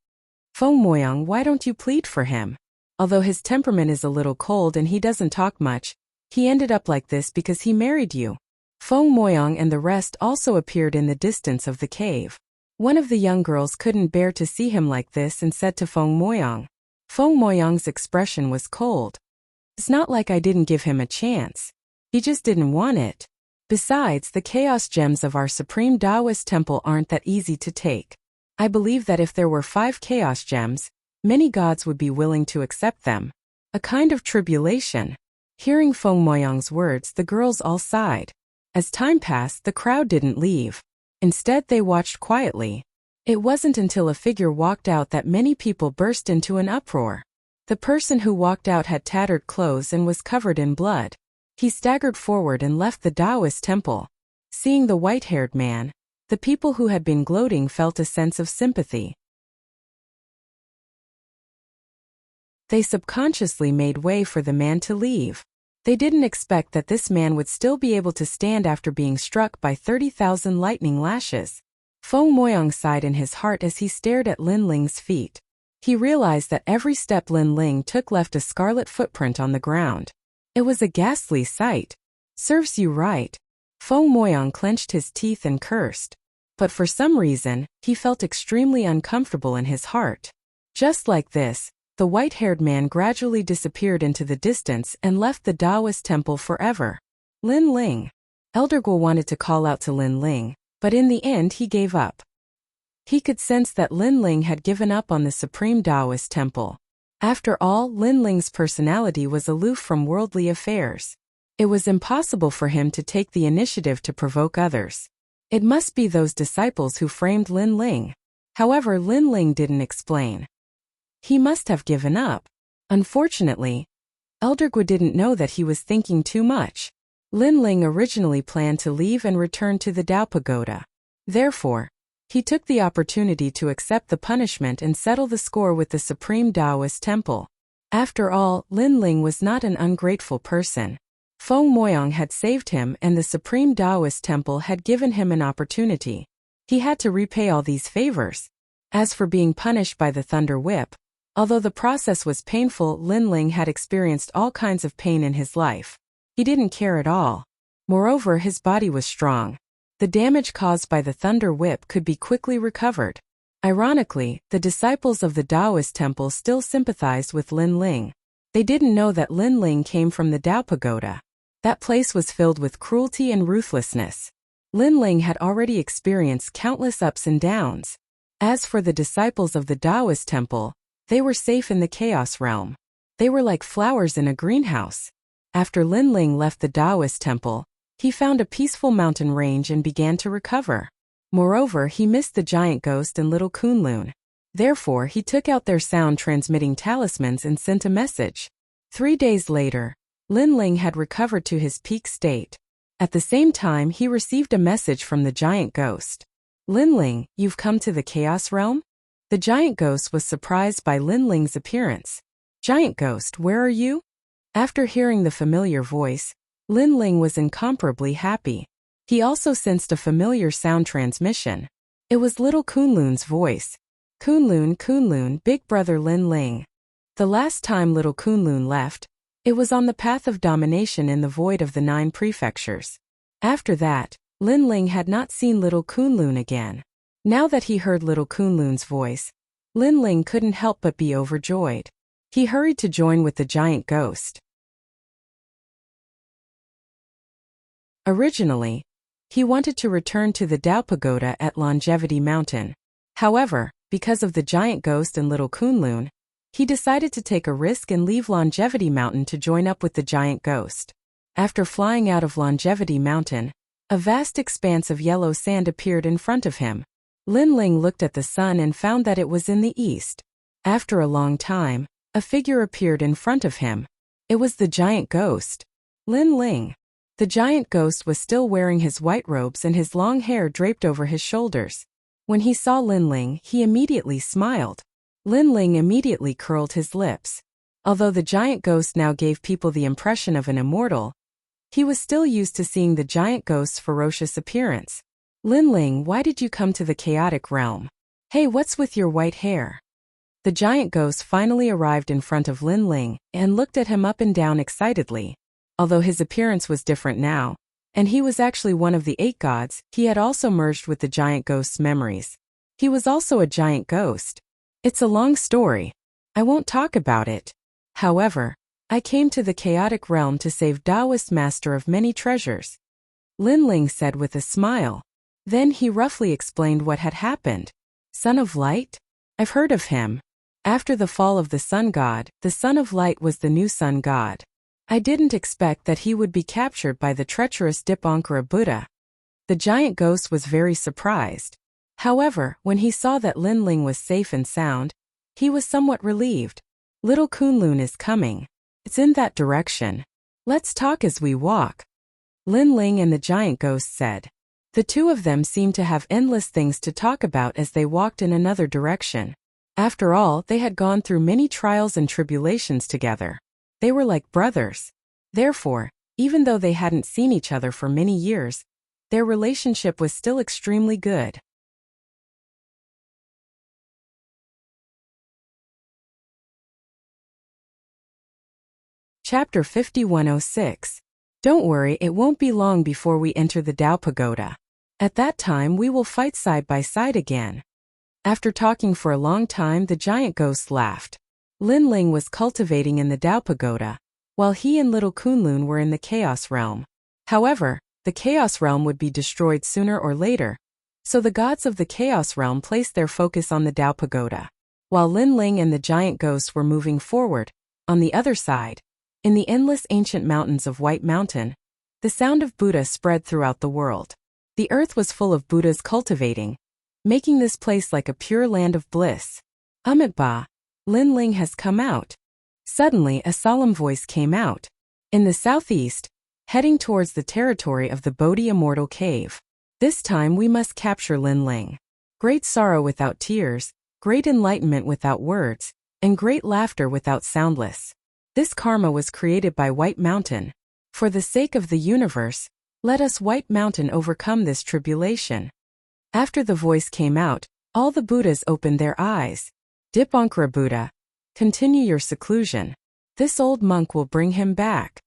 Feng Moyang, why don't you plead for him? Although his temperament is a little cold and he doesn't talk much, he ended up like this because he married you. Feng Moyang and the rest also appeared in the distance of the cave. One of the young girls couldn't bear to see him like this and said to Feng Moyang. Feng Moyang's expression was cold. It's not like I didn't give him a chance. He just didn't want it. Besides, the chaos gems of our supreme Taoist temple aren't that easy to take. I believe that if there were 5 chaos gems, many gods would be willing to accept them. A kind of tribulation. Hearing Feng Moyang's words, the girls all sighed. As time passed, the crowd didn't leave. Instead, they watched quietly. It wasn't until a figure walked out that many people burst into an uproar. The person who walked out had tattered clothes and was covered in blood. He staggered forward and left the Taoist temple. Seeing the white-haired man, the people who had been gloating felt a sense of sympathy. They subconsciously made way for the man to leave. They didn't expect that this man would still be able to stand after being struck by 30,000 lightning lashes. Feng Moyang sighed in his heart as he stared at Lin Ling's feet. He realized that every step Lin Ling took left a scarlet footprint on the ground. It was a ghastly sight. Serves you right. Feng Moyang clenched his teeth and cursed. But for some reason, he felt extremely uncomfortable in his heart. Just like this, the white-haired man gradually disappeared into the distance and left the Taoist temple forever. Lin Ling. Elder Guo wanted to call out to Lin Ling, but in the end he gave up. He could sense that Lin Ling had given up on the supreme Taoist temple. After all, Lin Ling's personality was aloof from worldly affairs. It was impossible for him to take the initiative to provoke others. It must be those disciples who framed Lin Ling. However, Lin Ling didn't explain. He must have given up. Unfortunately, Elder Guo didn't know that he was thinking too much. Lin Ling originally planned to leave and return to the Dao Pagoda. Therefore, he took the opportunity to accept the punishment and settle the score with the Supreme Taoist Temple. After all, Lin Ling was not an ungrateful person. Feng Moyang had saved him and the Supreme Taoist Temple had given him an opportunity. He had to repay all these favors. As for being punished by the Thunder Whip, although the process was painful, Lin Ling had experienced all kinds of pain in his life. He didn't care at all. Moreover, his body was strong. The damage caused by the Thunder Whip could be quickly recovered. Ironically, the disciples of the Taoist temple still sympathized with Lin Ling. They didn't know that Lin Ling came from the Tao Pagoda. That place was filled with cruelty and ruthlessness. Lin Ling had already experienced countless ups and downs. As for the disciples of the Taoist temple, they were safe in the chaos realm. They were like flowers in a greenhouse. After Lin Ling left the Taoist temple, he found a peaceful mountain range and began to recover. Moreover, he missed the giant ghost and little Kunlun. Therefore, he took out their sound-transmitting talismans and sent a message. 3 days later, Lin Ling had recovered to his peak state. At the same time, he received a message from the giant ghost. Lin Ling, you've come to the chaos realm? The giant ghost was surprised by Lin Ling's appearance. Giant ghost, where are you? After hearing the familiar voice, Lin Ling was incomparably happy. He also sensed a familiar sound transmission. It was little Kunlun's voice. Kunlun, Kunlun, big brother Lin Ling. The last time little Kunlun left, it was on the path of domination in the void of the 9 prefectures. After that, Lin Ling had not seen little Kunlun again. Now that he heard little Kunlun's voice, Lin Ling couldn't help but be overjoyed. He hurried to join with the giant ghost. Originally, he wanted to return to the Tao Pagoda at Longevity Mountain. However, because of the giant ghost and little Kunlun, he decided to take a risk and leave Longevity Mountain to join up with the giant ghost. After flying out of Longevity Mountain, a vast expanse of yellow sand appeared in front of him. Lin Ling looked at the sun and found that it was in the east. After a long time, a figure appeared in front of him. It was the giant ghost. Lin Ling. The giant ghost was still wearing his white robes and his long hair draped over his shoulders. When he saw Lin Ling, he immediately smiled. Lin Ling immediately curled his lips. Although the giant ghost now gave people the impression of an immortal, he was still used to seeing the giant ghost's ferocious appearance. Lin Ling, why did you come to the chaotic realm? Hey, what's with your white hair? The giant ghost finally arrived in front of Lin Ling and looked at him up and down excitedly. Although his appearance was different now, and he was actually one of the 8 gods, he had also merged with the giant ghost's memories. He was also a giant ghost. It's a long story. I won't talk about it. However, I came to the chaotic realm to save Taoist master of many treasures. Lin Ling said with a smile. Then he roughly explained what had happened. Son of Light? I've heard of him. After the fall of the sun god, the Son of Light was the new sun god. I didn't expect that he would be captured by the treacherous Dipankara Buddha. The giant ghost was very surprised. However, when he saw that Lin Ling was safe and sound, he was somewhat relieved. Little Kunlun is coming. It's in that direction. Let's talk as we walk. Lin Ling and the giant ghost said. The two of them seemed to have endless things to talk about as they walked in another direction. After all, they had gone through many trials and tribulations together. They were like brothers. Therefore, even though they hadn't seen each other for many years, their relationship was still extremely good. Chapter 5106. Don't worry, it won't be long before we enter the Tao Pagoda. At that time we will fight side by side again. After talking for a long time, the giant ghost laughed. Lin Ling was cultivating in the Tao Pagoda, while he and little Kunlun were in the Chaos Realm. However, the Chaos Realm would be destroyed sooner or later, so the gods of the Chaos Realm placed their focus on the Tao Pagoda. While Lin Ling and the giant ghost were moving forward, on the other side, in the endless ancient mountains of White Mountain, the sound of Buddha spread throughout the world. The earth was full of Buddhas cultivating, making this place like a pure land of bliss. Amitabha, Lin Ling has come out. Suddenly, a solemn voice came out. In the southeast, heading towards the territory of the Bodhi Immortal Cave. This time we must capture Lin Ling. Great sorrow without tears, great enlightenment without words, and great laughter without soundless. This karma was created by White Mountain. For the sake of the universe, let us White Mountain overcome this tribulation. After the voice came out, all the Buddhas opened their eyes. Dipankara Buddha, continue your seclusion. This old monk will bring him back.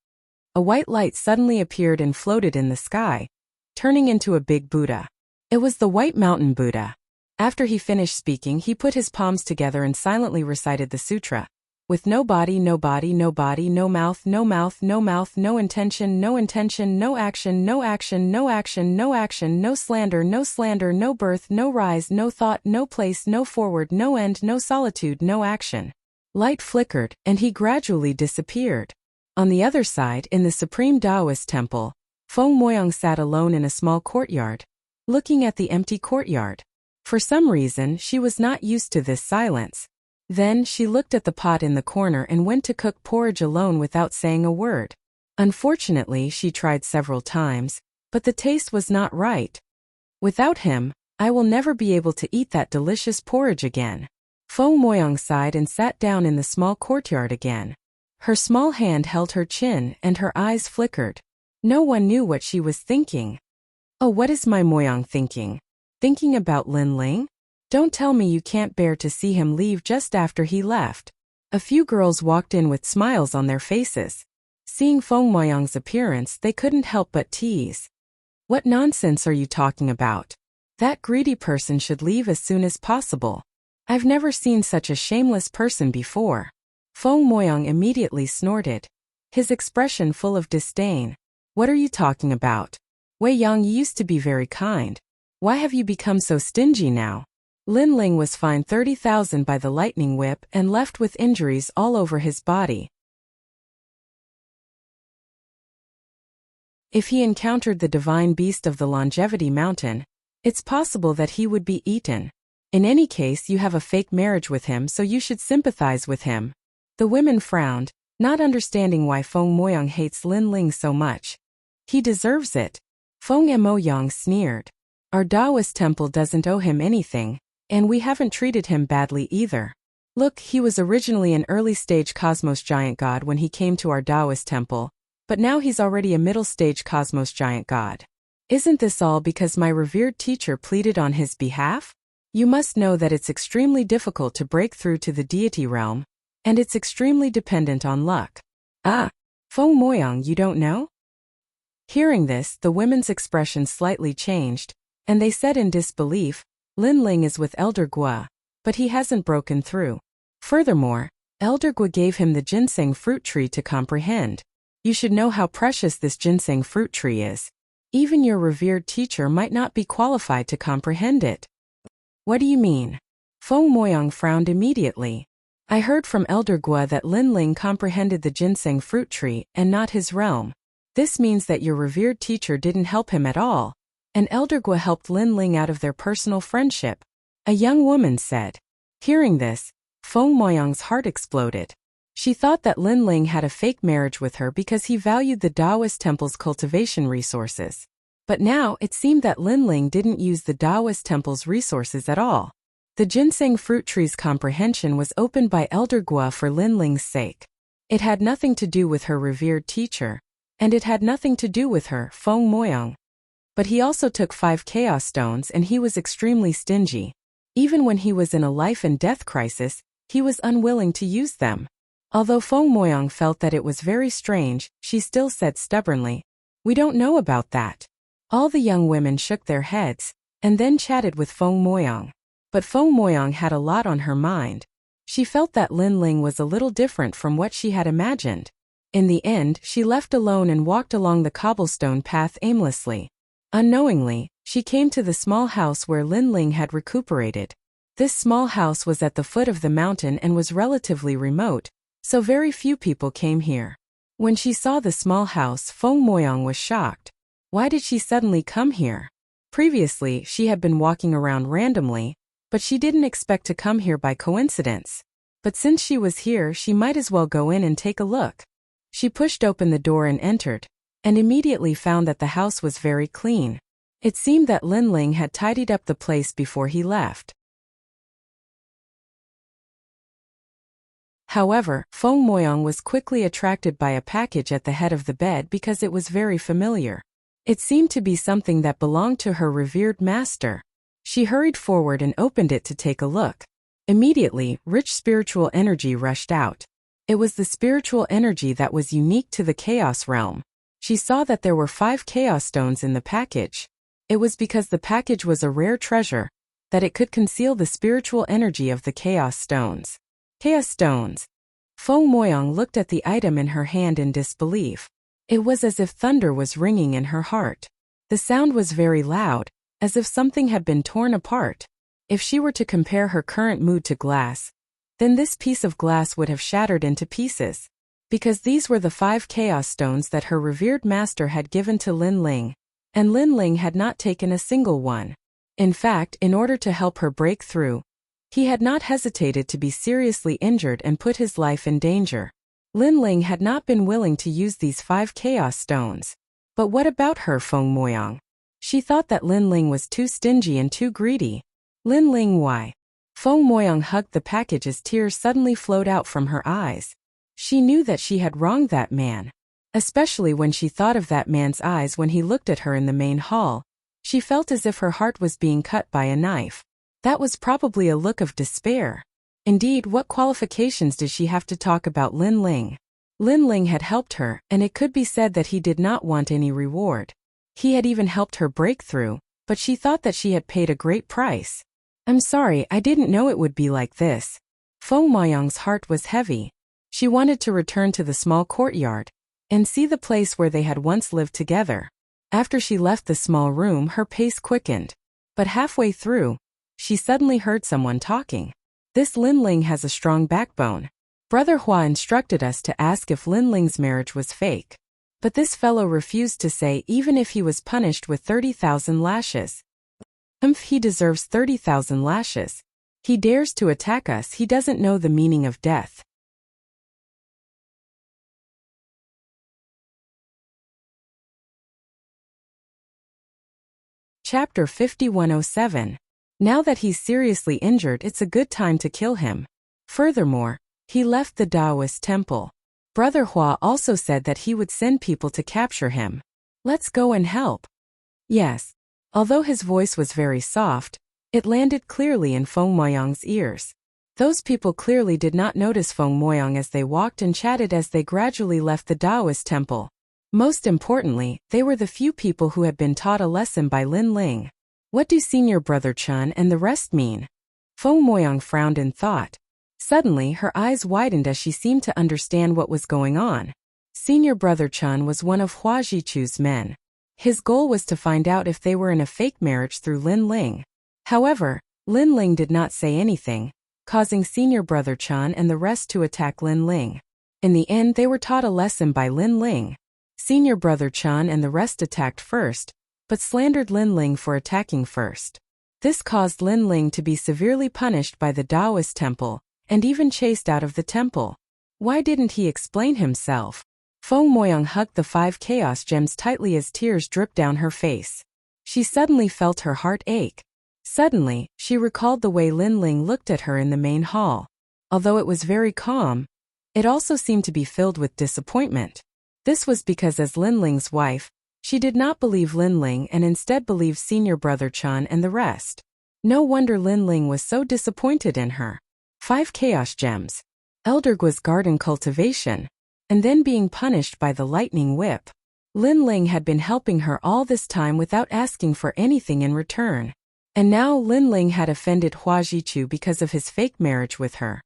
A white light suddenly appeared and floated in the sky, turning into a big Buddha. It was the White Mountain Buddha. After he finished speaking, he put his palms together and silently recited the sutra. With no body, no body, no body, no mouth, no mouth, no mouth, no intention, no intention, no action, no action, no action, no action, no slander, no slander, no birth, no rise, no thought, no place, no forward, no end, no solitude, no action. Light flickered, and he gradually disappeared. On the other side, in the Supreme Taoist Temple, Feng Moyang sat alone in a small courtyard, looking at the empty courtyard. For some reason, she was not used to this silence. Then she looked at the pot in the corner and went to cook porridge alone without saying a word. Unfortunately, she tried several times, but the taste was not right. Without him, I will never be able to eat that delicious porridge again. Feng Moyang sighed and sat down in the small courtyard again. Her small hand held her chin and her eyes flickered. No one knew what she was thinking. Oh, what is my Moyang thinking? Thinking about Lin Ling? Don't tell me you can't bear to see him leave just after he left. A few girls walked in with smiles on their faces. Seeing Feng Moyang's appearance, they couldn't help but tease. What nonsense are you talking about? That greedy person should leave as soon as possible. I've never seen such a shameless person before. Feng Moyang immediately snorted, his expression full of disdain. What are you talking about? Wei Yang used to be very kind. Why have you become so stingy now? Lin Ling was fined 30,000 by the lightning whip and left with injuries all over his body. If he encountered the divine beast of the Longevity Mountain, it's possible that he would be eaten. In any case, you have a fake marriage with him, so you should sympathize with him. The women frowned, not understanding why Feng Moyang hates Lin Ling so much. He deserves it. Feng Moyang sneered. Our Taoist temple doesn't owe him anything, and we haven't treated him badly either. Look, he was originally an early-stage cosmos giant god when he came to our Taoist temple, but now he's already a middle-stage cosmos giant god. Isn't this all because my revered teacher pleaded on his behalf? You must know that it's extremely difficult to break through to the deity realm, and it's extremely dependent on luck. Ah, Feng Moyang, you don't know? Hearing this, the women's expression slightly changed, and they said in disbelief, Lin Ling is with Elder Gua, but he hasn't broken through. Furthermore, Elder Gua gave him the ginseng fruit tree to comprehend. You should know how precious this ginseng fruit tree is. Even your revered teacher might not be qualified to comprehend it. What do you mean? Feng Moyang frowned immediately. I heard from Elder Gua that Lin Ling comprehended the ginseng fruit tree and not his realm. This means that your revered teacher didn't help him at all, and Elder Gua helped Lin Ling out of their personal friendship, a young woman said. Hearing this, Feng Moyang's heart exploded. She thought that Lin Ling had a fake marriage with her because he valued the Taoist temple's cultivation resources. But now it seemed that Lin Ling didn't use the Taoist temple's resources at all. The ginseng fruit tree's comprehension was opened by Elder Gua for Lin Ling's sake. It had nothing to do with her revered teacher, and it had nothing to do with her, Feng Moyang. But he also took 5 chaos stones and he was extremely stingy. Even when he was in a life and death crisis, he was unwilling to use them. Although Feng Moyang felt that it was very strange, she still said stubbornly, "We don't know about that." All the young women shook their heads, and then chatted with Feng Moyang. But Feng Moyang had a lot on her mind. She felt that Lin Ling was a little different from what she had imagined. In the end, she left alone and walked along the cobblestone path aimlessly. Unknowingly, she came to the small house where Lin Ling had recuperated. This small house was at the foot of the mountain and was relatively remote, so very few people came here. When she saw the small house, Feng Moyang was shocked. Why did she suddenly come here? Previously, she had been walking around randomly, but she didn't expect to come here by coincidence. But since she was here, she might as well go in and take a look. She pushed open the door and entered, and immediately found that the house was very clean. It seemed that Lin Ling had tidied up the place before he left. However, Feng Moyang was quickly attracted by a package at the head of the bed because it was very familiar. It seemed to be something that belonged to her revered master. She hurried forward and opened it to take a look. Immediately, rich spiritual energy rushed out. It was the spiritual energy that was unique to the Chaos Realm. She saw that there were 5 Chaos Stones in the package. It was because the package was a rare treasure that it could conceal the spiritual energy of the Chaos Stones. Chaos Stones. Feng Moyang looked at the item in her hand in disbelief. It was as if thunder was ringing in her heart. The sound was very loud, as if something had been torn apart. If she were to compare her current mood to glass, then this piece of glass would have shattered into pieces. Because these were the 5 Chaos Stones that her revered master had given to Lin Ling, and Lin Ling had not taken a single one. In fact, in order to help her break through, he had not hesitated to be seriously injured and put his life in danger. Lin Ling had not been willing to use these 5 Chaos Stones. But what about her, Feng Moyang? She thought that Lin Ling was too stingy and too greedy. Lin Ling, why? Feng Moyang hugged the package as tears suddenly flowed out from her eyes. She knew that she had wronged that man. Especially when she thought of that man's eyes when he looked at her in the main hall. She felt as if her heart was being cut by a knife. That was probably a look of despair. Indeed, what qualifications did she have to talk about Lin Ling? Lin Ling had helped her, and it could be said that he did not want any reward. He had even helped her break through, but she thought that she had paid a great price. I'm sorry, I didn't know it would be like this. Feng Moyang's heart was heavy. She wanted to return to the small courtyard and see the place where they had once lived together. After she left the small room, her pace quickened. But halfway through, she suddenly heard someone talking. This Lin Ling has a strong backbone. Brother Hua instructed us to ask if Lin Ling's marriage was fake. But this fellow refused to say even if he was punished with 30,000 lashes. He deserves 30,000 lashes. He dares to attack us. He doesn't know the meaning of death. Chapter 5107. Now that he's seriously injured, it's a good time to kill him. Furthermore, he left the Taoist temple. Brother Hua also said that he would send people to capture him. Let's go and help. Yes. Although his voice was very soft, it landed clearly in Feng Moyang's ears. Those people clearly did not notice Feng Moyang as they walked and chatted as they gradually left the Taoist temple. Most importantly, they were the few people who had been taught a lesson by Lin Ling. What do Senior Brother Chun and the rest mean? Feng Moyang frowned in thought. Suddenly, her eyes widened as she seemed to understand what was going on. Senior Brother Chun was one of Hua Jichu's men. His goal was to find out if they were in a fake marriage through Lin Ling. However, Lin Ling did not say anything, causing Senior Brother Chun and the rest to attack Lin Ling. In the end, they were taught a lesson by Lin Ling. Senior Brother Chun and the rest attacked first, but slandered Lin Ling for attacking first. This caused Lin Ling to be severely punished by the Taoist temple, and even chased out of the temple. Why didn't he explain himself? Feng Moyang hugged the 5 chaos gems tightly as tears dripped down her face. She suddenly felt her heart ache. Suddenly, she recalled the way Lin Ling looked at her in the main hall. Although it was very calm, it also seemed to be filled with disappointment. This was because as Lin Ling's wife, she did not believe Lin Ling and instead believed Senior Brother Chun and the rest. No wonder Lin Ling was so disappointed in her. 5 chaos gems. Elder Gua's garden cultivation. And then being punished by the lightning whip. Lin Ling had been helping her all this time without asking for anything in return. And now Lin Ling had offended Hua Jichu because of his fake marriage with her.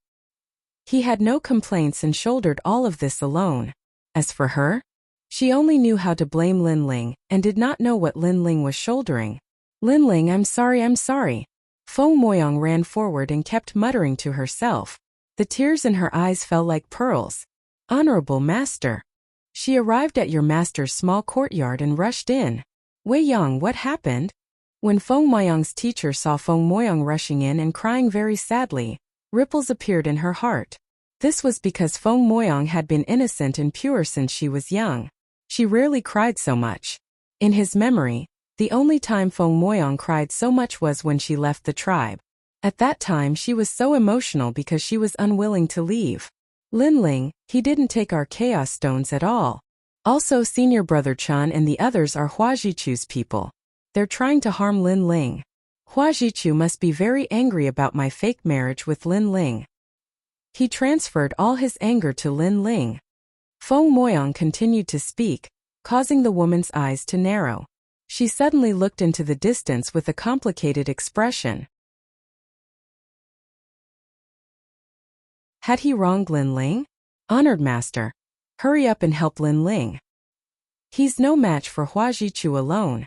He had no complaints and shouldered all of this alone. As for her, she only knew how to blame Lin Ling and did not know what Lin Ling was shouldering. Lin Ling, I'm sorry. Feng Moyang ran forward and kept muttering to herself. The tears in her eyes fell like pearls. Honorable Master. She arrived at your master's small courtyard and rushed in. Wei Yang, what happened? When Feng Moyang's teacher saw Feng Moyang rushing in and crying very sadly, ripples appeared in her heart. This was because Feng Moyang had been innocent and pure since she was young. She rarely cried so much. In his memory, the only time Feng Moyang cried so much was when she left the tribe. At that time she was so emotional because she was unwilling to leave. Linling, he didn't take our chaos stones at all. Also, Senior Brother Chan and the others are Huajichu's people. They're trying to harm Linling. Huajichu must be very angry about my fake marriage with Linling. He transferred all his anger to Linling. Feng Moyang continued to speak, causing the woman's eyes to narrow. She suddenly looked into the distance with a complicated expression. Had he wronged Linling? Honored master, hurry up and help Linling. He's no match for Huajichu alone.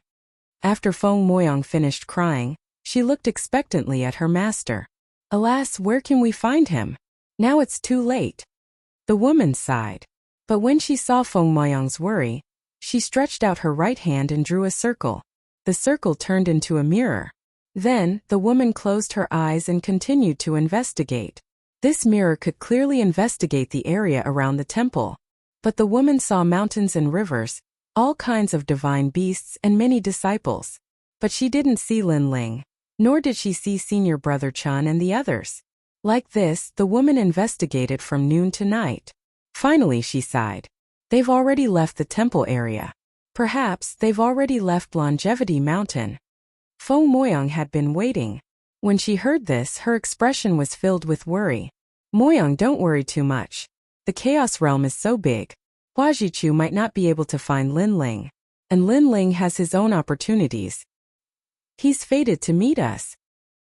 After Feng Moyang finished crying, she looked expectantly at her master. Alas, where can we find him? Now it's too late. The woman sighed. But when she saw Feng Moyang's worry, she stretched out her right hand and drew a circle. The circle turned into a mirror. Then, the woman closed her eyes and continued to investigate. This mirror could clearly investigate the area around the temple. But the woman saw mountains and rivers, all kinds of divine beasts and many disciples. But she didn't see Linling, nor did she see Senior Brother Chan and the others. Like this, the woman investigated from noon to night. Finally, she sighed. They've already left the temple area. Perhaps they've already left Longevity Mountain. Feng Moyang had been waiting. When she heard this, her expression was filled with worry. Moyang, don't worry too much. The Chaos Realm is so big. Huajichu might not be able to find Linling. And Linling has his own opportunities. He's fated to meet us.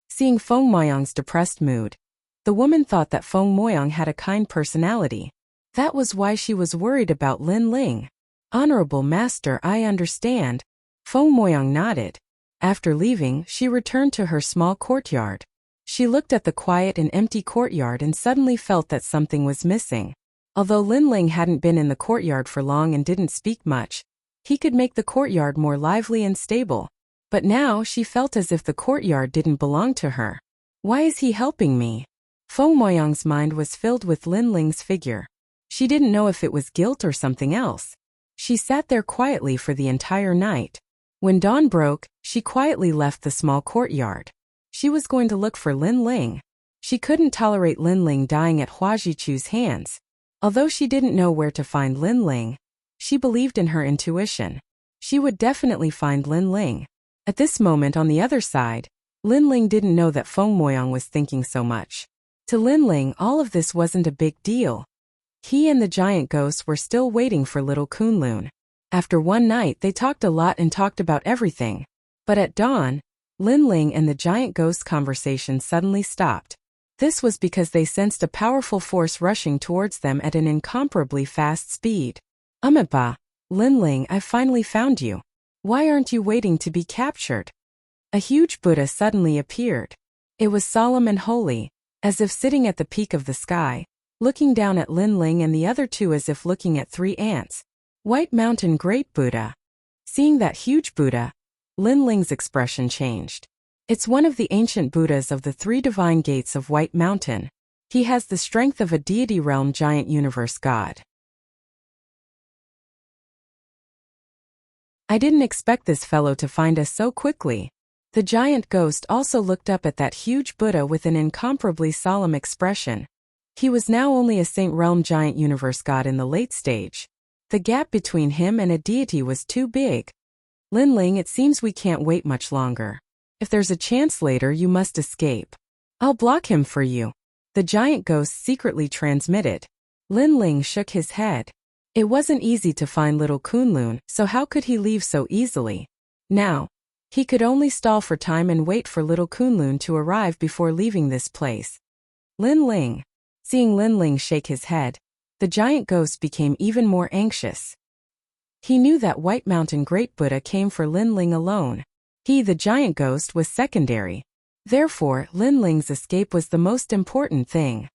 Seeing Feng Moyang's depressed mood, the woman thought that Feng Moyang had a kind personality. That was why she was worried about Linling. Honorable master, I understand. Feng Moyang nodded. After leaving, she returned to her small courtyard. She looked at the quiet and empty courtyard and suddenly felt that something was missing. Although Linling hadn't been in the courtyard for long and didn't speak much, he could make the courtyard more lively and stable. But now she felt as if the courtyard didn't belong to her. Why is he helping me? Feng Moyang's mind was filled with Linling's figure. She didn't know if it was guilt or something else. She sat there quietly for the entire night. When dawn broke, she quietly left the small courtyard. She was going to look for Linling. She couldn't tolerate Linling dying at Huajichu's hands. Although she didn't know where to find Linling, she believed in her intuition. She would definitely find Linling. At this moment on the other side, Linling didn't know that Feng Moyang was thinking so much. To Linling, all of this wasn't a big deal. He and the giant ghosts were still waiting for little Kunlun. After one night they talked a lot and talked about everything. But at dawn, Linling and the giant ghost conversation suddenly stopped. This was because they sensed a powerful force rushing towards them at an incomparably fast speed. Amiba, Linling, I finally found you. Why aren't you waiting to be captured? A huge Buddha suddenly appeared. It was solemn and holy, as if sitting at the peak of the sky, looking down at Linling and the other two as if looking at three ants. White Mountain Great Buddha. Seeing that huge Buddha, Linling's expression changed. It's one of the ancient Buddhas of the three divine gates of White Mountain. He has the strength of a deity realm giant universe god. I didn't expect this fellow to find us so quickly. The giant ghost also looked up at that huge Buddha with an incomparably solemn expression. He was now only a Saint Realm giant universe god in the late stage. The gap between him and a deity was too big. Linling, it seems we can't wait much longer. If there's a chance later, you must escape. I'll block him for you. The giant ghost secretly transmitted. Linling shook his head. It wasn't easy to find little Kunlun, so how could he leave so easily? Now, he could only stall for time and wait for little Kunlun to arrive before leaving this place. Linling. Seeing Linling shake his head, the giant ghost became even more anxious. He knew that White Mountain Great Buddha came for Linling alone. He, the giant ghost, was secondary. Therefore, Linling's escape was the most important thing.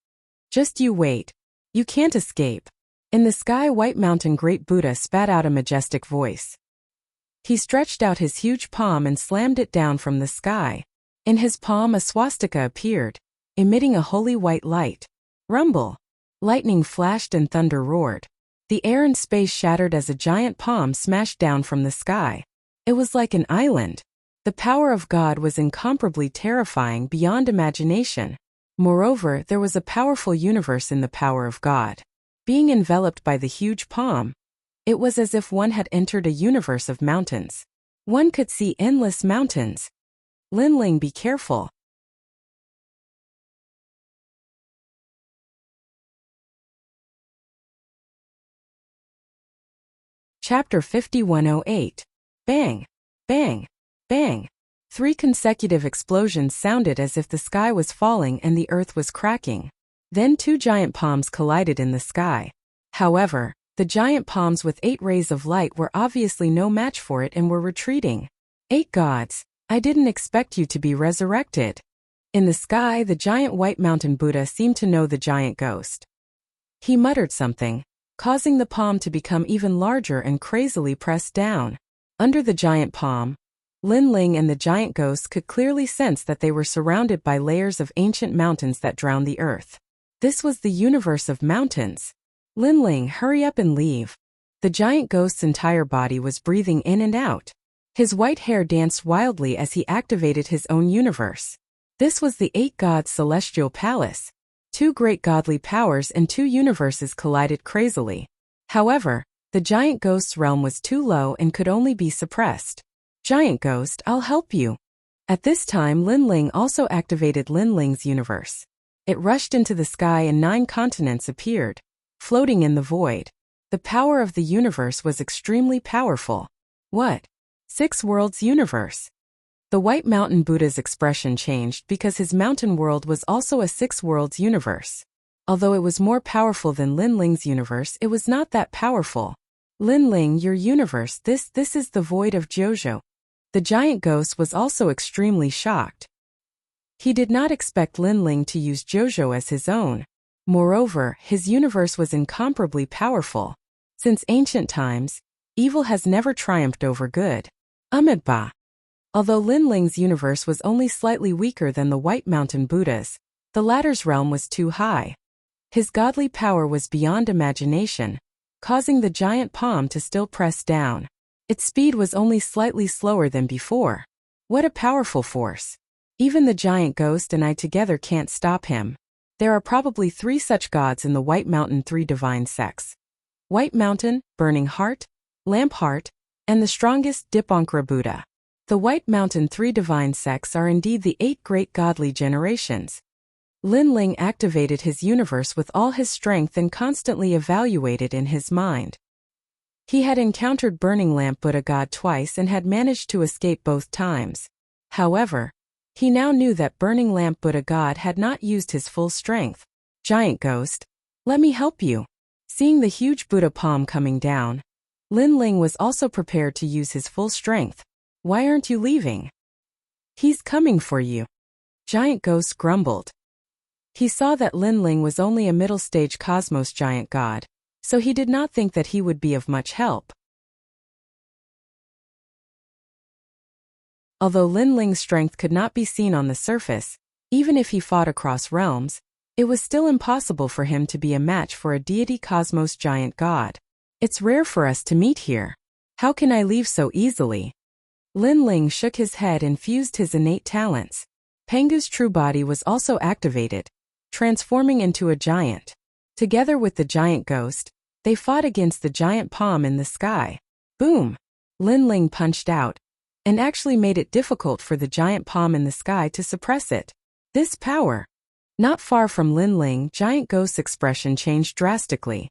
Just you wait. You can't escape. In the sky, White Mountain Great Buddha spat out a majestic voice. He stretched out his huge palm and slammed it down from the sky. In his palm a swastika appeared, emitting a holy white light. Rumble. Lightning flashed and thunder roared. The air and space shattered as a giant palm smashed down from the sky. It was like an island. The power of God was incomparably terrifying beyond imagination. Moreover, there was a powerful universe in the power of God. Being enveloped by the huge palm, it was as if one had entered a universe of mountains. One could see endless mountains. Linling, be careful. Chapter 5108. Bang! Bang! Bang! 3 consecutive explosions sounded as if the sky was falling and the earth was cracking. Then 2 giant palms collided in the sky. However, the giant palms with 8 rays of light were obviously no match for it and were retreating. 8 gods, I didn't expect you to be resurrected. In the sky, the giant white mountain Buddha seemed to know the giant ghost. He muttered something, causing the palm to become even larger and crazily pressed down. Under the giant palm, Linling and the giant ghost could clearly sense that they were surrounded by layers of ancient mountains that drowned the earth. This was the universe of mountains. Linling, hurry up and leave. The giant ghost's entire body was breathing in and out. His white hair danced wildly as he activated his own universe. This was the 8 gods' celestial palace. 2 great godly powers and 2 universes collided crazily. However, the giant ghost's realm was too low and could only be suppressed. Giant ghost, I'll help you. At this time, Linling also activated Linling's universe. It rushed into the sky and 9 continents appeared, floating in the void. The power of the universe was extremely powerful. What? 6 worlds universe. The White Mountain Buddha's expression changed because his mountain world was also a 6 worlds universe. Although it was more powerful than Linling's universe, it was not that powerful. Linling, your universe, this is the void of Jojo. The giant ghost was also extremely shocked. He did not expect Linling to use Jojo as his own. Moreover, his universe was incomparably powerful. Since ancient times, evil has never triumphed over good. Amidba. Although Linling's universe was only slightly weaker than the White Mountain Buddha's, the latter's realm was too high. His godly power was beyond imagination, causing the giant palm to still press down. Its speed was only slightly slower than before. What a powerful force. Even the giant ghost and I together can't stop him. There are probably 3 such gods in the White Mountain 3 divine sects. White Mountain, Burning Heart, Lamp Heart, and the strongest Dipankara Buddha. The White Mountain 3 divine sects are indeed the 8 great godly generations. Linling activated his universe with all his strength and constantly evaluated in his mind. He had encountered Burning Lamp Buddha God twice and had managed to escape both times. However, he now knew that Burning Lamp Buddha God had not used his full strength. Giant ghost, let me help you. Seeing the huge Buddha palm coming down, Linling was also prepared to use his full strength. Why aren't you leaving? He's coming for you. Giant ghost grumbled. He saw that Linling was only a middle-stage cosmos giant god, so he did not think that he would be of much help. Although Linling's strength could not be seen on the surface, even if he fought across realms, it was still impossible for him to be a match for a deity cosmos giant god. It's rare for us to meet here. How can I leave so easily? Linling shook his head and fused his innate talents. Pengu's true body was also activated, transforming into a giant. Together with the giant ghost, they fought against the giant palm in the sky. Boom! Linling punched out, and actually made it difficult for the giant palm in the sky to suppress it. This power. Not far from Linling, giant ghost's expression changed drastically.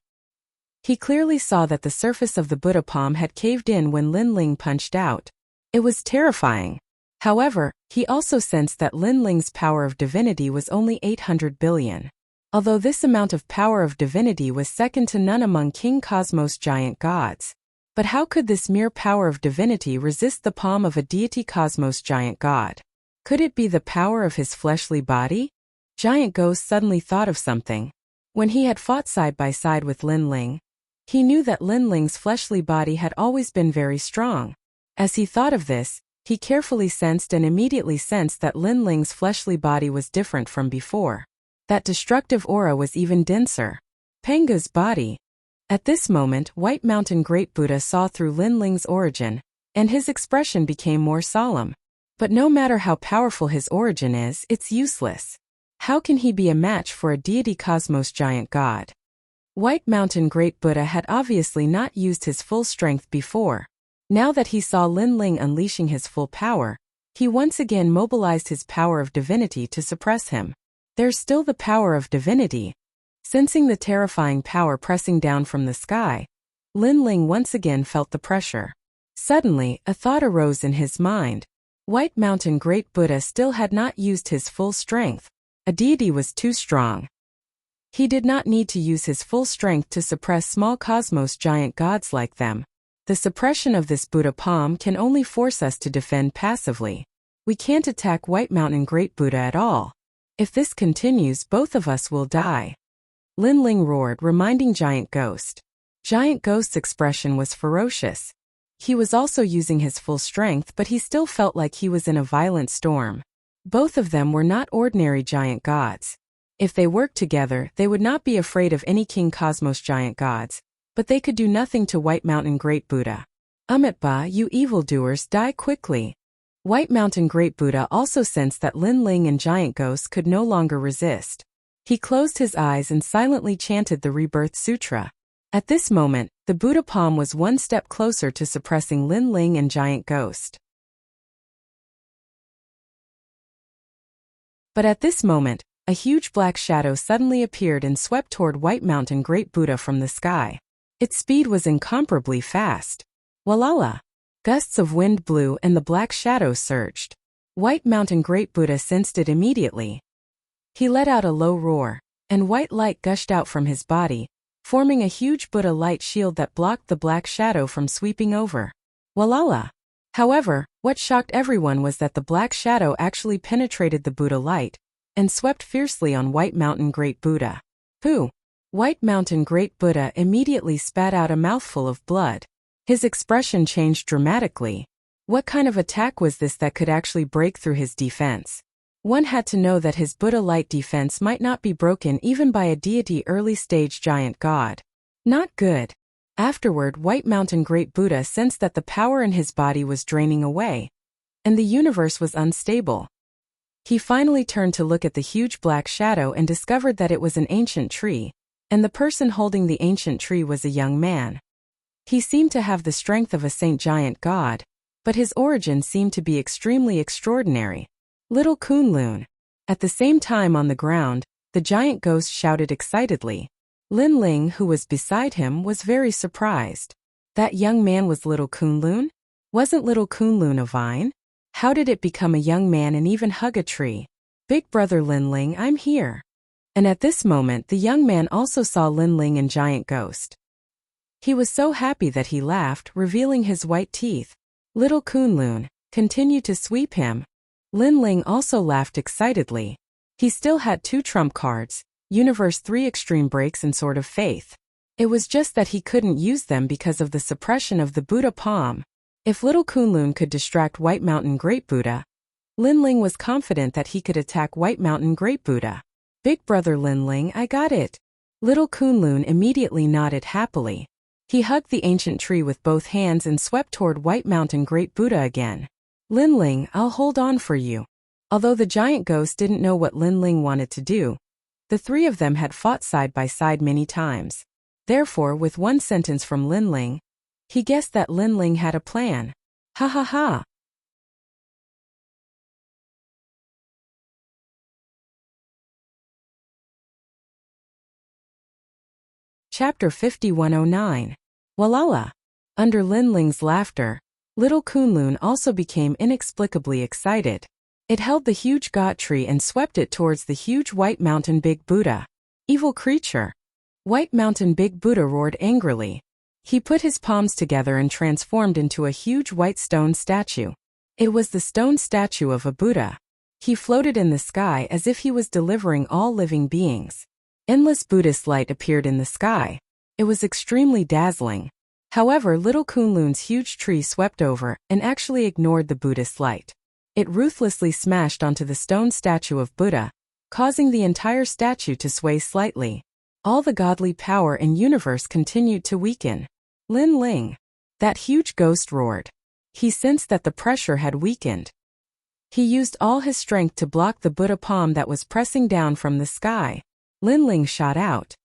He clearly saw that the surface of the Buddha palm had caved in when Linling punched out. It was terrifying. However, he also sensed that Linling's power of divinity was only 800 billion. Although this amount of power of divinity was second to none among King Cosmos giant gods. But how could this mere power of divinity resist the palm of a deity cosmos giant god? Could it be the power of his fleshly body? Giant Ghost suddenly thought of something. When he had fought side by side with Linling, he knew that Linling's fleshly body had always been very strong. As he thought of this, he carefully sensed and immediately sensed that Linling's fleshly body was different from before. That destructive aura was even denser. Pengu's body. At this moment, White Mountain Great Buddha saw through Linling's origin, and his expression became more solemn. But no matter how powerful his origin is, it's useless. How can he be a match for a deity cosmos giant god? White Mountain Great Buddha had obviously not used his full strength before. Now that he saw Lin Ling unleashing his full power, he once again mobilized his power of divinity to suppress him. There's still the power of divinity. Sensing the terrifying power pressing down from the sky, Lin Ling once again felt the pressure. Suddenly, a thought arose in his mind. White Mountain Great Buddha still had not used his full strength. A deity was too strong. He did not need to use his full strength to suppress small cosmos giant gods like them. The suppression of this Buddha palm can only force us to defend passively. We can't attack White Mountain Great Buddha at all. If this continues, both of us will die. Lin Ling roared, reminding Giant Ghost. Giant Ghost's expression was ferocious. He was also using his full strength, but he still felt like he was in a violent storm. Both of them were not ordinary giant gods. If they worked together, they would not be afraid of any King Cosmos giant gods, but they could do nothing to White Mountain Great Buddha. Ba, you evildoers, die quickly. White Mountain Great Buddha also sensed that Lin Ling and Giant Ghost could no longer resist. He closed his eyes and silently chanted the Rebirth Sutra. At this moment, the Buddha palm was one step closer to suppressing Lin Ling and Giant Ghost. But at this moment, a huge black shadow suddenly appeared and swept toward White Mountain Great Buddha from the sky. Its speed was incomparably fast. Walala! Gusts of wind blew and the black shadow surged. White Mountain Great Buddha sensed it immediately. He let out a low roar, and white light gushed out from his body, forming a huge Buddha light shield that blocked the black shadow from sweeping over. Walala! However, what shocked everyone was that the black shadow actually penetrated the Buddha light and swept fiercely on White Mountain Great Buddha. Pooh! White Mountain Great Buddha immediately spat out a mouthful of blood. His expression changed dramatically. What kind of attack was this that could actually break through his defense? One had to know that his Buddha light defense might not be broken even by a deity early-stage giant god. Not good. Afterward, White Mountain Great Buddha sensed that the power in his body was draining away, and the universe was unstable. He finally turned to look at the huge black shadow and discovered that it was an ancient tree, and the person holding the ancient tree was a young man. He seemed to have the strength of a saint giant god, but his origin seemed to be extremely extraordinary. Little Kunlun. At the same time on the ground, the giant ghost shouted excitedly. Lin Ling, who was beside him, was very surprised. That young man was Little Kunlun? Wasn't Little Kunlun a vine? How did it become a young man and even hug a tree? Big brother Lin Ling, I'm here. And at this moment the young man also saw Lin Ling and Giant Ghost. He was so happy that he laughed, revealing his white teeth. Little Kunlun, continue to sweep him. Lin Ling also laughed excitedly. He still had 2 trump cards, Universe 3 Extreme Breaks and Sword of Faith. It was just that he couldn't use them because of the suppression of the Buddha palm. If Little Kunlun could distract White Mountain Great Buddha, Lin Ling was confident that he could attack White Mountain Great Buddha. Big brother Lin Ling, I got it. Little Kunlun immediately nodded happily. He hugged the ancient tree with both hands and swept toward White Mountain Great Buddha again. Lin Ling, I'll hold on for you. Although the giant ghost didn't know what Lin Ling wanted to do, the 3 of them had fought side by side many times. Therefore, with one sentence from Lin Ling, he guessed that Lin Ling had a plan. Ha ha ha. Chapter 5109. Walala. Under Lin Ling's laughter, Little Kunlun also became inexplicably excited. It held the huge god tree and swept it towards the huge White Mountain Big Buddha. Evil creature. White Mountain Big Buddha roared angrily. He put his palms together and transformed into a huge white stone statue. It was the stone statue of a Buddha. He floated in the sky as if he was delivering all living beings. Endless Buddhist light appeared in the sky. It was extremely dazzling. However, Little Kunlun's huge tree swept over and actually ignored the Buddhist light. It ruthlessly smashed onto the stone statue of Buddha, causing the entire statue to sway slightly. All the godly power in universe continued to weaken. Lin Ling. That huge ghost roared. He sensed that the pressure had weakened. He used all his strength to block the Buddha palm that was pressing down from the sky. Lin Ling shot out.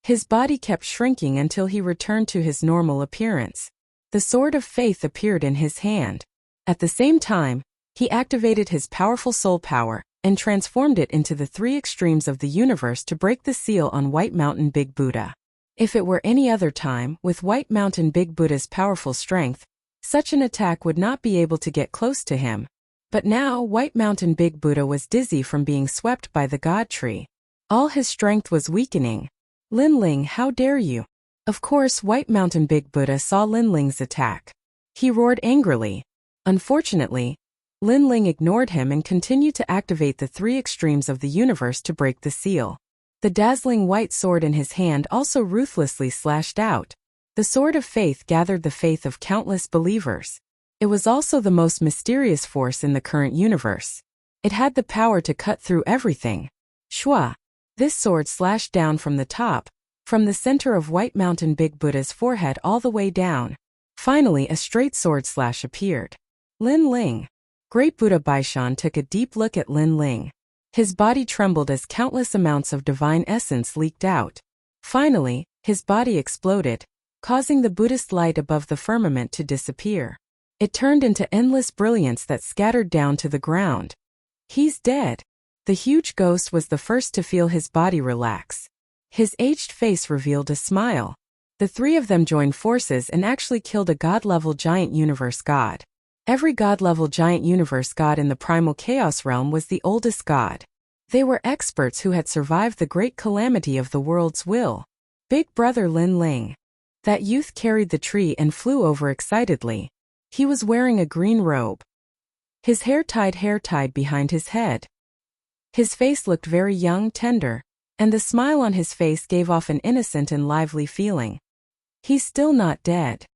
His body kept shrinking until he returned to his normal appearance. The Sword of Faith appeared in his hand. At the same time, he activated his powerful soul power and transformed it into the three extremes of the universe to break the seal on White Mountain Big Buddha. If it were any other time, with White Mountain Big Buddha's powerful strength, such an attack would not be able to get close to him. But now White Mountain Big Buddha was dizzy from being swept by the God Tree. All his strength was weakening. Lin Ling, how dare you? Of course, White Mountain Big Buddha saw Lin Ling's attack. He roared angrily. Unfortunately, Lin Ling ignored him and continued to activate the three extremes of the universe to break the seal. The dazzling white sword in his hand also ruthlessly slashed out. The Sword of Faith gathered the faith of countless believers. It was also the most mysterious force in the current universe. It had the power to cut through everything. Shua! This sword slashed down from the top, from the center of White Mountain Big Buddha's forehead all the way down. Finally, a straight sword slash appeared. Lin Ling. Great Buddha Baishan took a deep look at Lin Ling. His body trembled as countless amounts of divine essence leaked out. Finally, his body exploded, causing the Buddhist light above the firmament to disappear. It turned into endless brilliance that scattered down to the ground. He's dead. The huge ghost was the first to feel his body relax. His aged face revealed a smile. The three of them joined forces and actually killed a god-level giant universe god. Every god-level giant universe god in the primal chaos realm was the oldest god. They were experts who had survived the great calamity of the world's will. Big brother Lin Ling. That youth carried the tree and flew over excitedly. He was wearing a green robe. His hair tied behind his head. His face looked very young, tender, and the smile on his face gave off an innocent and lively feeling. He's still not dead.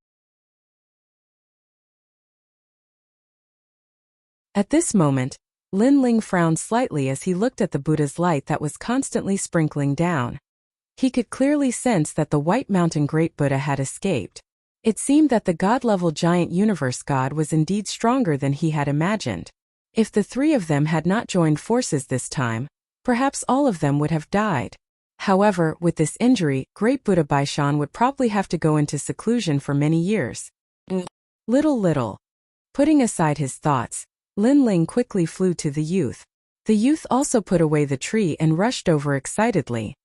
At this moment, Lin Ling frowned slightly as he looked at the Buddha's light that was constantly sprinkling down. He could clearly sense that the White Mountain Great Buddha had escaped. It seemed that the god-level giant universe god was indeed stronger than he had imagined. If the three of them had not joined forces this time, perhaps all of them would have died. However, with this injury, Great Buddha Baishan would probably have to go into seclusion for many years. Little. Putting aside his thoughts, Lin Ling quickly flew to the youth. The youth also put away the tree and rushed over excitedly.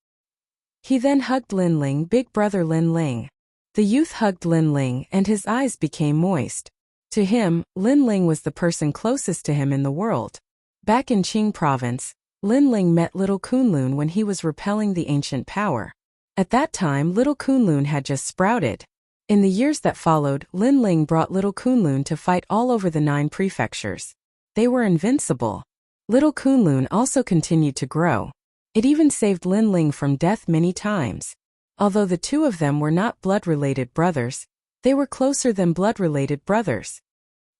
He then hugged Lin Ling, big brother Lin Ling. The youth hugged Lin Ling and his eyes became moist. To him, Lin Ling was the person closest to him in the world. Back in Qing province, Lin Ling met little Kunlun when he was repelling the ancient power. At that time, little Kunlun had just sprouted. In the years that followed, Lin Ling brought little Kunlun to fight all over the 9 prefectures. They were invincible. Little Kunlun also continued to grow. It even saved Lin Ling from death many times. Although the two of them were not blood-related brothers, they were closer than blood-related brothers.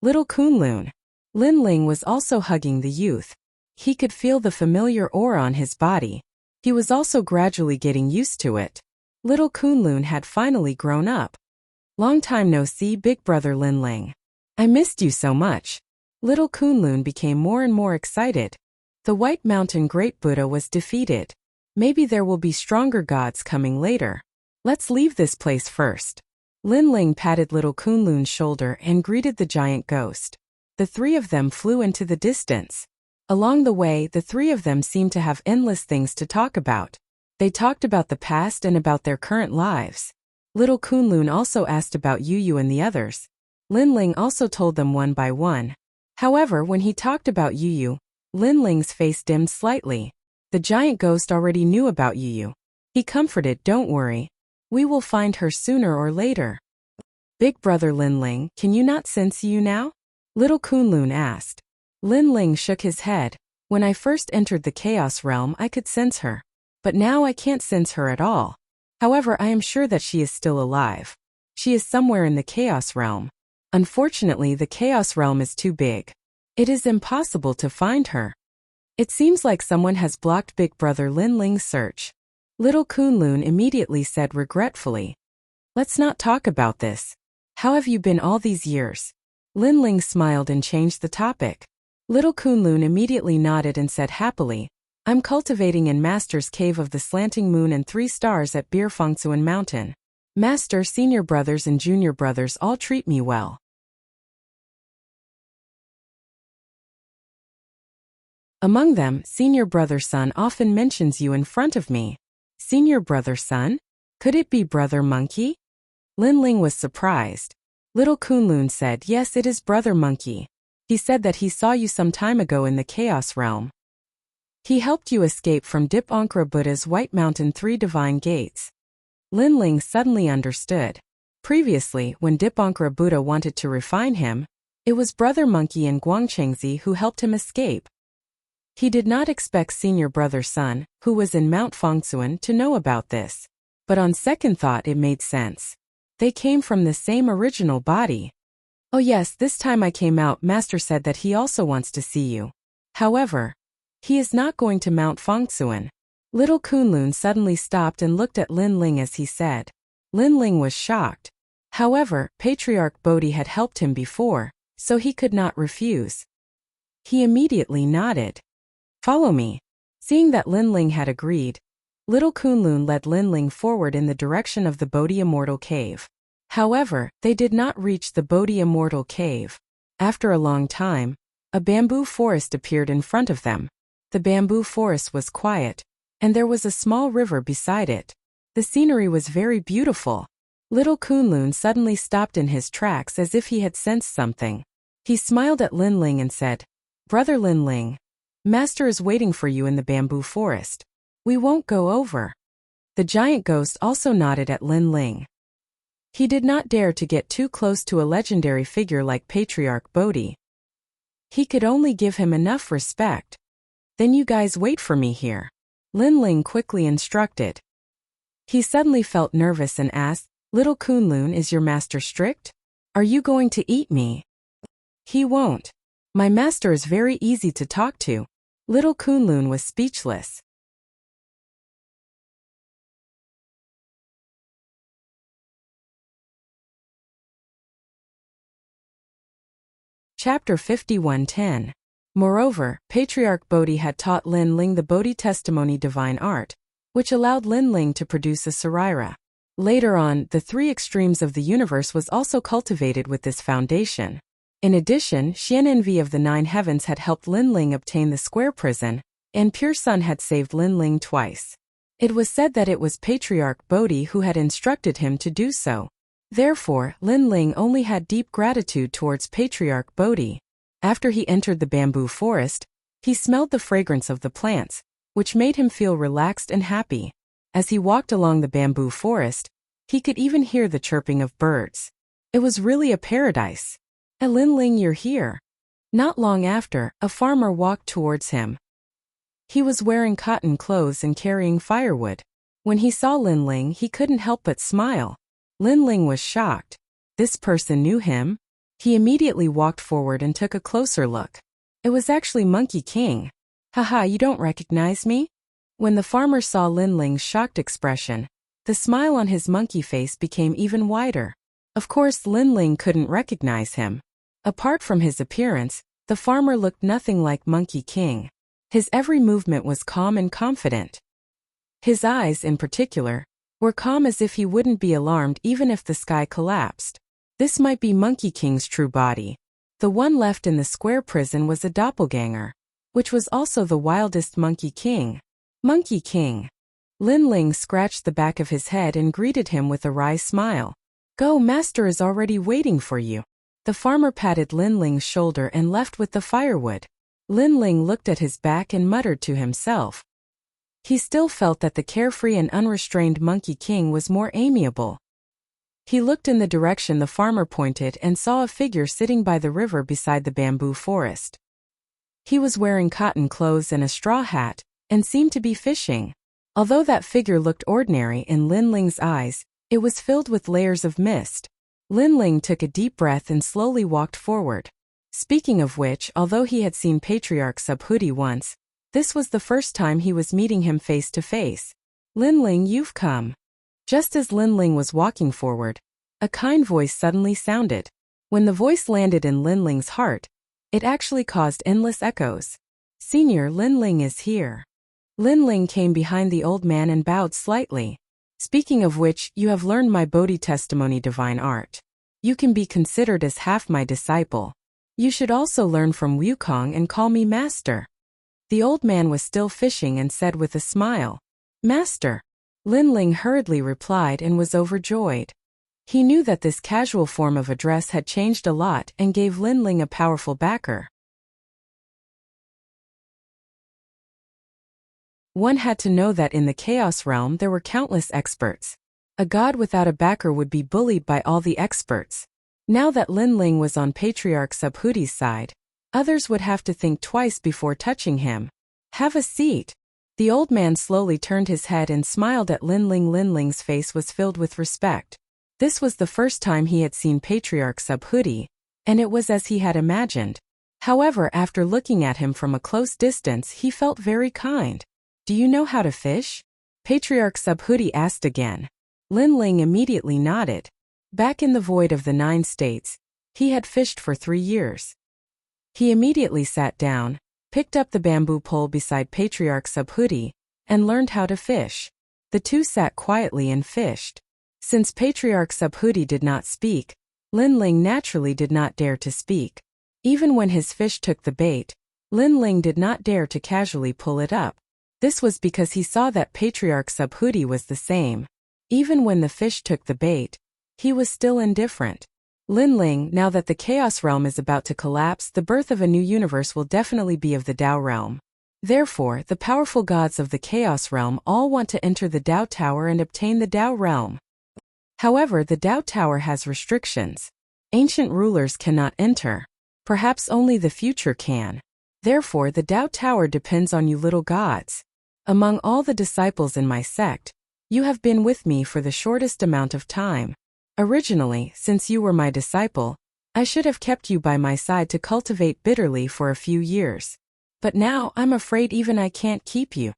Little Kunlun. Lin Ling was also hugging the youth. He could feel the familiar aura on his body. He was also gradually getting used to it. Little Kunlun had finally grown up. Long time no see, big brother Lin Ling. I missed you so much. Little Kunlun became more and more excited. The White Mountain Great Buddha was defeated. Maybe there will be stronger gods coming later. Let's leave this place first. Lin Ling patted little Kunlun's shoulder and greeted the giant ghost. The three of them flew into the distance. Along the way, the three of them seemed to have endless things to talk about. They talked about the past and about their current lives. Little Kunlun also asked about Yu and the others. Lin Ling also told them one by one. However, when he talked about Yu, Lin Ling's face dimmed slightly. The giant ghost already knew about Yu. He comforted, don't worry. We will find her sooner or later. Big brother Lin Ling, can you not sense Yu now? Little Kunlun asked. Lin Ling shook his head. When I first entered the chaos realm, I could sense her. But now I can't sense her at all. However, I am sure that she is still alive. She is somewhere in the chaos realm. Unfortunately, the chaos realm is too big. It is impossible to find her. It seems like someone has blocked big brother Lin Ling's search. Little Kunlun immediately said regretfully. Let's not talk about this. How have you been all these years? Lin Ling smiled and changed the topic. Little Kunlun immediately nodded and said happily, I'm cultivating in Master's Cave of the Slanting Moon and 3 Stars at Bir Fongsuan Mountain. Master, senior brothers and junior brothers all treat me well. Among them, senior brother Sun often mentions you in front of me. Senior brother Sun? Could it be brother Monkey? Lin Ling was surprised. Little Kunlun said, yes, it is brother Monkey. He said that he saw you some time ago in the Chaos Realm. He helped you escape from Dipankra Buddha's White Mountain 3 Divine Gates. Lin Ling suddenly understood. Previously, when Dipankra Buddha wanted to refine him, it was brother Monkey and Guangchengzi who helped him escape. He did not expect senior brother Sun, who was in Mount Fongsuan, to know about this. But on second thought it made sense. They came from the same original body. Oh yes, this time I came out. Master said that he also wants to see you. However, he is not going to Mount Fongsuan. Little Kunlun suddenly stopped and looked at Lin Ling as he said. Lin Ling was shocked. However, Patriarch Bodhi had helped him before, so he could not refuse. He immediately nodded. Follow me. Seeing that Lin Ling had agreed, Little Kunlun led Lin Ling forward in the direction of the Bodhi Immortal Cave. However, they did not reach the Bodhi Immortal Cave. After a long time, a bamboo forest appeared in front of them. The bamboo forest was quiet, and there was a small river beside it. The scenery was very beautiful. Little Kunlun suddenly stopped in his tracks as if he had sensed something. He smiled at Lin Ling and said, Brother Lin Ling, Master is waiting for you in the bamboo forest. We won't go over. The giant ghost also nodded at Lin Ling. He did not dare to get too close to a legendary figure like Patriarch Bodhi. He could only give him enough respect. Then you guys wait for me here. Lin Ling quickly instructed. He suddenly felt nervous and asked, Little Kunlun, is your master strict? Are you going to eat me? He won't. My master is very easy to talk to. Little Kunlun was speechless. Chapter 51:10. Moreover, Patriarch Bodhi had taught Lin Ling the Bodhi Testimony divine art, which allowed Lin Ling to produce a Sarira. Later on, the 3 extremes of the universe was also cultivated with this foundation. In addition, Xian Envy of the 9 heavens had helped Lin Ling obtain the square prison, and Pure Sun had saved Lin Ling twice. It was said that it was Patriarch Bodhi who had instructed him to do so. Therefore, Lin Ling only had deep gratitude towards Patriarch Bodhi. After he entered the bamboo forest, he smelled the fragrance of the plants, which made him feel relaxed and happy. As he walked along the bamboo forest, he could even hear the chirping of birds. It was really a paradise. Lin Ling, you're here. Not long after, a farmer walked towards him. He was wearing cotton clothes and carrying firewood. When he saw Lin Ling, he couldn't help but smile. Lin Ling was shocked. This person knew him. He immediately walked forward and took a closer look. It was actually Monkey King. Haha, you don't recognize me? When the farmer saw Lin Ling's shocked expression, the smile on his monkey face became even wider. Of course, Lin Ling couldn't recognize him. Apart from his appearance, the farmer looked nothing like Monkey King. His every movement was calm and confident. His eyes, in particular, were calm as if he wouldn't be alarmed even if the sky collapsed. This might be Monkey King's true body. The one left in the square prison was a doppelganger, which was also the wildest Monkey King. Monkey King. Lin Ling scratched the back of his head and greeted him with a wry smile. Go, master is already waiting for you. The farmer patted Lin Ling's shoulder and left with the firewood. Lin Ling looked at his back and muttered to himself. He still felt that the carefree and unrestrained Monkey King was more amiable. He looked in the direction the farmer pointed and saw a figure sitting by the river beside the bamboo forest. He was wearing cotton clothes and a straw hat, and seemed to be fishing. Although that figure looked ordinary in Lin Ling's eyes, it was filled with layers of mist. Lin Ling took a deep breath and slowly walked forward. Speaking of which, although he had seen Patriarch Subhuti once, this was the first time he was meeting him face to face. Lin Ling, you've come. Just as Lin Ling was walking forward, a kind voice suddenly sounded. When the voice landed in Lin Ling's heart, It actually caused endless echoes. Senior Linling is here. Linling came behind the old man and bowed slightly. Speaking of which, you have learned my Bodhi testimony divine art. You can be considered as half my disciple. You should also learn from Wukong and call me master. The old man was still fishing and said with a smile, Master. Linling hurriedly replied and was overjoyed. He knew that this casual form of address had changed a lot and gave Linling a powerful backer. One had to know that in the Chaos Realm there were countless experts. A god without a backer would be bullied by all the experts. Now that Linling was on Patriarch Subhudi's side, others would have to think twice before touching him. Have a seat. The old man slowly turned his head and smiled at Linling. Linling's face was filled with respect. This was the first time he had seen Patriarch Subhudi, and it was as he had imagined. However, after looking at him from a close distance, he felt very kind. Do you know how to fish? Patriarch Subhudi asked again. Linling immediately nodded. Back in the void of the 9 states, he had fished for 3 years. He immediately sat down, picked up the bamboo pole beside Patriarch Subhudi, and learned how to fish. The two sat quietly and fished. Since Patriarch Subhudi did not speak, Linling naturally did not dare to speak. Even when his fish took the bait, Linling did not dare to casually pull it up. This was because he saw that Patriarch Subhudi was the same. Even when the fish took the bait, he was still indifferent. Linling, now that the Chaos Realm is about to collapse, the birth of a new universe will definitely be of the Tao Realm. Therefore, the powerful gods of the Chaos Realm all want to enter the Tao Tower and obtain the Tao Realm. However, the Tao Tower has restrictions. Ancient rulers cannot enter. Perhaps only the future can. Therefore, the Tao Tower depends on you little gods. Among all the disciples in my sect, you have been with me for the shortest amount of time. Originally, since you were my disciple, I should have kept you by my side to cultivate bitterly for a few years. But now I'm afraid even I can't keep you.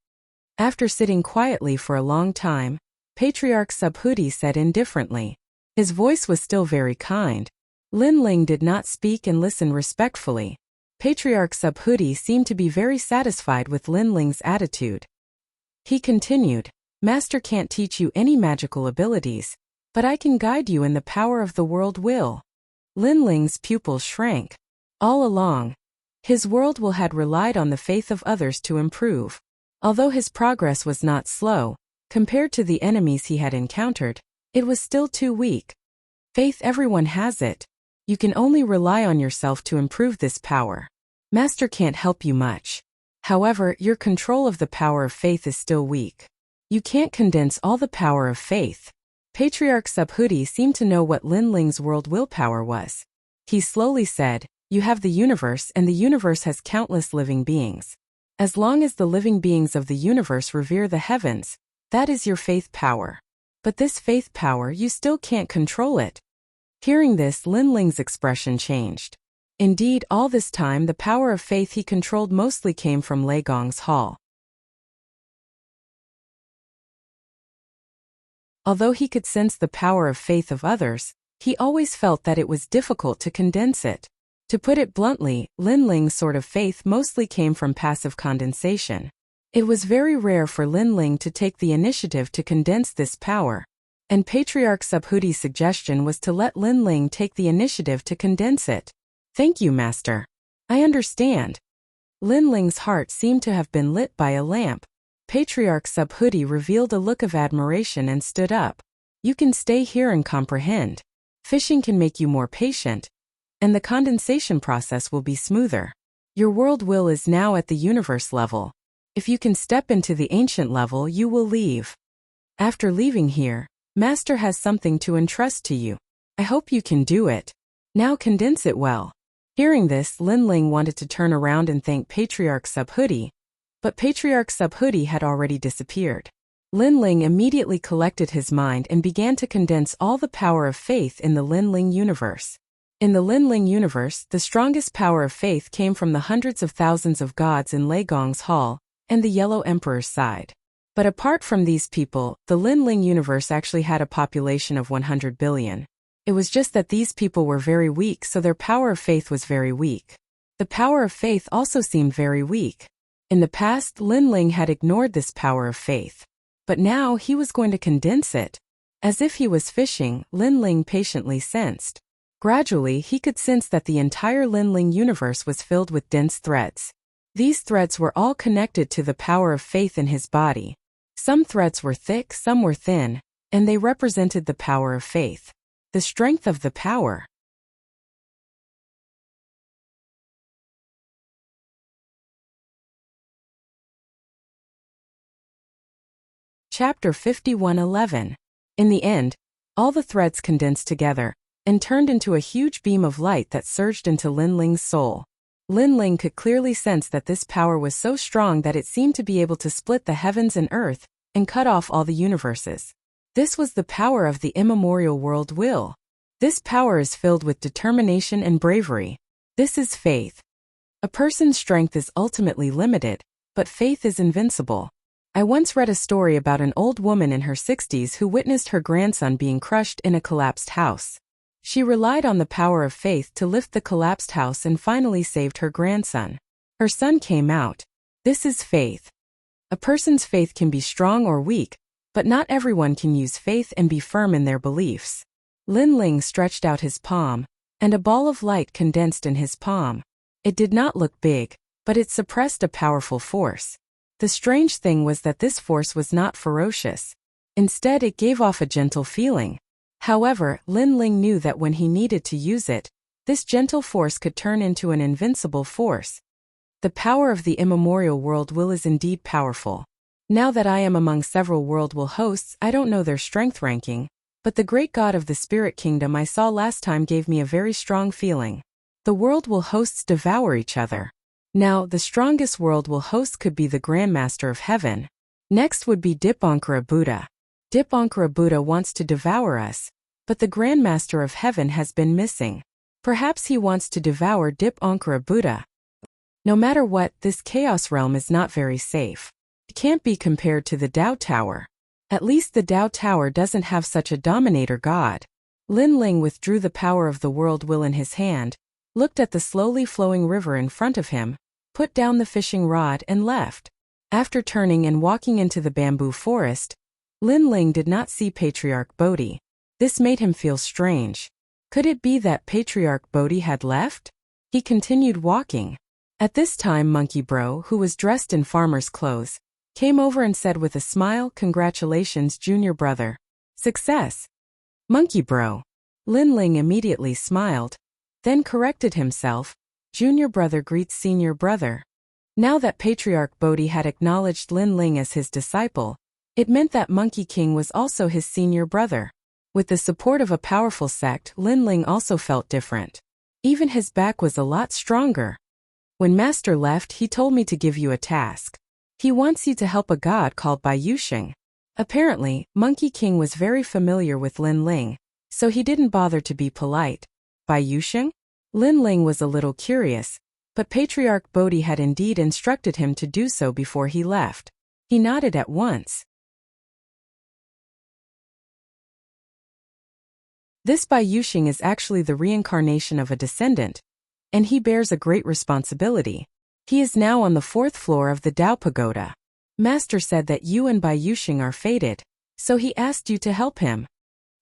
After sitting quietly for a long time, Patriarch Subhudi said indifferently. His voice was still very kind. Linling did not speak and listened respectfully. Patriarch Subhudi seemed to be very satisfied with Linling's attitude. He continued, Master can't teach you any magical abilities, but I can guide you in the power of the world will. Linling's pupils shrank. All along, his world will had relied on the faith of others to improve. Although his progress was not slow, compared to the enemies he had encountered, it was still too weak. Faith, everyone has it. You can only rely on yourself to improve this power. Master can't help you much. However, your control of the power of faith is still weak. You can't condense all the power of faith. Patriarch Subhudi seemed to know what Linling's world willpower was. He slowly said, You have the universe, and the universe has countless living beings. As long as the living beings of the universe revere the heavens, that is your faith power. But this faith power, you still can't control it. Hearing this, Linling's expression changed. Indeed, all this time the power of faith he controlled mostly came from Lei Gong's hall. Although he could sense the power of faith of others, he always felt that it was difficult to condense it. To put it bluntly, Linling's sort of faith mostly came from passive condensation. It was very rare for Linling to take the initiative to condense this power, and Patriarch Subhudi's suggestion was to let Linling take the initiative to condense it. Thank you, Master. I understand. Linling's heart seemed to have been lit by a lamp. Patriarch Subhudi revealed a look of admiration and stood up. You can stay here and comprehend. Fishing can make you more patient, and the condensation process will be smoother. Your world will is now at the universe level. If you can step into the ancient level, you will leave. After leaving here, Master has something to entrust to you. I hope you can do it. Now condense it well. Hearing this, Linling wanted to turn around and thank Patriarch Subhudi, but Patriarch Subhudi had already disappeared. Linling immediately collected his mind and began to condense all the power of faith in the Linling universe. In the Linling universe, the strongest power of faith came from the hundreds of thousands of gods in Lei Gong's hall and the Yellow Emperor's side. But apart from these people, the Linling universe actually had a population of 100 billion. It was just that these people were very weak, so their power of faith was very weak. The power of faith also seemed very weak. In the past, Lin Ling had ignored this power of faith. But now he was going to condense it. As if he was fishing, Lin Ling patiently sensed. Gradually, he could sense that the entire Lin Ling universe was filled with dense threads. These threads were all connected to the power of faith in his body. Some threads were thick, some were thin, and they represented the power of faith. The strength of the power. Chapter 51:11. In the end, all the threads condensed together and turned into a huge beam of light that surged into Lin Ling's soul. Lin Ling could clearly sense that this power was so strong that it seemed to be able to split the heavens and earth and cut off all the universes. This was the power of the immemorial world will. This power is filled with determination and bravery. This is faith. A person's strength is ultimately limited, but faith is invincible. I once read a story about an old woman in her 60s who witnessed her grandson being crushed in a collapsed house. She relied on the power of faith to lift the collapsed house and finally saved her grandson. Her son came out. This is faith. A person's faith can be strong or weak, but not everyone can use faith and be firm in their beliefs. Lin Ling stretched out his palm, and a ball of light condensed in his palm. It did not look big, but it suppressed a powerful force. The strange thing was that this force was not ferocious. Instead, it gave off a gentle feeling. However, Lin Ling knew that when he needed to use it, this gentle force could turn into an invincible force. The power of the immemorial world will is indeed powerful. Now that I am among several world will hosts, I don't know their strength ranking, but the great god of the spirit kingdom I saw last time gave me a very strong feeling. The world will hosts devour each other. Now, the strongest world will host could be the Grandmaster of Heaven. Next would be Dipankara Buddha. Dipankara Buddha wants to devour us, but the Grandmaster of Heaven has been missing. Perhaps he wants to devour Dipankara Buddha. No matter what, this chaos realm is not very safe. It can't be compared to the Tao Tower. At least the Tao Tower doesn't have such a dominator god. Lin Ling withdrew the power of the world will in his hand, looked at the slowly flowing river in front of him, put down the fishing rod and left. After turning and walking into the bamboo forest, Lin Ling did not see Patriarch Bodhi. This made him feel strange. Could it be that Patriarch Bodhi had left? He continued walking. At this time Monkey Bro, who was dressed in farmer's clothes, came over and said with a smile, "Congratulations, junior brother. Success." Monkey Bro. Lin Ling immediately smiled, then corrected himself. Junior brother greets senior brother. Now that Patriarch Bodhi had acknowledged Lin Ling as his disciple, it meant that Monkey King was also his senior brother. With the support of a powerful sect, Lin Ling also felt different. Even his back was a lot stronger. When Master left, he told me to give you a task. He wants you to help a god called Bai Yusheng. Apparently, Monkey King was very familiar with Lin Ling, so he didn't bother to be polite. Bai Yusheng? Lin Ling was a little curious, but Patriarch Bodhi had indeed instructed him to do so before he left. He nodded at once. This Bai Yusheng is actually the reincarnation of a descendant, and he bears a great responsibility. He is now on the 4th floor of the Tao Pagoda. Master said that you and Bai Yusheng are fated, so he asked you to help him.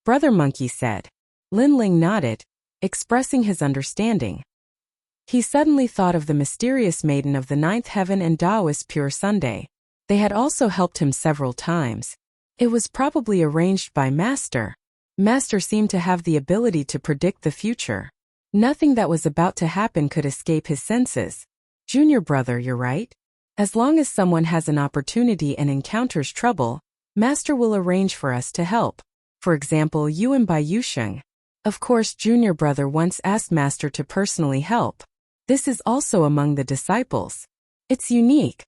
Brother Monkey said. Lin Ling nodded, expressing his understanding. He suddenly thought of the mysterious maiden of the 9th heaven and Taoist Pure Sunday. They had also helped him several times. It was probably arranged by Master. Master seemed to have the ability to predict the future. Nothing that was about to happen could escape his senses. Junior brother, you're right. As long as someone has an opportunity and encounters trouble, Master will arrange for us to help. For example, you and Bai Yusheng. Of course, junior brother once asked Master to personally help. This is also among the disciples. It's unique.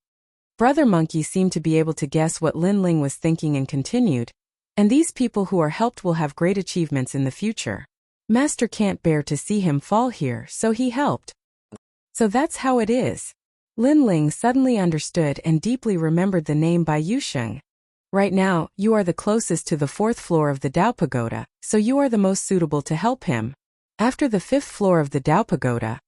Brother Monkey seemed to be able to guess what Lin Ling was thinking and continued, and these people who are helped will have great achievements in the future. Master can't bear to see him fall here, so he helped. So that's how it is. Lin Ling suddenly understood and deeply remembered the name Bai Yusheng. Right now, you are the closest to the 4th floor of the Tao Pagoda, so you are the most suitable to help him. After the 5th floor of the Tao Pagoda,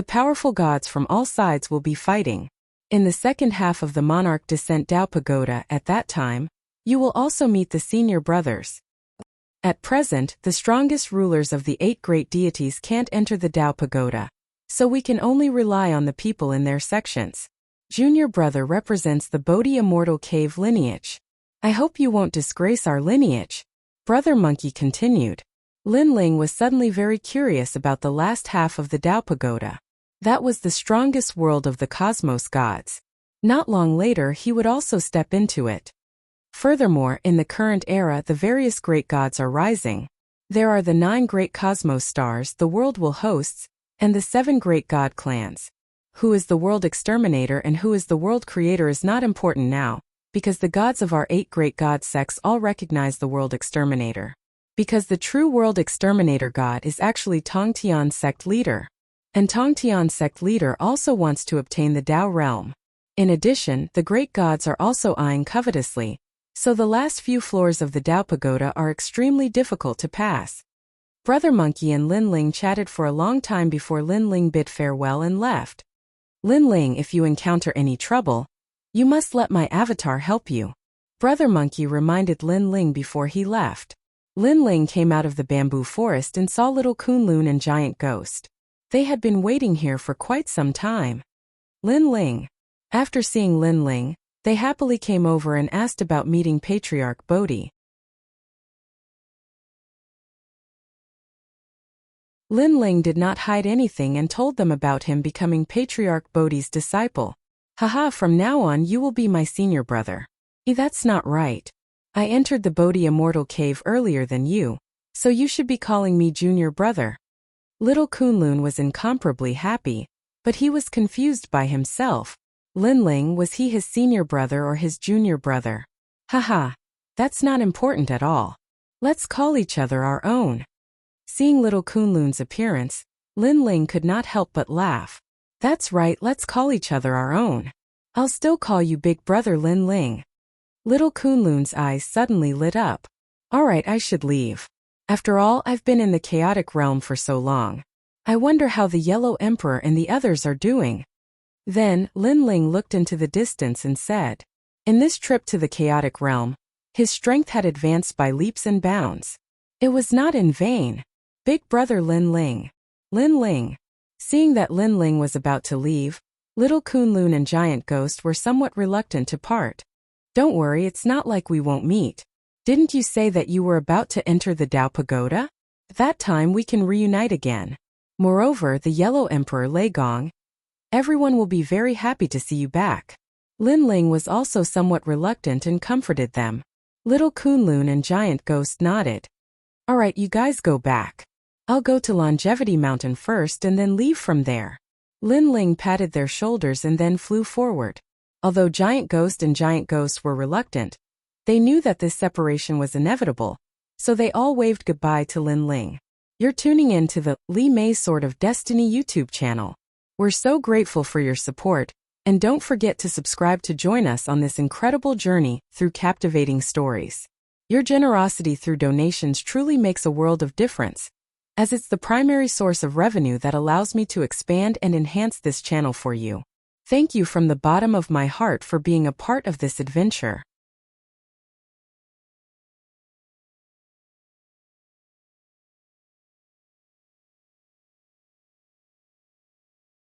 The powerful gods from all sides will be fighting. In the second half of the Monarch Descent Dao Pagoda at that time, you will also meet the senior brothers. At present, the strongest rulers of the 8 great deities can't enter the Dao Pagoda, so we can only rely on the people in their sections. Junior brother represents the Bodhi Immortal Cave lineage. I hope you won't disgrace our lineage. Brother Monkey continued. Lin Ling was suddenly very curious about the last half of the Dao Pagoda. That was the strongest world of the cosmos gods. Not long later he would also step into it. Furthermore, in the current era the various great gods are rising. There are the 9 great cosmos stars the world will host, and the 7 great god clans. Who is the world exterminator and who is the world creator is not important now, because the gods of our 8 great god sects all recognize the world exterminator. Because the true world exterminator god is actually Tongtian sect leader. And Tongtian sect leader also wants to obtain the Dao realm. In addition, the great gods are also eyeing covetously, so the last few floors of the Dao Pagoda are extremely difficult to pass. Brother Monkey and Lin Ling chatted for a long time before Lin Ling bid farewell and left. Lin Ling, if you encounter any trouble, you must let my avatar help you. Brother Monkey reminded Lin Ling before he left. Lin Ling came out of the bamboo forest and saw little Kunlun and Giant Ghost. They had been waiting here for quite some time. Lin Ling. After seeing Lin Ling, they happily came over and asked about meeting Patriarch Bodhi. Lin Ling did not hide anything and told them about him becoming Patriarch Bodhi's disciple. Haha, from now on you will be my senior brother. That's not right. I entered the Bodhi Immortal Cave earlier than you, so you should be calling me junior brother. Little Kunlun was incomparably happy, but he was confused by himself. Lin Ling, was he his senior brother or his junior brother? Haha, that's not important at all. Let's call each other our own. Seeing little Kunlun's appearance, Lin Ling could not help but laugh. That's right, let's call each other our own. I'll still call you big brother Lin Ling. Little Kunlun's eyes suddenly lit up. Alright, I should leave. After all, I've been in the chaotic realm for so long. I wonder how the Yellow Emperor and the others are doing. Then, Lin Ling looked into the distance and said, in this trip to the chaotic realm, his strength had advanced by leaps and bounds. It was not in vain. Big brother Lin Ling. Lin Ling. Seeing that Lin Ling was about to leave, little Kunlun and Giant Ghost were somewhat reluctant to part. Don't worry, it's not like we won't meet. Didn't you say that you were about to enter the Dao Pagoda? That time we can reunite again. Moreover, the Yellow Emperor Lei Gong. Everyone will be very happy to see you back. Lin Ling was also somewhat reluctant and comforted them. Little Kunlun and Giant Ghost nodded. Alright, you guys go back. I'll go to Longevity Mountain first and then leave from there. Lin Ling patted their shoulders and then flew forward. Although Giant Ghost and Giant Ghost were reluctant, they knew that this separation was inevitable, so they all waved goodbye to Lin Ling. You're tuning in to the Li Mei Sword of Destiny YouTube channel. We're so grateful for your support, and don't forget to subscribe to join us on this incredible journey through captivating stories. Your generosity through donations truly makes a world of difference, as it's the primary source of revenue that allows me to expand and enhance this channel for you. Thank you from the bottom of my heart for being a part of this adventure.